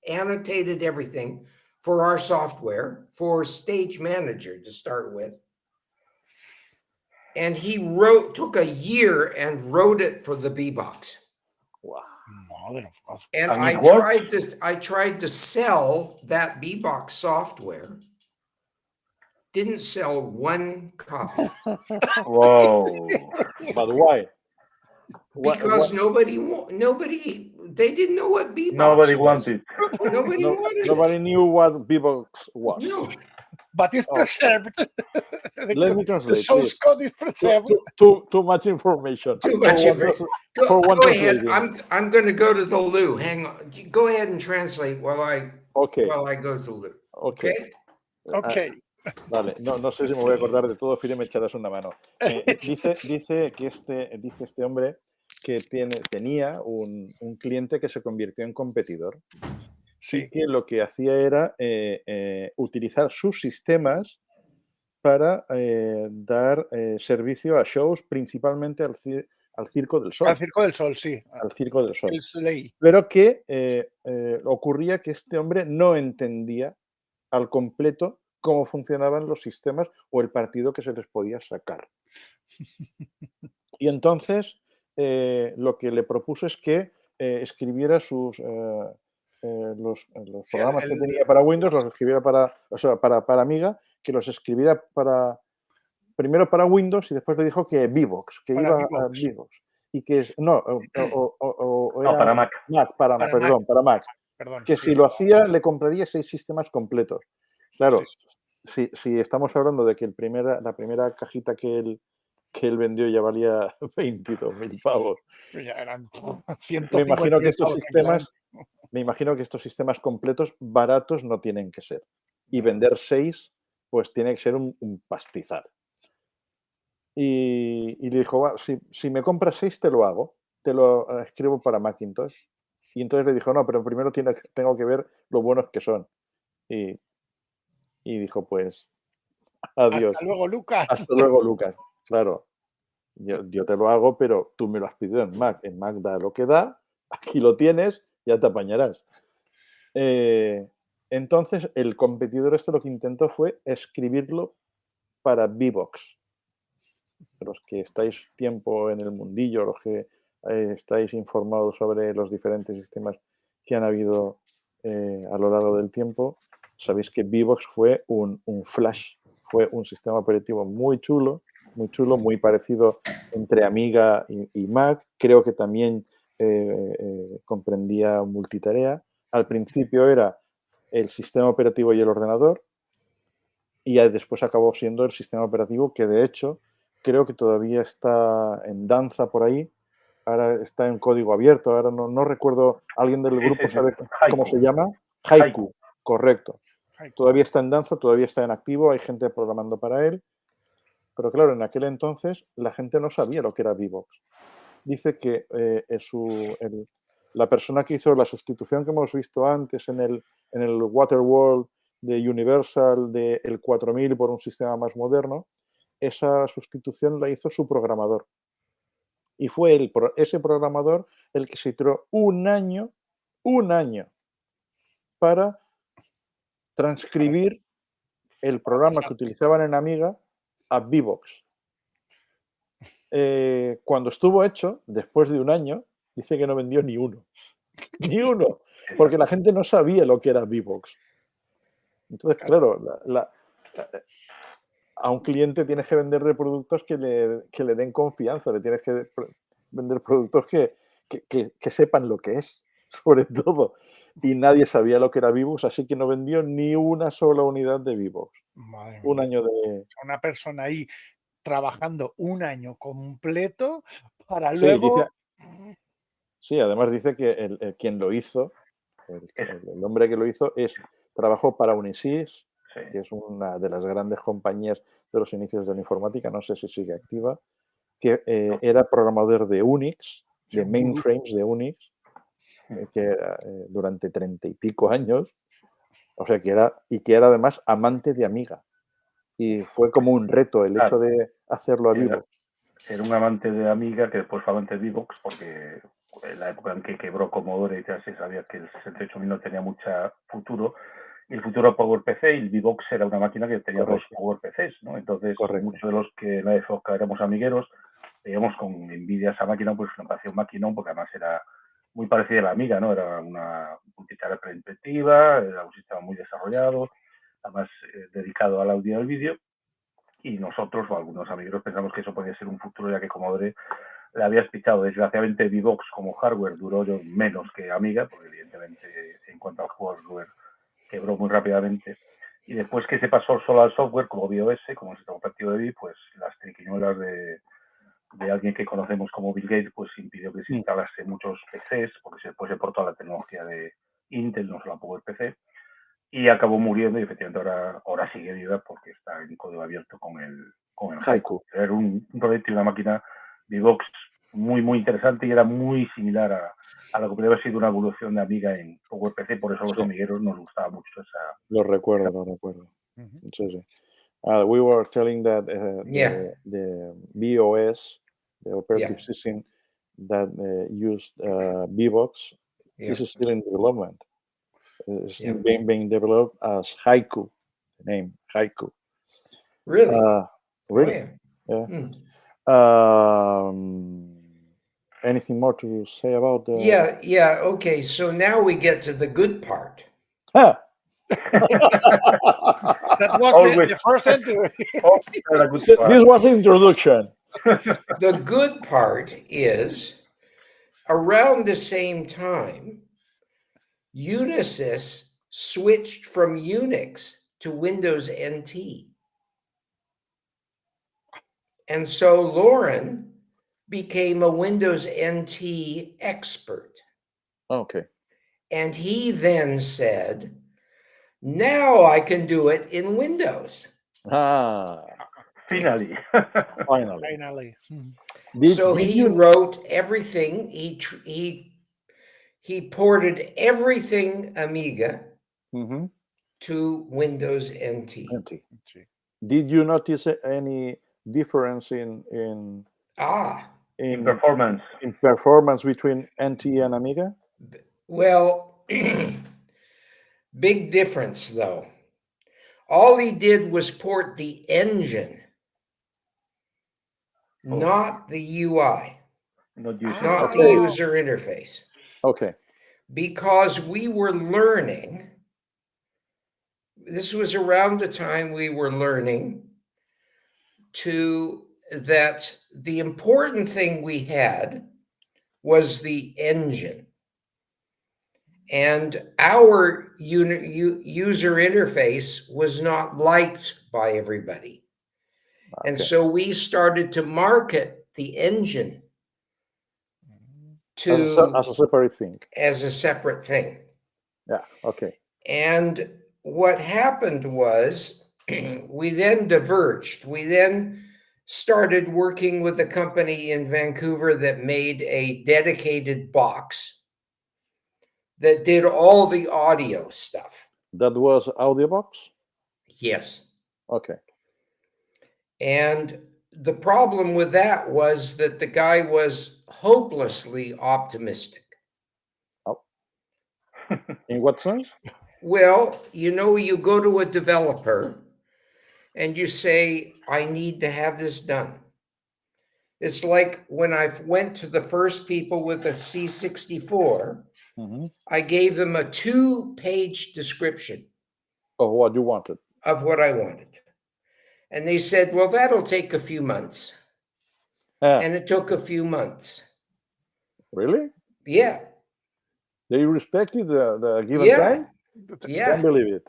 annotated everything for our software for Stage Manager to start with. And he took a year and wrote it for the B-Box. Wow. And And I tried to sell that B-Box software. Didn't sell one copy. Wow. But why? Because nobody, they didn't know what B-Box Nobody was. wanted. Nobody wanted Nobody it. knew what B-Box was. No. But it's preserved. Let me translate. The source code is preserved. Too much information. Too much information. Go ahead. translating. I'm going to go to the loo. Hang on. Go ahead and translate while I go to the loo. Okay. Okay. Vale, no sé si me voy a acordar de todo, Fire, me echarás una mano. Dice que este hombre que tenía un cliente que se convirtió en competidor. Sí, que lo que hacía era utilizar sus sistemas para dar servicio a shows, principalmente al Circo del Sol. Al Circo del Sol, sí. Al Circo del Sol. El Soleil. Pero que ocurría que este hombre no entendía al completo cómo funcionaban los sistemas o el partido que se les podía sacar. Y entonces lo que le propuso es que escribiera los programas que tenía para Windows, los escribiera para Amiga, que los escribiera primero para Windows y después le dijo que V-Box, que iba a V-Box. Y que para Mac. Para Mac. Perdón, que si lo hacía le compraría 6 sistemas completos. Claro, si estamos hablando de que la primera cajita que él vendió ya valía 22.000 pavos. Ya eran Me imagino que estos sistemas completos baratos no tienen que ser. Y vender 6, pues tiene que ser un pastizal. Y le dijo, si me compras 6 te lo hago, te lo escribo para Macintosh. Y entonces le dijo, no, pero primero tengo que ver lo buenos que son. Y dijo, pues, adiós. Hasta luego, Lucas. Hasta luego, Lucas. Claro, yo te lo hago, pero tú me lo has pedido en Mac. En Mac da lo que da, aquí lo tienes, ya te apañarás. Entonces, el competidor lo que intentó fue escribirlo para V-Box. Los que estáis tiempo en el mundillo, los que estáis informados sobre los diferentes sistemas que han habido a lo largo del tiempo, sabéis que V-Box fue un flash, fue un sistema operativo muy chulo, muy parecido entre Amiga y Mac. Creo que también comprendía multitarea. Al principio era el sistema operativo y el ordenador, y ya después acabó siendo el sistema operativo que, de hecho, creo que todavía está en danza por ahí. Ahora está en código abierto. Ahora no recuerdo. ¿Alguien del grupo sabe cómo se llama? Haiku. Correcto. Todavía está en danza, todavía está en activo. Hay gente programando para él. Pero claro, en aquel entonces la gente no sabía lo que era V-Box. Dice que la persona que hizo la sustitución que hemos visto antes en el Waterworld de Universal del 4000 por un sistema más moderno, esa sustitución la hizo su programador. Y fue ese programador el que se tiró un año para transcribir el programa que utilizaban en Amiga a V-Box. Cuando estuvo hecho, después de un año, dice que no vendió ni uno. Ni uno. Porque la gente no sabía lo que era V-Box. Entonces, claro, a un cliente tienes que venderle productos que le den confianza, le tienes que vender productos que sepan lo que es, sobre todo. Y nadie sabía lo que era V-Box, así que no vendió ni una sola unidad de V-Box. Un año de... Una persona ahí trabajando un año completo para luego... Sí, además dice que quien lo hizo, el hombre que lo hizo, trabajó para Unisys, que es una de las grandes compañías de los inicios de la informática, no sé si sigue activa, que era programador de Unix, de mainframes de Unix, que durante 30 y pico años, o sea, que era además amante de Amiga. Y fue como un reto el hecho de hacerlo a V-Box. Era un amante de Amiga que después fue amante de V-Box porque en la época en que quebró Commodore ya se sabía que el 68000 no tenía mucho futuro el futuro PowerPC, y el VBox era una máquina que tenía dos PowerPCs, ¿no? Entonces, muchos de los que en la época éramos amigueros, veíamos con envidia esa máquina, pues nos parecía un maquinón, porque además era muy parecida a la Amiga, ¿no? Era una multitarea preinspectiva, era un sistema muy desarrollado, además dedicado al audio y al vídeo, y nosotros, o algunos amigueros, pensamos que eso podía ser un futuro, ya que Commodore le había explicado. Desgraciadamente, VBox como hardware duró menos que Amiga, porque evidentemente en cuanto al hardware quebró muy rápidamente. Y después que se pasó solo al software, como BIOS, como sistema operativo de BI, pues las triquiñuelas de alguien que conocemos como Bill Gates, pues impidió que se instalase muchos PCs, porque después se portó a la tecnología de Intel, no solo a PowerPC, y acabó muriendo, y efectivamente ahora sigue viva porque está en código abierto con el Haiku. Era un proyecto y una máquina VBox muy, muy interesante, y era muy similar a lo que podría haber sido una evolución de Amiga en PowerPC, por eso a los amigueros nos gustaba mucho esa... Lo recuerdo. Sí, sí. We were telling that the BOS, the operative system that used VBox, is still in development. It's being developed as Haiku, the name Haiku. Really? Really? Anything more to say about the... Yeah. Okay, so now we get to the good part. That was the first entry. This was introduction. The good part is, around the same time, Unisys switched from Unix to Windows NT. And so Lauren became a Windows NT expert. Okay. And he then said, now I can do it in Windows. Finally. Finally. So he wrote everything. He ported everything Amiga to Windows NT. Did you notice any difference in performance? In performance between NT and Amiga? Well, big difference though. All he did was port the engine, not the UI, not the user interface. Okay. Because we were learning, this was around the time we were learning that the important thing we had was the engine. And our user interface was not liked by everybody. Okay. And so we started to market the engine as a separate thing. As a separate thing. Yeah, okay. And what happened was we then diverged. We then started working with a company in Vancouver that made a dedicated box that did all the audio stuff. That was AudioBox? Yes. Okay. And the problem with that was that the guy was hopelessly optimistic. Oh. In what sense? Well, you go to a developer and you say, I need to have this done. It's like when I went to the first people with a C64, I gave them a 2-page description of what you wanted. Of what I wanted. And they said, well, that'll take a few months. And it took a few months. Really? Yeah. They respected the given time? Yeah. Can't believe it.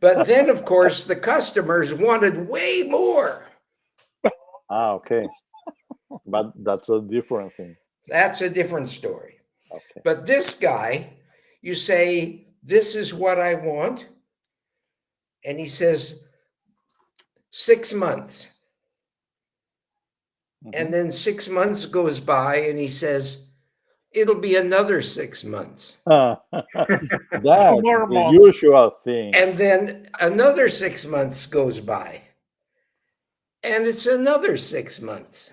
But then, of course, the customers wanted way more. Okay. But that's a different thing. That's a different story. Okay. But this guy, you say, this is what I want. And he says, 6 months. And then 6 months goes by and he says, it'll be another 6 months. That's the usual thing. And then another 6 months goes by. And it's another 6 months.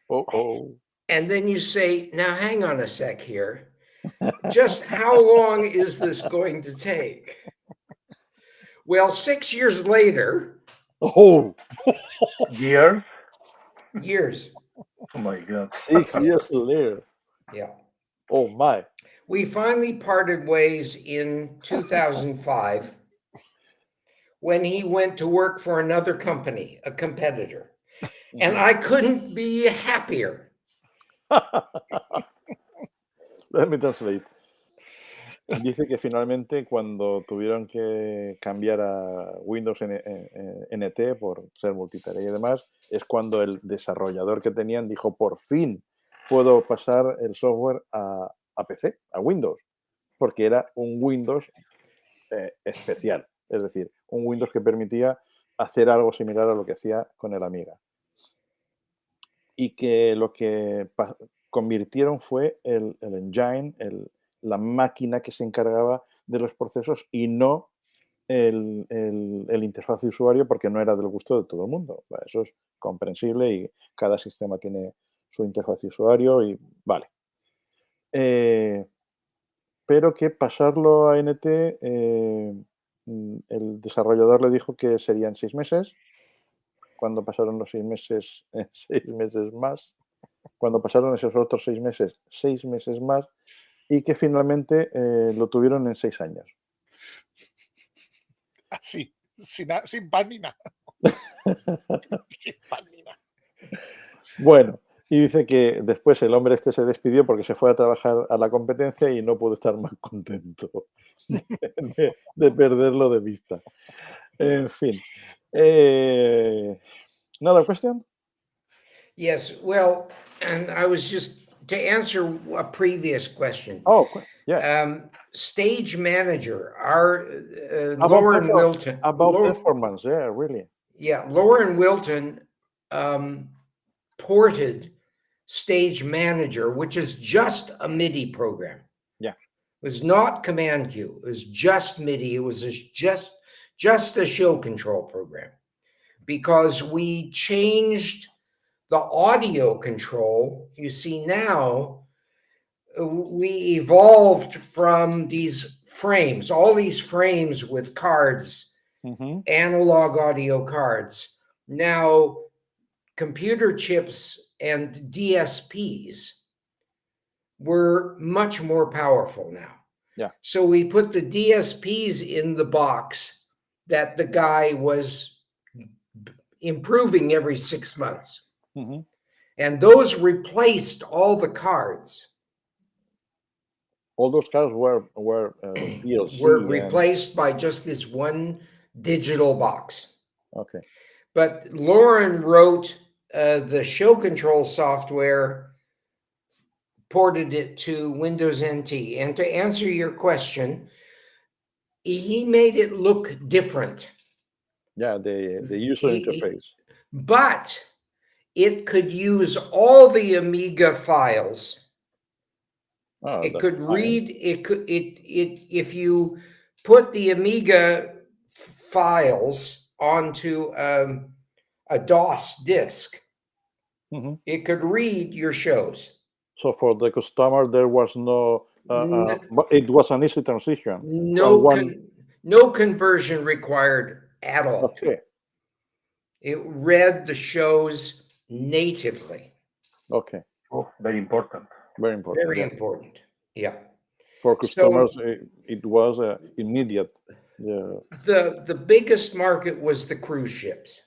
Uh-oh. And then you say, now hang on a sec here. Just how long is this going to take? Well, 6 years later, Oh, Years. Oh my God. 6 years later. Yeah. Oh my. We finally parted ways in 2005 when he went to work for another company, a competitor. And I couldn't be happier. Let me translate. Dice que finalmente cuando tuvieron que cambiar a Windows NT por ser multitarea y demás, es cuando el desarrollador que tenían dijo, por fin puedo pasar el software a PC, a Windows, porque era un Windows especial, es decir, un Windows que permitía hacer algo similar a lo que hacía con el Amiga. Y que lo que convirtieron fue el engine, la máquina que se encargaba de los procesos y no el interfaz de usuario, porque no era del gusto de todo el mundo. Eso es comprensible y cada sistema tiene su interfaz de usuario y vale. Pero que pasarlo a NT, el desarrollador le dijo que serían 6 meses. Cuando pasaron los 6 meses, 6 meses más. Cuando pasaron esos otros 6 meses, 6 meses más. Y que finalmente lo tuvieron en 6 años. Así, sin pan ni nada. Sin pan ni nada. Bueno, y dice que después el hombre este se despidió porque se fue a trabajar a la competencia y no pudo estar más contento de perderlo de vista. En fin. Another question? Yes, well, and I was just to answer a previous question. Oh, yeah. Stage manager, our Lauren Wilton. About performance, yeah, really. Yeah, Lauren Wilton ported Stage Manager, which is just a MIDI program. Yeah. It was not command cue. It was just MIDI. It was just a show control program, because we changed the audio control. You see, now we evolved from these frames, all these frames with cards, analog audio cards. Now, computer chips and DSPs were much more powerful now. Yeah. So we put the DSPs in the box that the guy was improving every 6 months. And those replaced all the cards. All those cards were DLC. Were replaced by just this one digital box. Okay. But Lauren wrote the show control software, ported it to Windows NT. And to answer your question, he made it look different. Yeah, the user interface. But it could use all the Amiga files. Oh, it could read, if you put the Amiga files onto a DOS disk, it could read your shows. So for the customer, there was no, but it was an easy transition. No conversion required at all. Okay. It read the shows natively. Okay. Oh, very important. Very important. Very important. Yeah. For customers, it was immediate. Yeah. The biggest market was the cruise ships.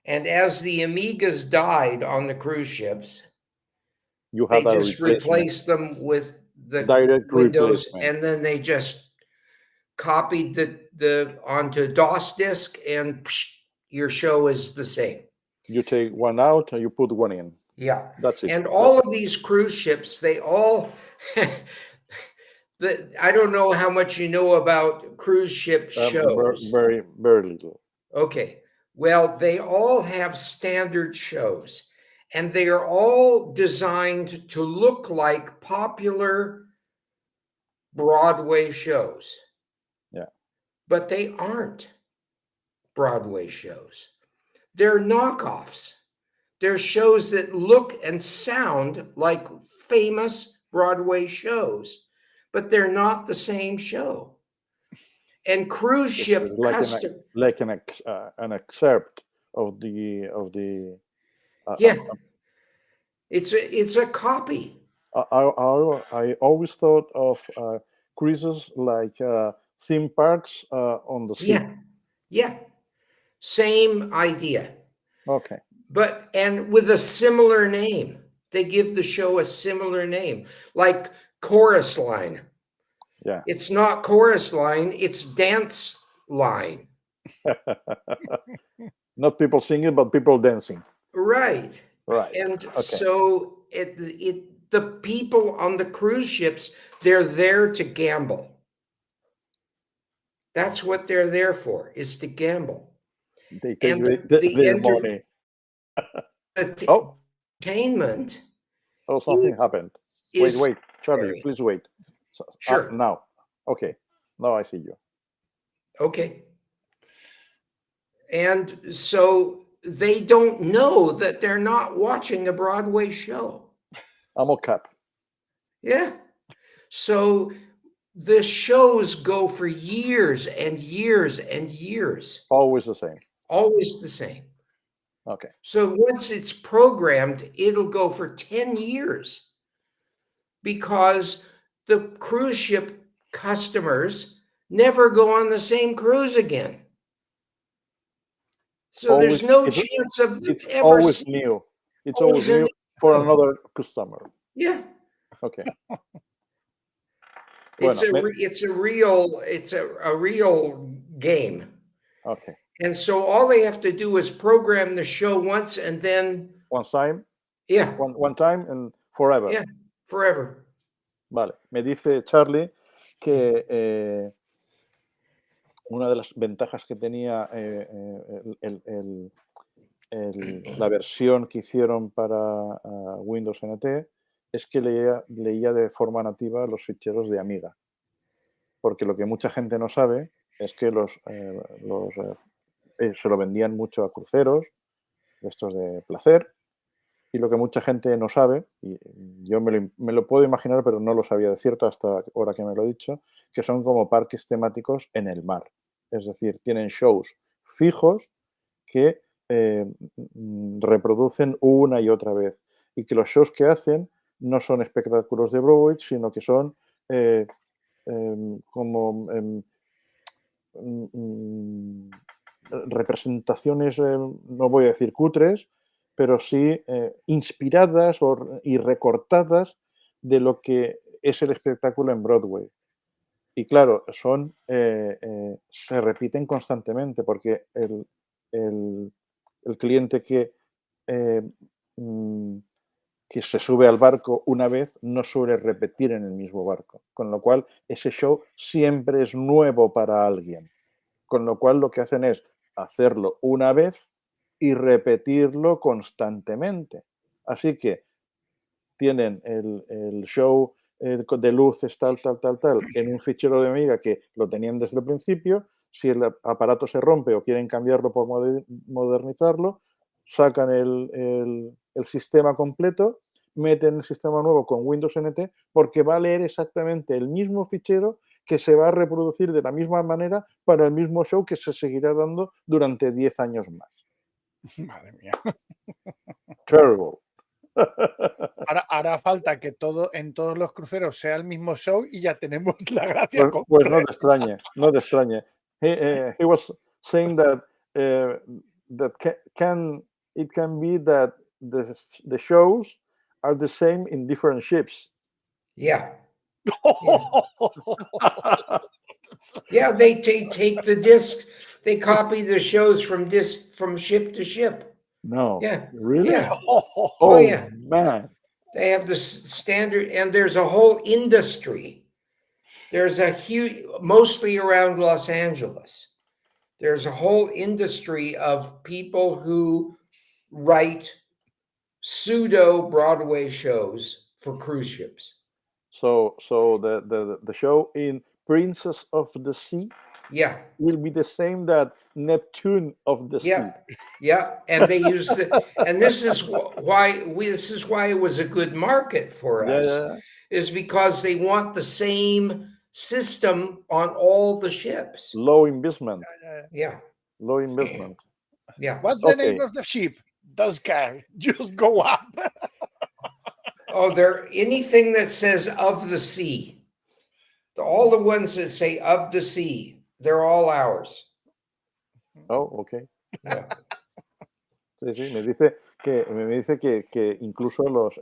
And as the Amigas died on the cruise ships, they just replaced them with the direct Windows, and then they just copied the onto DOS disk, and your show is the same. You take one out and you put one in. Yeah. That's it. And all of these cruise ships, they all I don't know how much you know about cruise ship shows. Very, very little. Okay. Well, they all have standard shows, and they are all designed to look like popular Broadway shows. Yeah. But they aren't Broadway shows. They're knockoffs. They're shows that look and sound like famous Broadway shows, but they're not the same show. And cruise ship like custom. an excerpt of the Yeah, it's a copy. I always thought of cruises like theme parks on the sea. Yeah, same idea. Okay. And with a similar name. They give the show a similar name, like Chorus Line. Yeah. It's not Chorus Line, it's Dance Line. Not people singing, but people dancing. Right. Right. And okay. so the people on the cruise ships, they're there to gamble. That's what they're there for, is to gamble. They take their money. Entertainment. Oh, something happened. Wait, Charlie, Ferry. please wait. Sure. Now. Okay. Now I see you. Okay. And so they don't know that they're not watching a Broadway show. I'm a cap. Yeah. So the shows go for years and years and years. Always the same. Always the same. Okay. So once it's programmed, it'll go for 10 years because the cruise ship customers never go on the same cruise again. So always, there's no chance of it's ever always new. It's always new for another customer. Yeah. Okay. It's a real game. Okay. And so all they have to do is program the show once and then one time. Yeah. One time and forever. Yeah, forever. Vale. Me dice Charlie que una de las ventajas que tenía la versión que hicieron para Windows NT es que leía de forma nativa los ficheros de Amiga. Porque lo que mucha gente no sabe es que se lo vendían mucho a cruceros, estos de placer, y lo que mucha gente no sabe, y yo me lo puedo imaginar, pero no lo sabía de cierto hasta ahora que me lo he dicho, que son como parques temáticos en el mar. Es decir, tienen shows fijos que reproducen una y otra vez. Y que los shows que hacen no son espectáculos de Broadway, sino que son representaciones, no voy a decir cutres, pero sí inspiradas y recortadas de lo que es el espectáculo en Broadway. Y claro, se repiten constantemente porque el cliente que se sube al barco una vez no suele repetir en el mismo barco. Con lo cual, ese show siempre es nuevo para alguien. Con lo cual, lo que hacen es hacerlo una vez y repetirlo constantemente. Así que tienen el show de luces tal, en un fichero de Amiga que lo tenían desde el principio. Si el aparato se rompe o quieren cambiarlo por modernizarlo, sacan el sistema completo, meten el sistema nuevo con Windows NT, porque va a leer exactamente el mismo fichero que se va a reproducir de la misma manera para el mismo show que se seguirá dando durante 10 años más. Madre mía. Terrible. Ahora hará falta que en todos los cruceros sea el mismo show y ya tenemos la gracia. Pues no te extrañe, no te extrañe. He was saying that it can be that the shows are the same in different ships. Yeah. Yeah, they take the disc, they copy the shows from ship to ship. No. Yeah. Really? Yeah. Oh, yeah. Man. They have the standard, and there's a whole industry. There's a huge, mostly around Los Angeles. There's a whole industry of people who write pseudo Broadway shows for cruise ships. So the show in Princess of the Sea, yeah, will be the same that Neptune of the Sea. Yeah, and they use and this is why it was a good market for us, is because they want the same system on all the ships. Low investment. Yeah. Low investment. Yeah. What's the name of the ship? Doesn't care. Just go up. Oh, there anything that says of the sea. All the ones that say of the sea, they're all ours. Oh, okay. Yeah. Sí, me dice que incluso los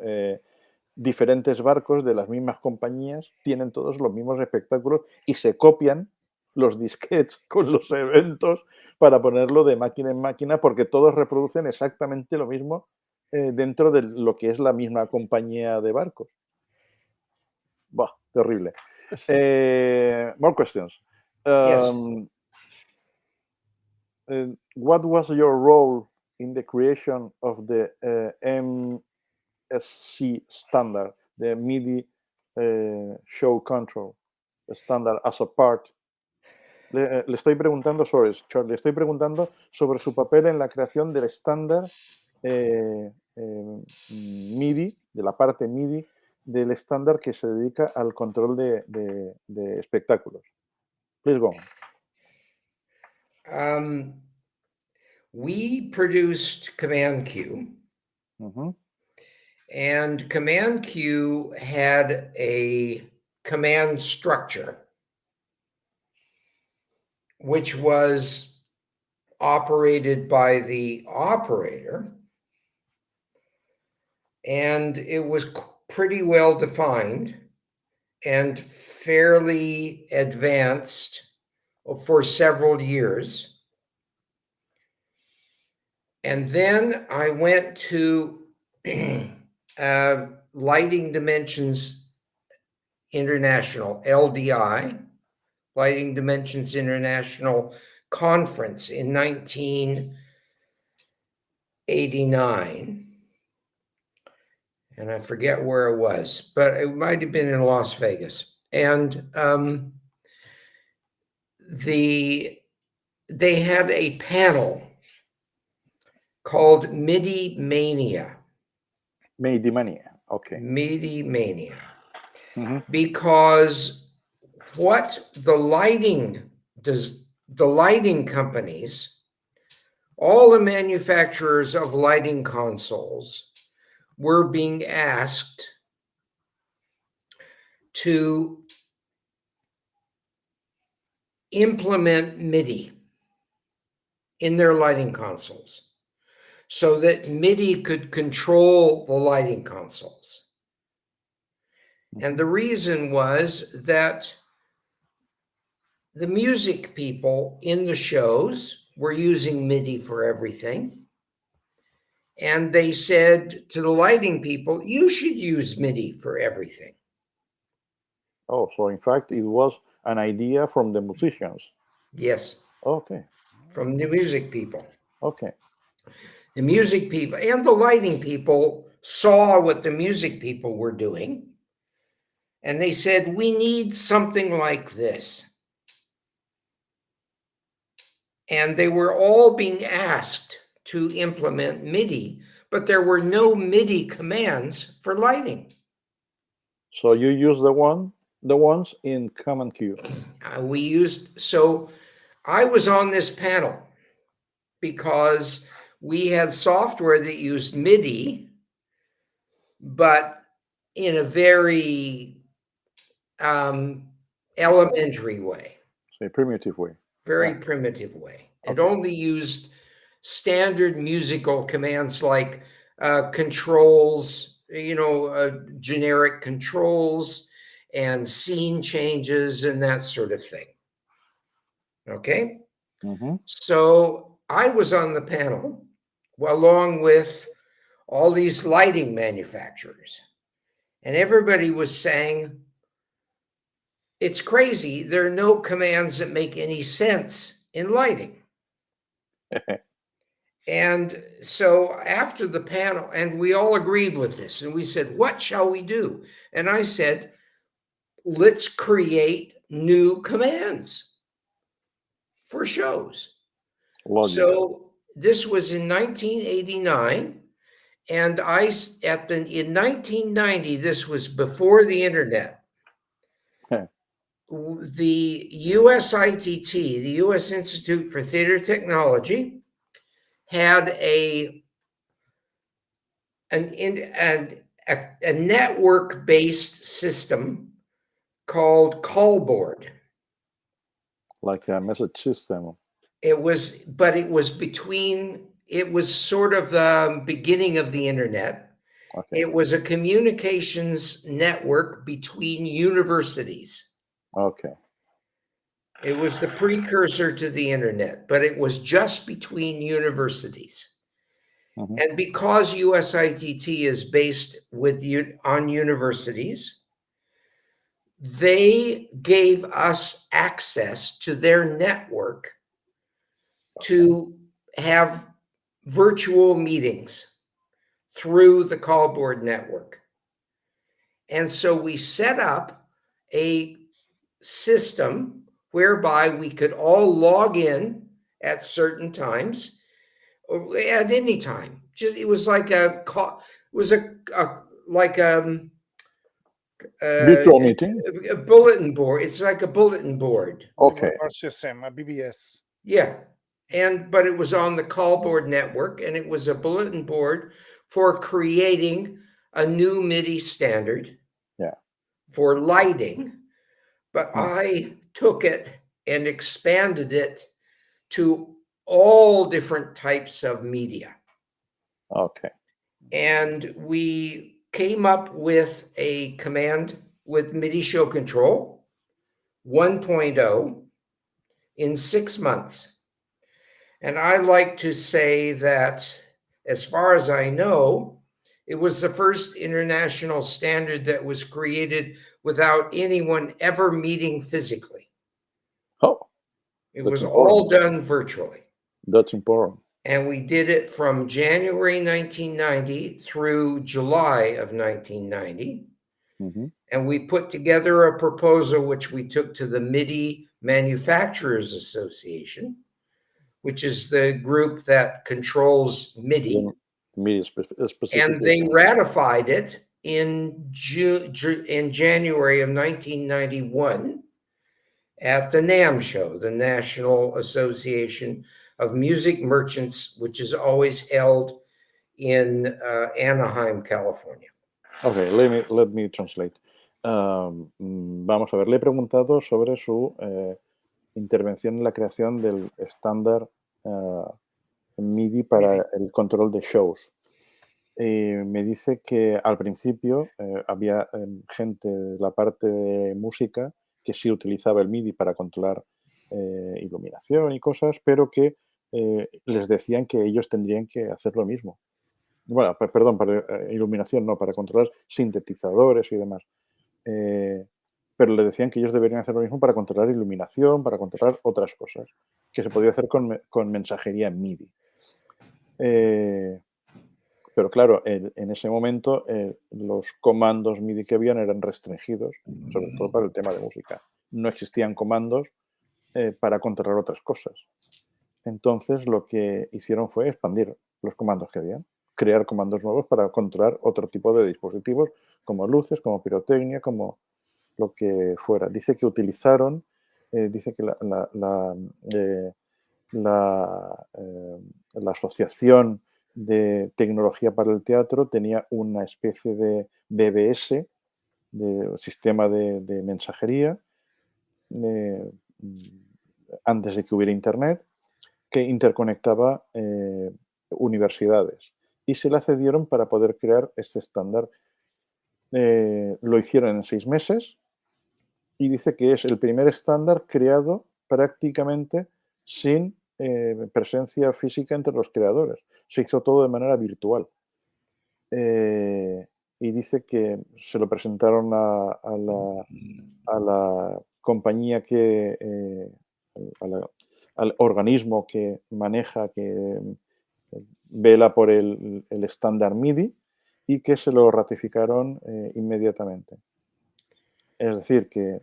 diferentes barcos de las mismas compañías tienen todos los mismos espectáculos y se copian los disquetes con los eventos para ponerlo de máquina en máquina porque todos reproducen exactamente lo mismo dentro de lo que es la misma compañía de barcos. Bah, terrible. More questions. Yes. What was your role in the creation of the MSC standard, the MIDI show control standard as a part? Le estoy preguntando sobre Charlie, le estoy preguntando sobre su papel en la creación del estándar MIDI, de la parte MIDI del estándar que se dedica al control de espectáculos. Please go on. We produced Command Q, and Command Q had a command structure, which was operated by the operator, and it was pretty well defined and fairly advanced for several years. And then I went to Lighting Dimensions International, LDI, Lighting Dimensions International Conference in 1989. And I forget where it was, but it might have been in Las Vegas. And they had a panel called MIDI Mania. MIDI Mania, okay. MIDI Mania. Because what the lighting companies, all the manufacturers of lighting consoles were being asked to implement MIDI in their lighting consoles so that MIDI could control the lighting consoles. And the reason was that the music people in the shows were using MIDI for everything. And they said to the lighting people, you should use MIDI for everything. Oh, so in fact, it was an idea from the musicians. Yes. Okay. From the music people. Okay. The music people and the lighting people saw what the music people were doing. And they said, we need something like this. And they were all being asked to implement MIDI, but there were no MIDI commands for lighting. So you use the ones in Command Q. So I was on this panel because we had software that used MIDI, but in a very elementary way. So a primitive way. Very primitive way. It only used standard musical commands like controls, generic controls and scene changes and that sort of thing. Okay? So I was on the panel along with all these lighting manufacturers. And everybody was saying, it's crazy. There are no commands that make any sense in lighting. And so after the panel, and we all agreed with this, and we said, what shall we do? And I said, let's create new commands for shows. Logic. So this was in 1989, and in 1990, this was before the internet. the USITT, the U.S. Institute for Theater Technology, had a network-based system called Callboard. Like a message system. It was sort of the beginning of the internet. Okay. It was a communications network between universities. Okay. It was the precursor to the internet, but it was just between universities. Mm-hmm. And because USITT is based on universities, they gave us access to their network to have virtual meetings through the Callboard network. And so we set up a system whereby we could all log in at certain times or at any time. It was like virtual meeting. A bulletin board. It's like a bulletin board. Okay. System, a BBS. Yeah. But it was on the Callboard network, and it was a bulletin board for creating a new MIDI standard for lighting. But I took it and expanded it to all different types of media. Okay. And we came up with a command with MIDI show control 1.0 in 6 months. And I like to say that, as far as I know, it was the first international standard that was created without anyone ever meeting physically. Oh. It was all done virtually. That's important. And we did it from January 1990 through July of 1990. Mm-hmm. And we put together a proposal which we took to the MIDI Manufacturers Association, which is the group that controls MIDI. And they ratified it in January of 1991 at the NAMM show, the National Association of Music Merchants, which is always held in Anaheim, California. Okay, let me translate. Vamos a ver, le he preguntado sobre su intervención en la creación del estándar MIDI para el control de shows. Me dice que al principio había gente de la parte de música que sí utilizaba el MIDI para controlar iluminación y cosas, pero que les decían que ellos tendrían que hacer lo mismo. Bueno, perdón, para iluminación no, para controlar sintetizadores y demás. Pero le decían que ellos deberían hacer lo mismo para controlar iluminación, para controlar otras cosas, que se podía hacer con mensajería en MIDI. Pero claro, en ese momento los comandos MIDI que habían eran restringidos, sobre todo para el tema de música. No existían comandos para controlar otras cosas. Entonces lo que hicieron fue expandir los comandos que habían, crear comandos nuevos para controlar otro tipo de dispositivos, como luces, como pirotecnia, como lo que fuera. Dice que utilizaron, dice que la Asociación de Tecnología para el Teatro tenía una especie de BBS, de sistema de mensajería, antes de que hubiera Internet, que interconectaba universidades. Y se la cedieron para poder crear este estándar. Lo hicieron en 6 meses y dice que es el primer estándar creado prácticamente sin presencia física entre los creadores. Se hizo todo de manera virtual. Y dice que se lo presentaron a la compañía al organismo que maneja, que vela por el estándar MIDI, y que se lo ratificaron inmediatamente. Es decir, que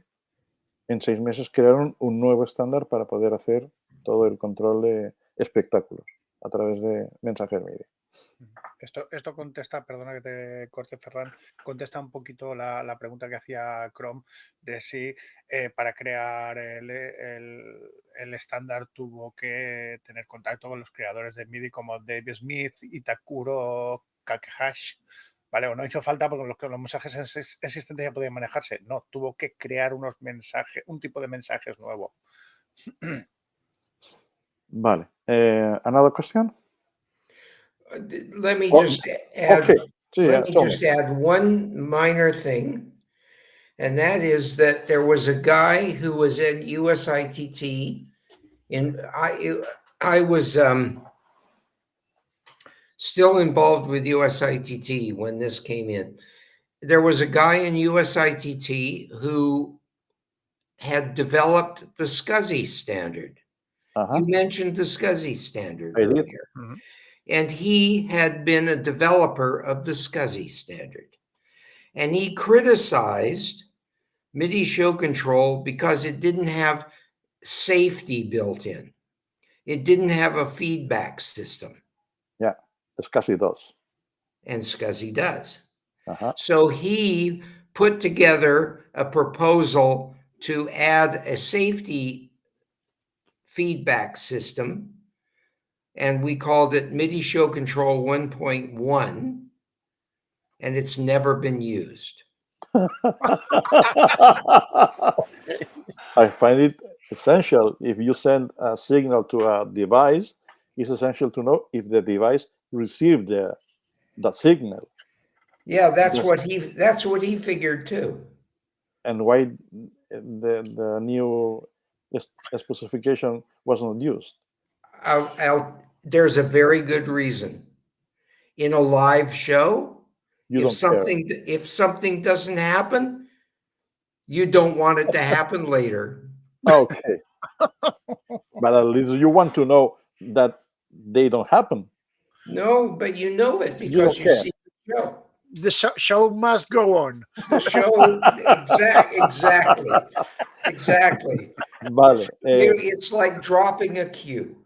en 6 meses crearon un nuevo estándar para poder hacer todo el control de espectáculos a través de mensajería MIDI. Esto contesta, perdona que te corte, Ferran, contesta un poquito la pregunta que hacía Chrome de si para crear el estándar tuvo que tener contacto con los creadores de MIDI como Dave Smith y Takuro Kakehashi. Vale, o no hizo falta porque los mensajes existentes ya podían manejarse. No, tuvo que crear unos mensajes, un tipo de mensajes nuevo. Vale. Another question? Let me just add. Okay. Let me just add one minor thing, and that is that there was a guy who was in USITT, and I was still involved with USITT when this came in. There was a guy in USITT who had developed the SCSI standard. You mentioned the SCSI standard earlier. And he had been a developer of the SCSI standard. And he criticized MIDI show control because it didn't have safety built in. It didn't have a feedback system. Yeah, SCSI does. And SCSI does. So he put together a proposal to add a safety feedback system, and we called it MIDI Show Control 1.1, and it's never been used. I find it essential. If you send a signal to a device, it's essential to know if the device received that signal. Yeah, that's what he figured too. And why the new specification was not used? There's a very good reason. In a live show, if something doesn't happen, you don't want it to happen later. Okay. But at least you want to know that they don't happen. No, but you know it because you see the show. The show must go on. The show, exactly. Vale. It's like dropping a cue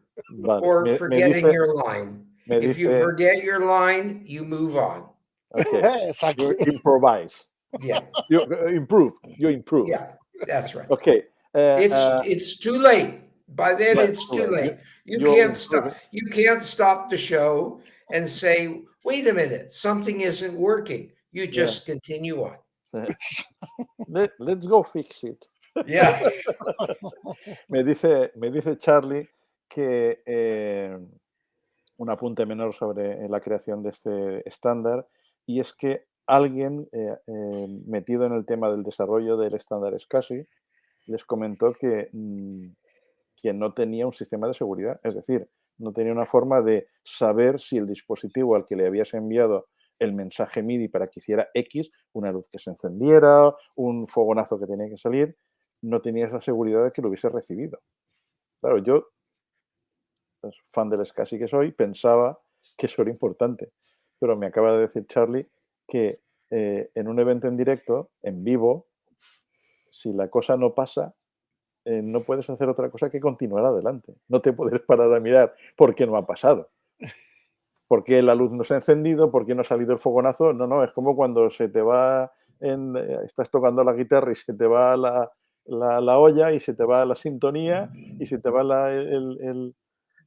or forgetting your line. If you forget your line, you move on. Okay. You improvise. Yeah. You improve. Yeah, that's right. Okay. It's too late. By then, it's too late. You can't stop. You can't stop the show and say, "Wait a minute, something isn't working." You just continue on. Let's go fix it. Yeah. me dice Charlie que un apunte menor sobre la creación de este estándar, y es que alguien metido en el tema del desarrollo del estándar SCSI les comentó que no tenía un sistema de seguridad, es decir, no tenía una forma de saber si el dispositivo al que le habías enviado el mensaje MIDI para que hiciera X, una luz que se encendiera, un fogonazo que tenía que salir, no tenía esa seguridad de que lo hubiese recibido. Claro, yo, fan del SCSI que soy, pensaba que eso era importante, pero me acaba de decir Charlie que en un evento en directo, en vivo, si la cosa no pasa, no puedes hacer otra cosa que continuar adelante. No te puedes parar a mirar por qué no ha pasado. ¿Por qué la luz no se ha encendido? ¿Por qué no ha salido el fogonazo? No, es como cuando se te va, estás tocando la guitarra y se te va la olla y se te va la sintonía y se te va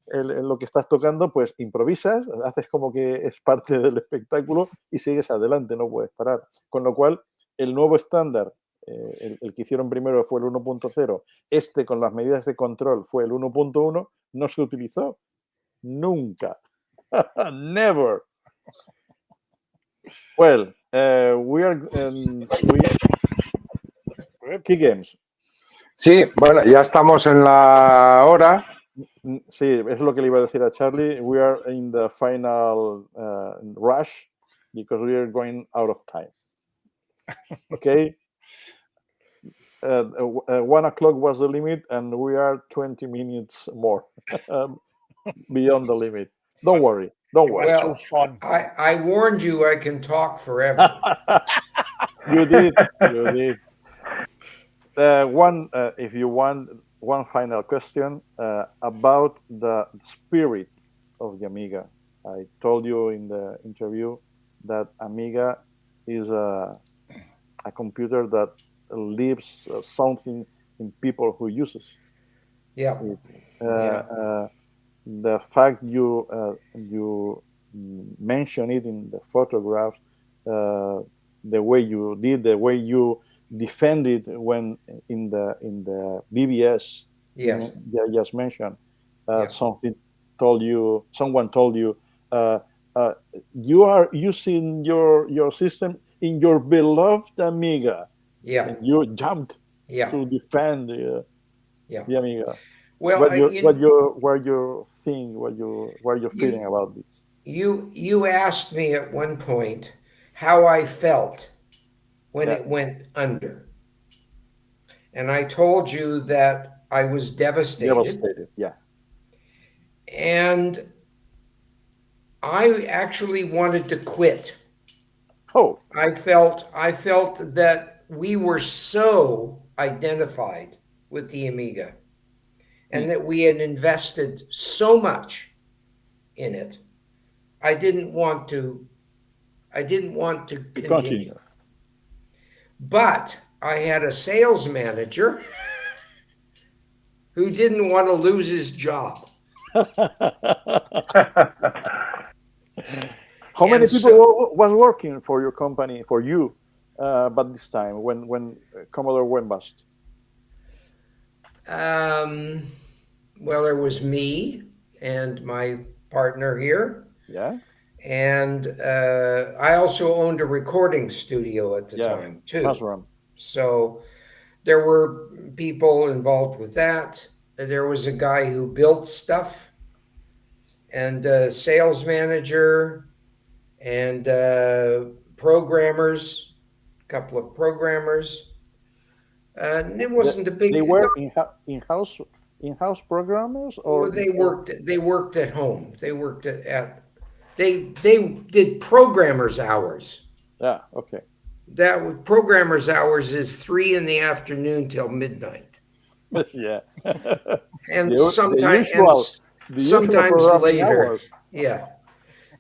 lo que estás tocando, pues improvisas, haces como que es parte del espectáculo y sigues adelante, no puedes parar. Con lo cual, el nuevo estándar, el que hicieron primero fue el 1.0, con las medidas de control fue el 1.1, no se utilizó nunca. Never. Well, Key Games. Sí, bueno, ya estamos en la hora. Sí, es lo que le iba a decir a Charlie. We are in the final rush because we are going out of time. Okay. 1 o'clock was the limit, and we are 20 minutes more beyond the limit. Don't worry. Well, I warned you I can talk forever. You did. If you want, one final question about the spirit of the Amiga. I told you in the interview that Amiga is a computer that leaves something in people who uses Yeah. it. The fact you mention it in the photographs, the way you did, the way you defended when in the BBS, Yes. I just mentioned, someone told you, you are using your system in your beloved Amiga. Yeah. And you jumped to defend the Amiga. Well, what you feeling about this? You asked me at one point how I felt when it went under, and I told you that I was devastated. Yeah. And I actually wanted to quit. Oh. I felt that we were so identified with the Amiga, and that we had invested so much in it. I didn't want to continue. But I had a sales manager who didn't want to lose his job. How many people was working for your company, for you, by this time when Commodore went bust? Well, there was me and my partner here. Yeah. And I also owned a recording studio at the time, too. That's right. So there were people involved with that. There was a guy who built stuff, and a sales manager, and programmers, a couple of programmers. And it wasn't a big. They were in-house programmers, or they worked at home. They worked at they did programmers' hours. Yeah. Okay. That programmers' hours is 3 PM till midnight. Yeah. And sometimes later. Hours. Yeah.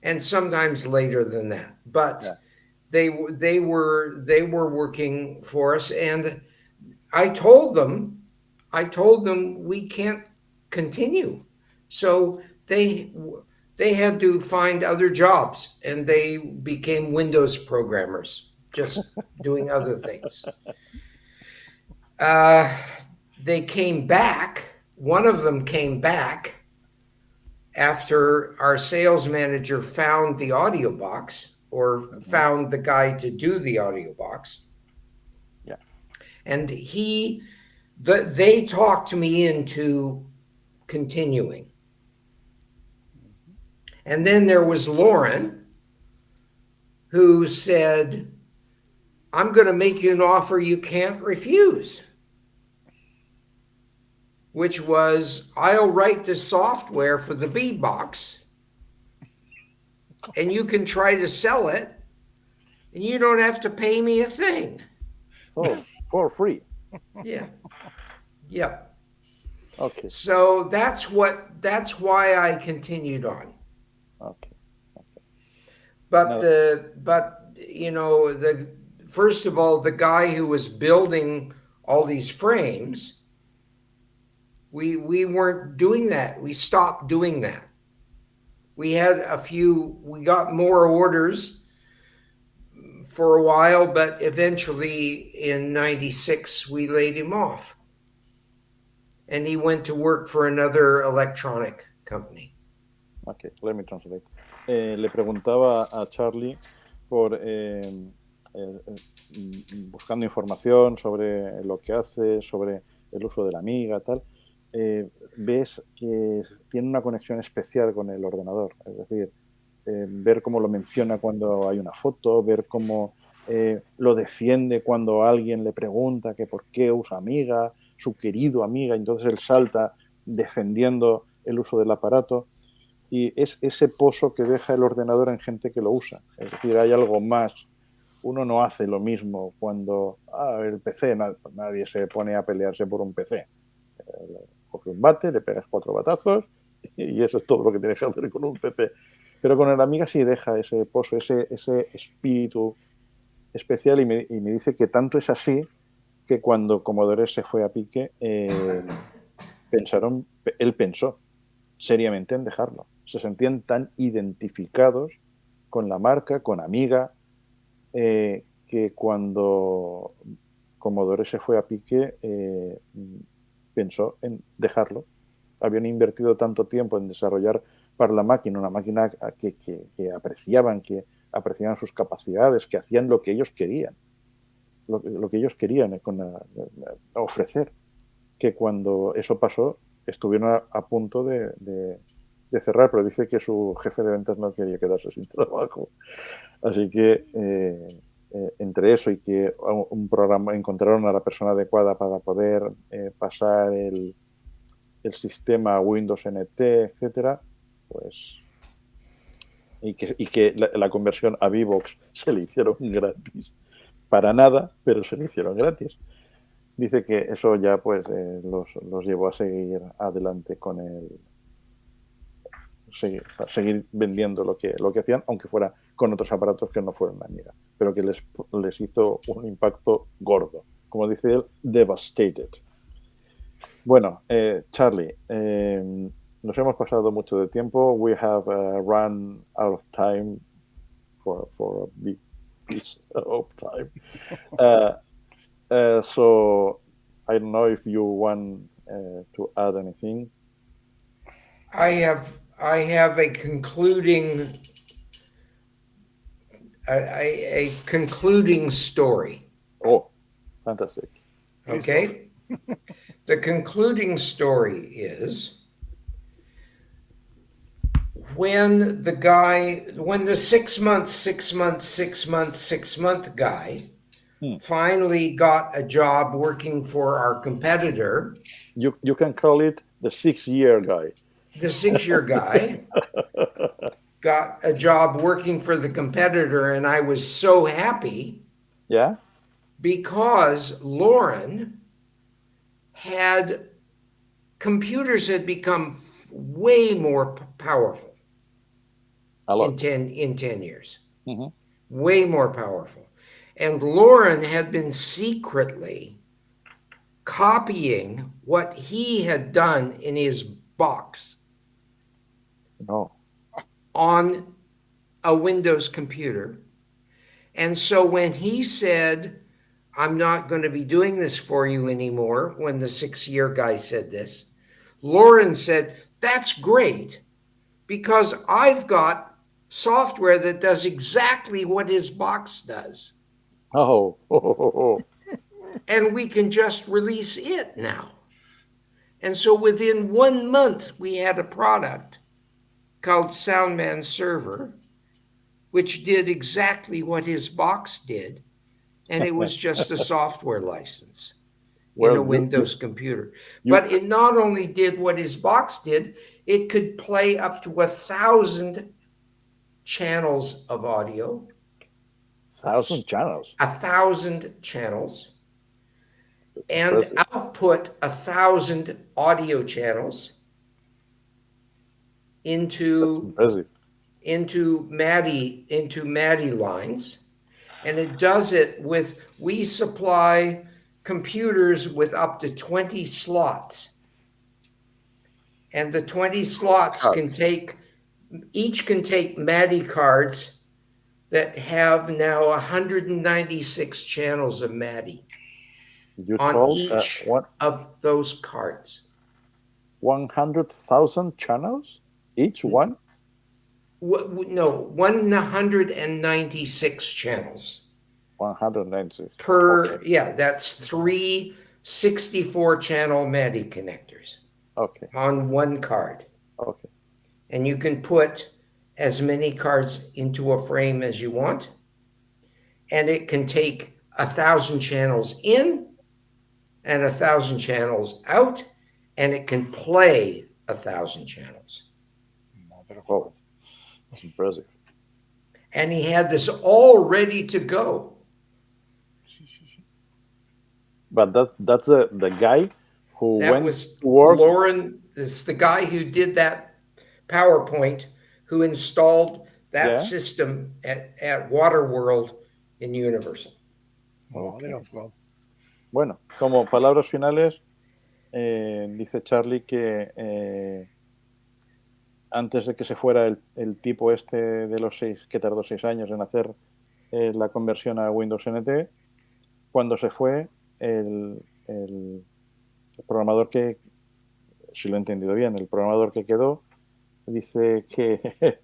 And sometimes later than that. But they were working for us, and I told them we can't continue. So they had to find other jobs, and they became Windows programmers, just doing other things. They came back. One of them came back after our sales manager found the audio box, or found the guy to do the audio box. Yeah. And they talked me into continuing. And then there was Lauren, who said, I'm going to make you an offer you can't refuse, which was, I'll write the software for the B box, and you can try to sell it, and you don't have to pay me a thing. Oh, for free. Yeah. Yep. Okay. So that's why I continued on. Okay. But first of all, the guy who was building all these frames, we weren't doing that. We stopped doing that. We got more orders for a while, but eventually in 96 we laid him off, and he went to work for another electronic company. Okay, let me translate. Le preguntaba a Charlie por buscando información sobre lo que hace, sobre el uso de la Amiga, tal. Ves que tiene una conexión especial con el ordenador, es decir, ver cómo lo menciona cuando hay una foto, ver cómo lo defiende cuando alguien le pregunta que por qué usa Amiga, su querido Amiga, entonces él salta defendiendo el uso del aparato, y es ese pozo que deja el ordenador en gente que lo usa. Es decir, hay algo más. Uno no hace lo mismo cuando el PC, nadie se pone a pelearse por un PC. Coge un bate, le pegas 4 batazos y eso es todo lo que tienes que hacer con un PC. Pero con el Amiga sí deja ese pozo, ese espíritu especial y me dice que tanto es así que cuando Commodore se fue a pique, él pensó seriamente en dejarlo. Se sentían tan identificados con la marca, con Amiga, que cuando Commodore se fue a pique, pensó en dejarlo. Habían invertido tanto tiempo en desarrollar para la máquina una máquina que apreciaban sus capacidades, que hacían lo que ellos querían, lo que ellos querían ofrecer, que cuando eso pasó estuvieron a punto de cerrar, pero dice que su jefe de ventas no quería quedarse sin trabajo. Así que entre eso y que un programa encontraron a la persona adecuada para poder pasar el sistema Windows NT, etcétera, pues y que la conversión a VBox se le hicieron gratis. Para nada, pero se le hicieron gratis. Dice que eso ya pues los llevó a seguir adelante con seguir vendiendo lo que hacían, aunque fuera con otros aparatos que no fueran Amiga, pero que les hizo un impacto gordo. Como dice él, devastated. Bueno, Charlie, nos hemos pasado mucho de tiempo. We have run out of time for a big piece of time. So I don't know if you want to add anything. I have a concluding story. Oh, fantastic. Okay. The concluding story is when the 6 month guy finally got a job working for our competitor. You can call it the 6-year guy. The 6-year guy got a job working for the competitor, and I was so happy. Yeah. Because Lauren computers had become way more powerful in 10 years. Mm-hmm. Way more powerful. And Lauren had been secretly copying what he had done in his box on a Windows computer. And so when he said, I'm not going to be doing this for you anymore, when the 6-year guy said this, Lauren said, that's great, because I've got software that does exactly what his box does. And we can just release it now. And so within 1 month, we had a product called Soundman Server, which did exactly what his box did. And it was just a software license in a Windows computer. But it not only did what his box did, it could play up to 1,000 channels of audio. 1,000 channels? 1,000 channels. And output 1,000 audio channels into MADI lines. And it does it we supply computers with up to 20 slots. And the 20 slots each can take MADI cards that have now 196 channels of MADI on each of those cards. 100,000 channels? Each one? No, 196 channels. 196. That's 3 64-channel MADI connectors. Okay. On one card. Okay. And you can put as many cards into a frame as you want. And it can take 1,000 channels in and 1,000 channels out, and it can play 1,000 channels. Oh, that's impressive. And he had this all ready to go. But that's the guy who that went was to work. Lauren. It's the guy who did that PowerPoint who installed that Yeah. system at Waterworld in Universal. Mother of God. Bueno, como palabras finales, dice Charlie que antes de que se fuera el tipo este de los 6, que tardó 6 años en hacer la conversión a Windows NT, cuando se fue, el programador que, si lo he entendido bien, el programador que quedó, dice que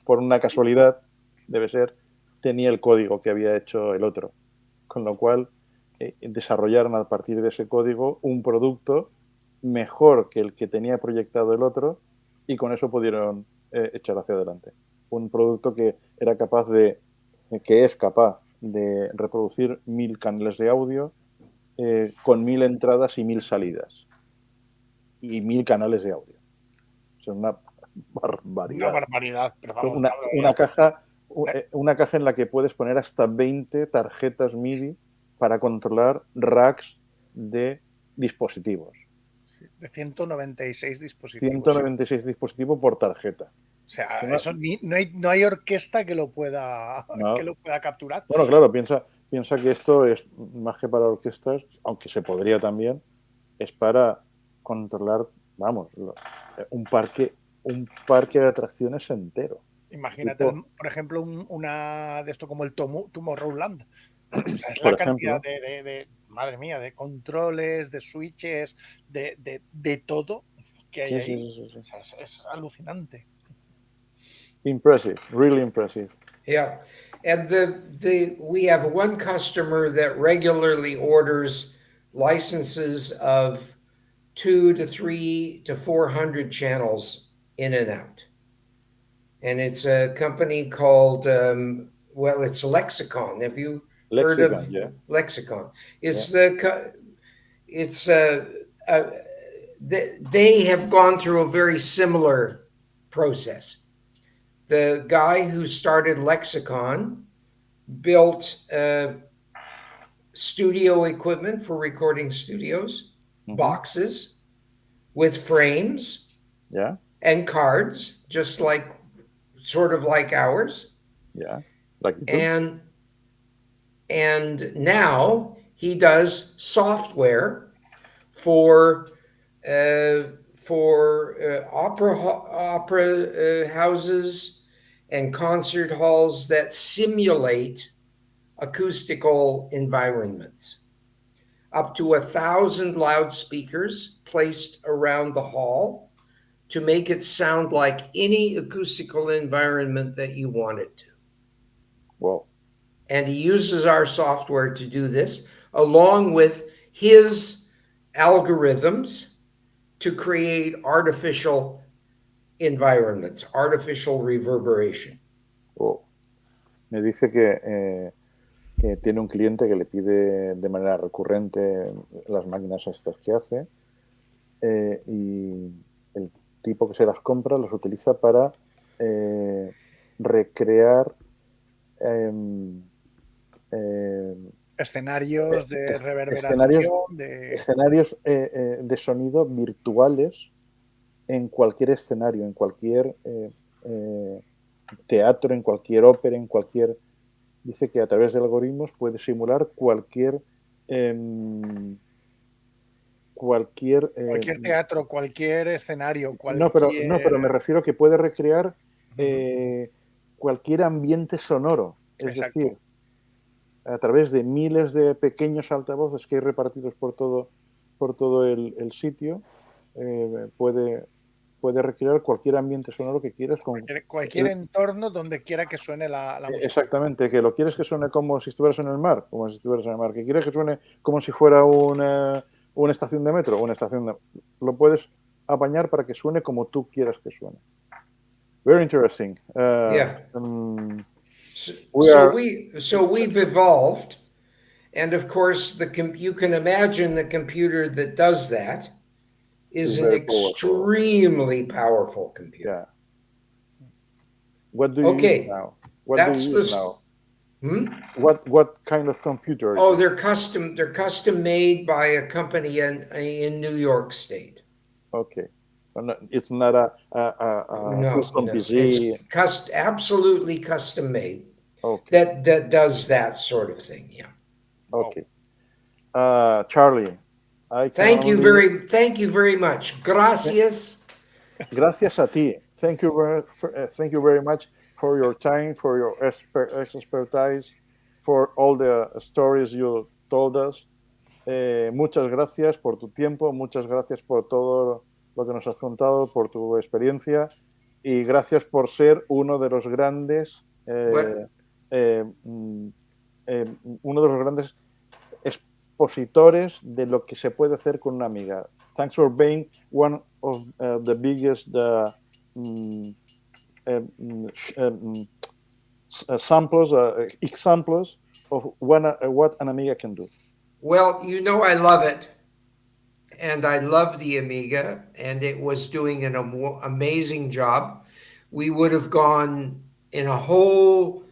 por una casualidad, debe ser, tenía el código que había hecho el otro. Con lo cual, desarrollaron a partir de ese código un producto mejor que el que tenía proyectado el otro y con eso pudieron echar hacia adelante. Un producto que era capaz que es capaz de reproducir 1000 canales de audio con 1000 entradas y 1000 salidas. Y 1000 canales de audio. O sea, una barbaridad. Una barbaridad. Pero vamos, una caja en la que puedes poner hasta 20 tarjetas MIDI para controlar racks de dispositivos. De 196 dispositivos. 196 dispositivos por tarjeta. O sea, eso no hay orquesta que lo pueda capturar. Bueno, claro, piensa que esto es más que para orquestas, aunque se podría también, es para controlar, vamos, un parque de atracciones entero. Imagínate, por ejemplo, una de esto como el Tomorrowland. O sea, es la cantidad de madre mía, de controles, de switches, de todo que hay ahí. Sí. O sea, es alucinante. Impressive, really impressive. Yeah, and we have one customer that regularly orders licenses of 200 to 300 to 400 channels in and out. And it's a company called, it's Lexicon. Have you heard of Lexicon? It's they have gone through a very similar process. The guy who started Lexicon built studio equipment for recording studios, boxes with frames and cards, just sort of like ours. Yeah. And now he does software for opera houses and concert halls that simulate acoustical environments. Up to 1,000 loudspeakers placed around the hall to make it sound like any acoustical environment that you want it to. Wow. And he uses our software to do this, along with his algorithms to create artificial environments, artificial reverberation. Oh. Me dice que tiene un cliente que le pide de manera recurrente las máquinas estas que hace y el tipo que se las compra las utiliza para recrear escenarios de reverberación, escenarios de sonido virtuales en cualquier escenario, en cualquier teatro, en cualquier ópera, en cualquier... Dice que a través de algoritmos puede simular cualquier teatro, cualquier escenario, No, pero me refiero que puede recrear cualquier ambiente sonoro. Es decir, a través de miles de pequeños altavoces que hay repartidos por todo el sitio, puede recrear cualquier ambiente sonoro que quieras. Cualquier entorno donde quiera que suene la música. Exactamente, que lo quieres que suene como si estuvieras en el mar, que quieres que suene como si fuera una estación de metro, lo puedes apañar para que suene como tú quieras que suene. Very interesting. So we've evolved, and of course you can imagine the computer that does that is an extremely powerful computer. Yeah. What do you use now? What do you use now? What kind of computer? Oh, they're custom made by a company in New York State. Okay. It's not a custom PC. It's absolutely custom made. Okay. That does that sort of thing. Yeah. Okay. Charlie, thank you very much. Gracias. Gracias a ti. Thank you very much for your time, for your expertise, for all the stories you told us. Muchas gracias por tu tiempo, muchas gracias por todo lo que nos has contado, por tu experiencia y gracias por ser uno de los grandes expositores de lo que se puede hacer con una Amiga. Thanks for being one of the biggest examples of what an Amiga can do. Well, you know I love it, and I love the Amiga, and it was doing an amazing job. We would have gone in a whole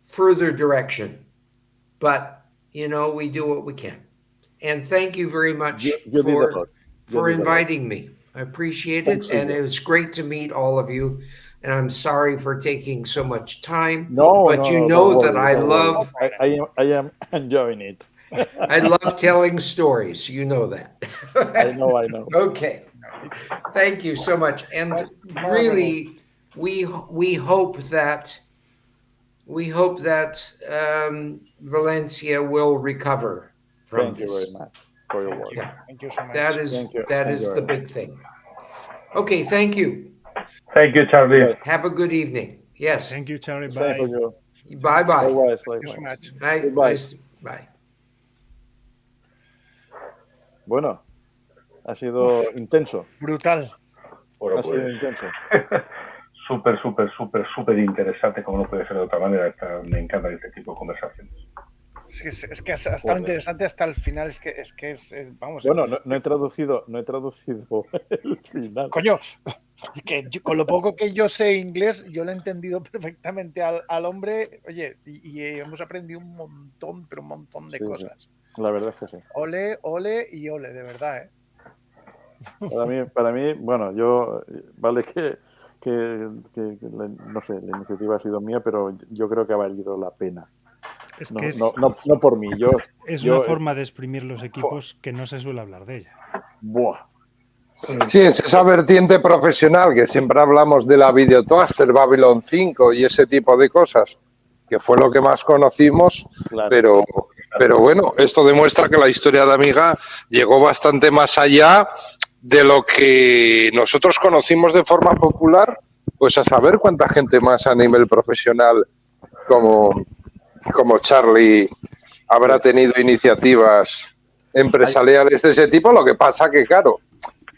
further direction, but, you know, we do what we can. And thank you very much for inviting me. I appreciate it, and it was great to meet all of you. And I'm sorry for taking so much time, but you know that I love... I am enjoying it. I love telling stories. You know that. I know. Okay. Thank you so much. And really, we hope that Valencia will recover from this. Thank you very much for your work. Yeah. Thank you so much. That is the big thing. Okay, thank you. Thank you, Charlie. Have a good evening. Yes. Thank you, Charlie. Bye. Bye-bye. Thank you so much. Bye. Bueno, ha sido intenso. Brutal. Bueno, ha sido intenso. Súper interesante, como no puede ser de otra manera. Me encantan este tipo de conversaciones. Es que ha estado interesante hasta el final. Vamos. Bueno, no he traducido el final. Coño, que con lo poco que yo sé inglés, yo lo he entendido perfectamente al hombre. Oye, y hemos aprendido un montón de cosas. Sí. La verdad es que sí. Ole, y ole, de verdad, ¿eh? Para mí, bueno, vale que no sé, la iniciativa ha sido mía, pero yo creo que ha valido la pena. No por mí. Es una forma de exprimir los equipos que no se suele hablar de ella. Buah. Sí, es esa vertiente profesional que siempre hablamos de la Videotoaster, Babylon 5 y ese tipo de cosas, que fue lo que más conocimos, claro. Pero bueno, esto demuestra que la historia de Amiga llegó bastante más allá de lo que nosotros conocimos de forma popular, pues a saber cuánta gente más a nivel profesional como Charlie habrá tenido iniciativas empresariales de ese tipo. Lo que pasa que, claro,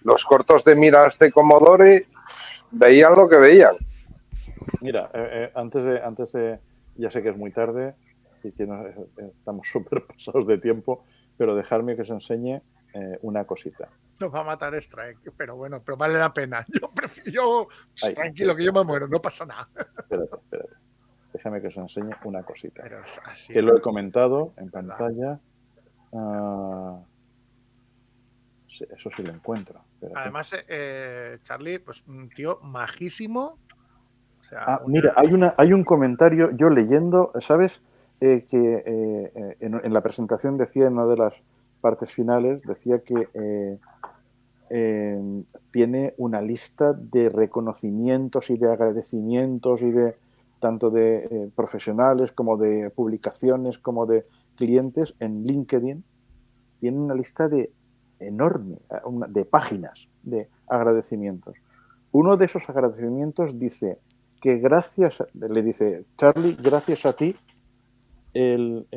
los cortos de miras de Commodore veían lo que veían. Mira, antes de ya sé que es muy tarde y que estamos súper pasados de tiempo, pero dejarme que os enseñe una cosita. Nos va a matar Strike, pero vale la pena. Tranquilo, que yo me muero, no pasa nada. Espérate. Déjame que os enseñe una cosita. Que lo he comentado en pantalla. Eso sí lo encuentro. Espérate. Además, Charlie, pues un tío majísimo. O sea, mira, hay un comentario, yo leyendo, ¿sabes? Que en la presentación decía, en una de las partes finales, decía que tiene una lista de reconocimientos y de agradecimientos y de tanto de profesionales como de publicaciones como de clientes en LinkedIn. Tiene una lista enorme de páginas de agradecimientos. Uno de esos agradecimientos dice que le dice Charlie, gracias a ti el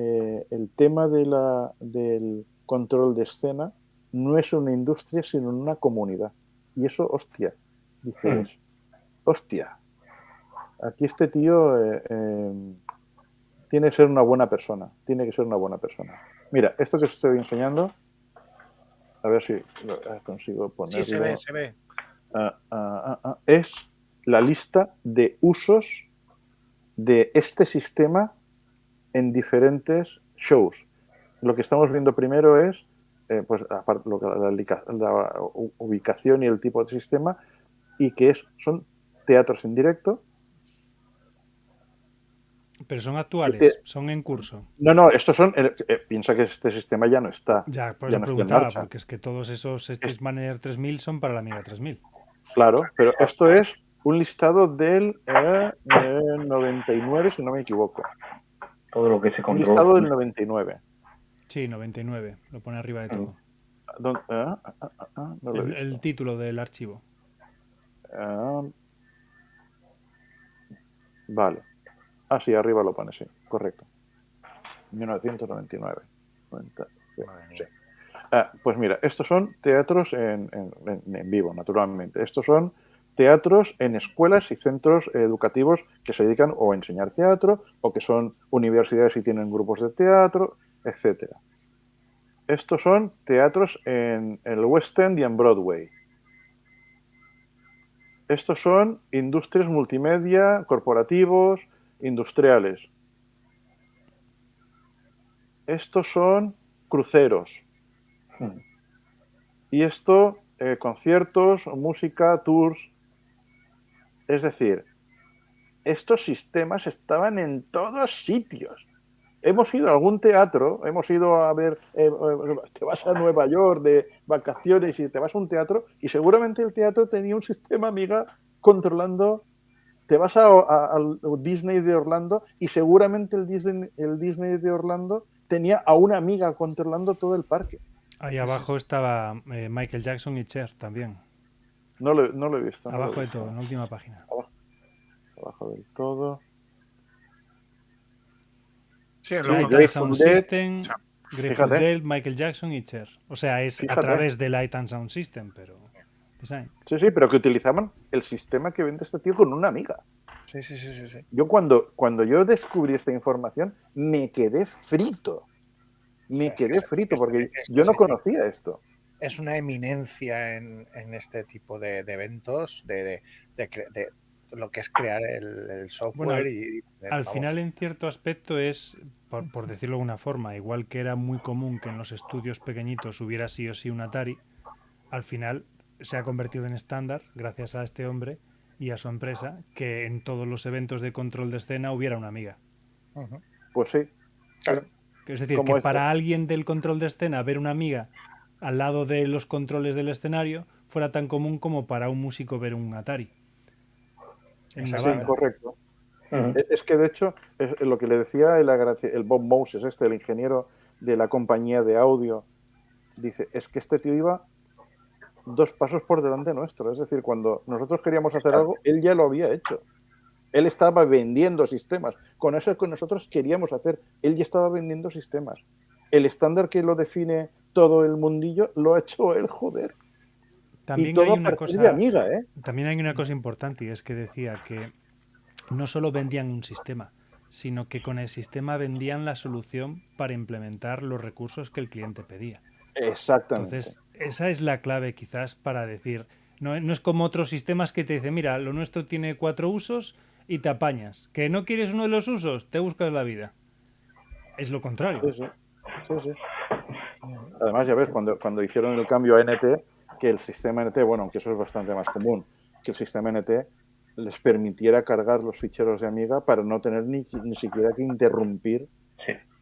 tema del control de escena no es una industria sino una comunidad. Y eso, hostia, dices, hostia, aquí este tío tiene que ser una buena persona. Mira, esto que os estoy enseñando, a ver si consigo ponerlo. Sí, se ve. Es la lista de usos de este sistema en diferentes shows. Lo que estamos viendo primero es pues aparte la ubicación y el tipo de sistema, y que son teatros en directo. Pero son actuales, son en curso. No, estos son. Piensa que este sistema ya no está. Ya, por ya eso no preguntaba, está en marcha. porque es que todos esos Stage Manager 3000 son para la Amiga 3000. Claro, pero esto es un listado del 99, si no me equivoco. Todo lo que se Un controla. listado del 99. Sí, 99, lo pone arriba de todo. No lo he visto. El título del archivo. Vale. Sí, arriba lo pone, sí, correcto. 1999. Sí. Pues mira, estos son teatros en vivo, naturalmente. Estos son teatros en escuelas y centros educativos que se dedican o a enseñar teatro, o que son universidades y tienen grupos de teatro, etcétera. Estos son teatros en el West End y en Broadway. Estos son industrias multimedia, corporativos, industriales. Estos son cruceros. Y esto, conciertos, música, tours. Es decir, estos sistemas estaban en todos sitios. Hemos ido a algún teatro, hemos ido a ver, te vas a Nueva York de vacaciones y te vas a un teatro y seguramente el teatro tenía un sistema Amiga controlando. Te vas al Disney de Orlando y seguramente el Disney de Orlando tenía a una Amiga controlando todo el parque. Ahí abajo estaba Michael Jackson y Cher también. No lo he visto. Abajo de todo, en la última página. Abajo del todo. Sí, Light Sound System, Grateful Fíjate. Dead, Michael Jackson y Cher. O sea, es Fíjate. a través de Light Sound System, pero design. Sí, pero que utilizaban el sistema que vende este tío con una Amiga. Sí. Yo cuando yo descubrí esta información me quedé frito. Porque yo no conocía esto. Es una eminencia en este tipo de eventos, de lo que es crear el software. Bueno, al final, en cierto aspecto, es, por decirlo de alguna forma, igual que era muy común que en los estudios pequeñitos hubiera sí o sí un Atari, al final se ha convertido en estándar, gracias a este hombre y a su empresa, que en todos los eventos de control de escena hubiera una Amiga. Pues sí. Claro. Es decir, que para alguien del control de escena ver una Amiga al lado de los controles del escenario fuera tan común como para un músico ver un Atari en la banda. Correcto. Es que de hecho es lo que le decía el Bob Moses, el ingeniero de la compañía de audio, dice, es que este tío iba 2 pasos por delante nuestro. Es decir, cuando nosotros queríamos hacer algo, él ya lo había hecho. Él estaba vendiendo sistemas. Con eso que nosotros queríamos hacer, él ya estaba vendiendo sistemas. El estándar que lo define todo el mundillo lo ha hecho él, joder. También y todo hay una a partir cosa, de Amiga, ¿eh? También hay una cosa importante, y es que decía que no solo vendían un sistema, sino que con el sistema vendían la solución para implementar los recursos que el cliente pedía. Exactamente. Entonces, esa es la clave quizás para decir, no es como otros sistemas que te dicen, mira, lo nuestro tiene 4 usos y te apañas. ¿Que no quieres uno de los usos? Te buscas la vida. Es lo contrario. Sí. Además, ya ves, cuando hicieron el cambio a NT, que el sistema NT, bueno, aunque eso es bastante más común, que el sistema NT les permitiera cargar los ficheros de Amiga para no tener ni siquiera que interrumpir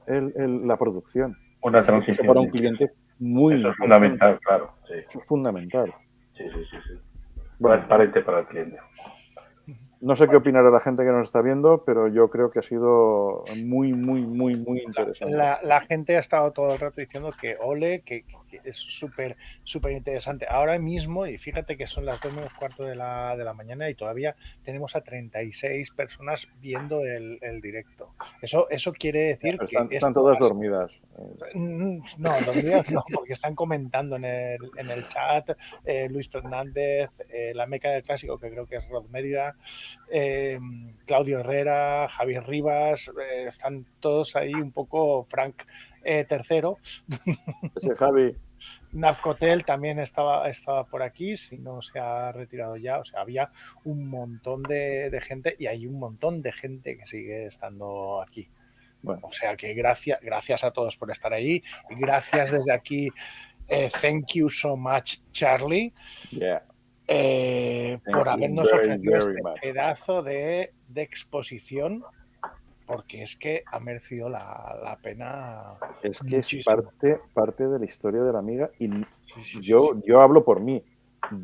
la producción. Una transición. Para un cliente muy eso es fundamental, claro. Sí. Eso es fundamental. Sí. Bueno, transparente para el cliente. No sé qué opinará la gente que nos está viendo, pero yo creo que ha sido muy interesante. La gente ha estado todo el rato diciendo que ole, que es súper interesante. Ahora mismo, y fíjate que son las 2 menos cuarto de la mañana y todavía tenemos a 36 personas viendo el directo. Eso quiere decir que están todas dormidas. No, dormidas no, porque están comentando en el chat. Luis Fernández, la meca del clásico, que creo que es Rod Mérida, Claudio Herrera, Javier Rivas, están todos ahí un poco. Frank tercero. Ese Javi. Napcotel también estaba por aquí, si no se ha retirado ya. O sea, había un montón de gente y hay un montón de gente que sigue estando aquí. Bueno, o sea que gracias a todos por estar ahí. Gracias desde aquí Thank you so much, Charlie, Yeah. por you habernos very, ofrecido very este much. pedazo de exposición, porque es que ha merecido la pena Es que muchísimo. es parte de la historia de la Amiga y Sí, yo hablo por mí.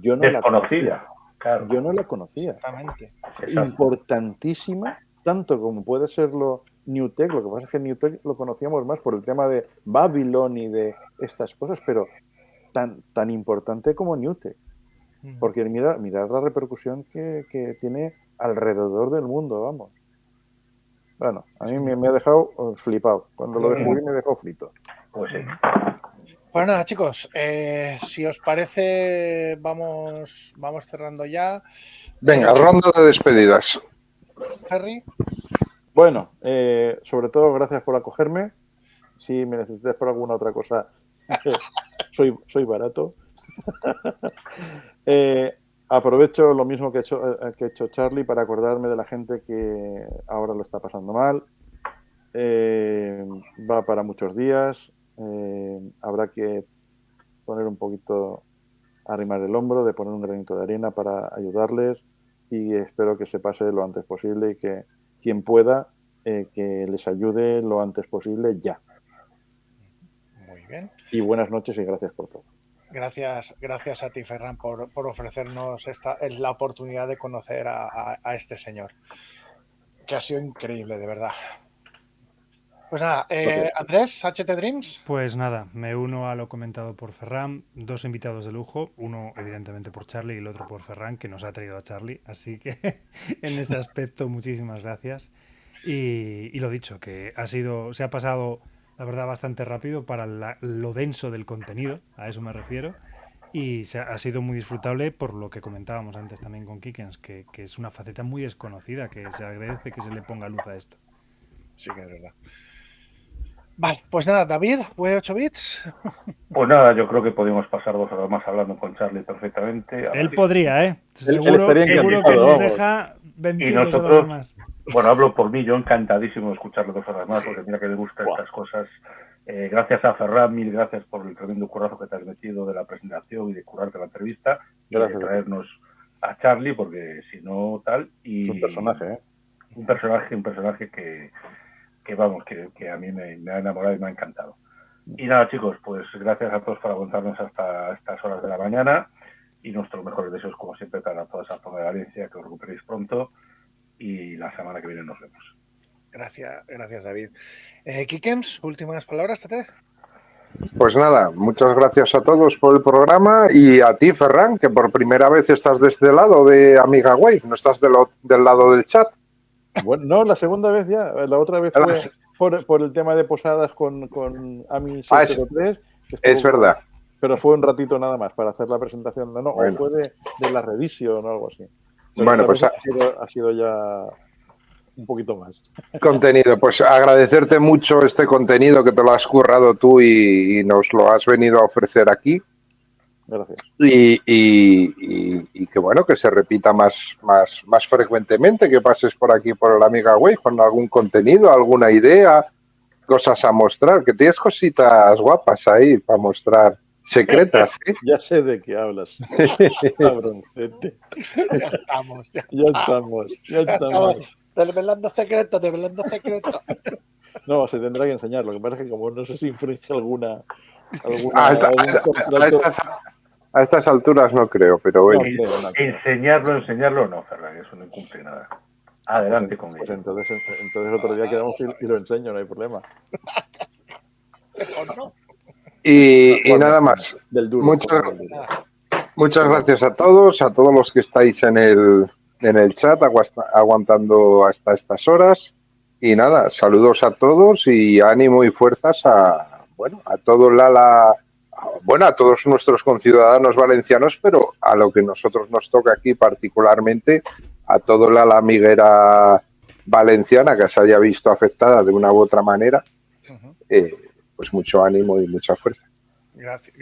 Yo no la conocía. Desconocida, claro. Yo no la conocía. Exactamente. Importantísima, tanto como puede serlo Newtek. Lo que pasa es que Newtek lo conocíamos más por el tema de Babylon y de estas cosas, pero tan importante como Newtek. Porque mirad la repercusión que tiene alrededor del mundo, vamos. Bueno, a mí me ha dejado flipado. Cuando lo descubrí me dejó frito. Pues sí. Pues nada, chicos, si os parece, vamos cerrando ya. Venga, ronda de despedidas. Ferry. Bueno, sobre todo gracias por acogerme. Si me necesitas por alguna otra cosa, soy barato. Aprovecho lo mismo que ha hecho Charlie para acordarme de la gente que ahora lo está pasando mal. Va para muchos días. Habrá que poner un poquito, arrimar el hombro, de poner un granito de arena para ayudarles, y espero que se pase lo antes posible y que quien pueda que les ayude lo antes posible ya. Muy bien. Y buenas noches y gracias por todo. Gracias a ti, Ferran, por ofrecernos la oportunidad de conocer a este señor, que ha sido increíble, de verdad. Pues nada, Andrés, HT Dreams. Pues nada, me uno a lo comentado por Ferran. 2 invitados de lujo, uno evidentemente por Charlie y el otro por Ferran, que nos ha traído a Charlie. Así que en ese aspecto muchísimas gracias. Y lo dicho, que se ha pasado, la verdad, bastante rápido para lo denso del contenido, a eso me refiero. Y ha sido muy disfrutable por lo que comentábamos antes también con Kikens, que es una faceta muy desconocida, que se agradece que se le ponga luz a esto. Sí que es verdad. Vale, pues nada, David, ¿8 bits? Pues nada, yo creo que podemos pasar 2 horas más hablando con Charlie perfectamente. Él podría, ¿eh? Seguro que nos deja 22 horas más. Bueno, hablo por mí, yo encantadísimo de escucharle 2 horas más, porque mira que le gustan estas cosas. Gracias a Ferran, mil gracias por el tremendo currazo que te has metido de la presentación y de curarte la entrevista, Gracias. Y de traernos a Charlie, porque si no tal... Y es un personaje, ¿eh? Un personaje que vamos, que a mí me ha enamorado y me ha encantado. Y nada, chicos, pues gracias a todos por aguantarnos hasta estas horas de la mañana, y nuestros mejores deseos, como siempre, para toda esa zona de Valencia, que os recuperéis pronto, y la semana que viene nos vemos. Gracias, David. Kikems, últimas palabras, Tete. Pues nada, muchas gracias a todos por el programa, y a ti, Ferran, que por primera vez estás de este lado de AmigaWave, no estás del lado del chat. Bueno, no, la segunda vez ya. La otra vez fue por el tema de posadas con Ami 603. Es verdad. Pero fue un ratito nada más para hacer la presentación. No, bueno. O fue de la reedición o algo así. Pero bueno, pues ha sido ya un poquito más. Contenido, pues agradecerte mucho este contenido que te lo has currado tú y nos lo has venido a ofrecer aquí. Gracias. Y que bueno, que se repita más frecuentemente, que pases por aquí por el AmigaWave con algún contenido, alguna idea, cosas a mostrar, que tienes cositas guapas ahí para mostrar, secretas. ¿Eh? Ya sé de qué hablas. Cabroncete. Ya estamos. Ya estamos. Desvelando secretos. No, se tendrá que enseñar. Lo que pasa es que como no sé si infringe alguna a estas alturas no creo, pero bueno. No. Enseñarlo no, Ferran, eso no incumple nada. Adelante con ello. Entonces otro día quedamos y lo enseño, no hay problema. Y nada más. Muchas gracias a todos los que estáis en el chat aguantando hasta estas horas. Y nada, saludos a todos y ánimo y fuerzas a todos nuestros conciudadanos valencianos, pero a lo que nosotros nos toca aquí particularmente, a toda la amiguera valenciana que se haya visto afectada de una u otra manera, pues mucho ánimo y mucha fuerza. Gracias.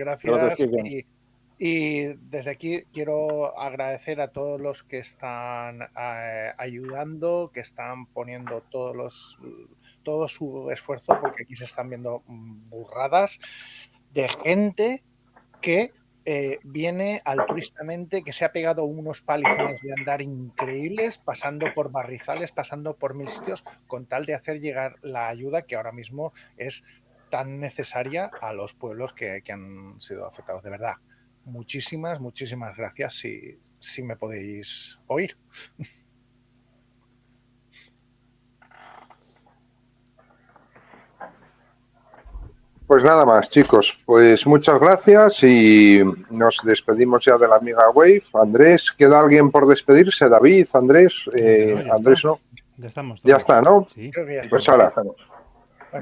Y desde aquí quiero agradecer a todos los que están ayudando, que están poniendo todo su esfuerzo, porque aquí se están viendo burradas de gente que viene altruistamente, que se ha pegado unos palizones de andar increíbles, pasando por barrizales, pasando por 1000 sitios, con tal de hacer llegar la ayuda que ahora mismo es tan necesaria a los pueblos que han sido afectados. De verdad, muchísimas gracias si me podéis oír. Pues nada más, chicos. Pues muchas gracias y nos despedimos ya de la AmigaWave. Andrés, ¿queda alguien por despedirse? David, Andrés, No, Andrés está. no. Ya estamos. Ya está, ¿no? Sí. Creo que ya Pues estamos. ahora, Bueno,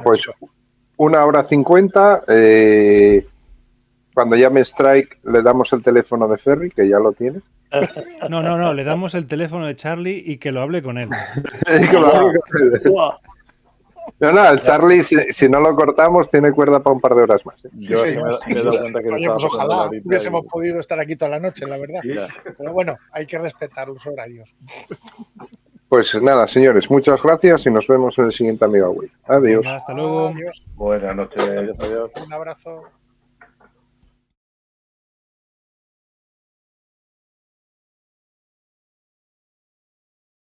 pues chicos, 1:50. Cuando llame Strike le damos el teléfono de Ferry, que ya lo tiene. No, le damos el teléfono de Charlie y que lo hable con él. No, el Charlie, si no lo cortamos, tiene cuerda para un par de horas más. Yo es que me he dado cuenta que se oye, estaba pues pasando la ojalá horita hubiésemos y- podido estar aquí toda la noche, la verdad. Ya. Pero bueno, hay que respetar los horarios. Pues nada, señores, muchas gracias y nos vemos en el siguiente AmigaWave. Adiós. Venga, hasta luego. Adiós. Buenas noches. Adiós. Un abrazo.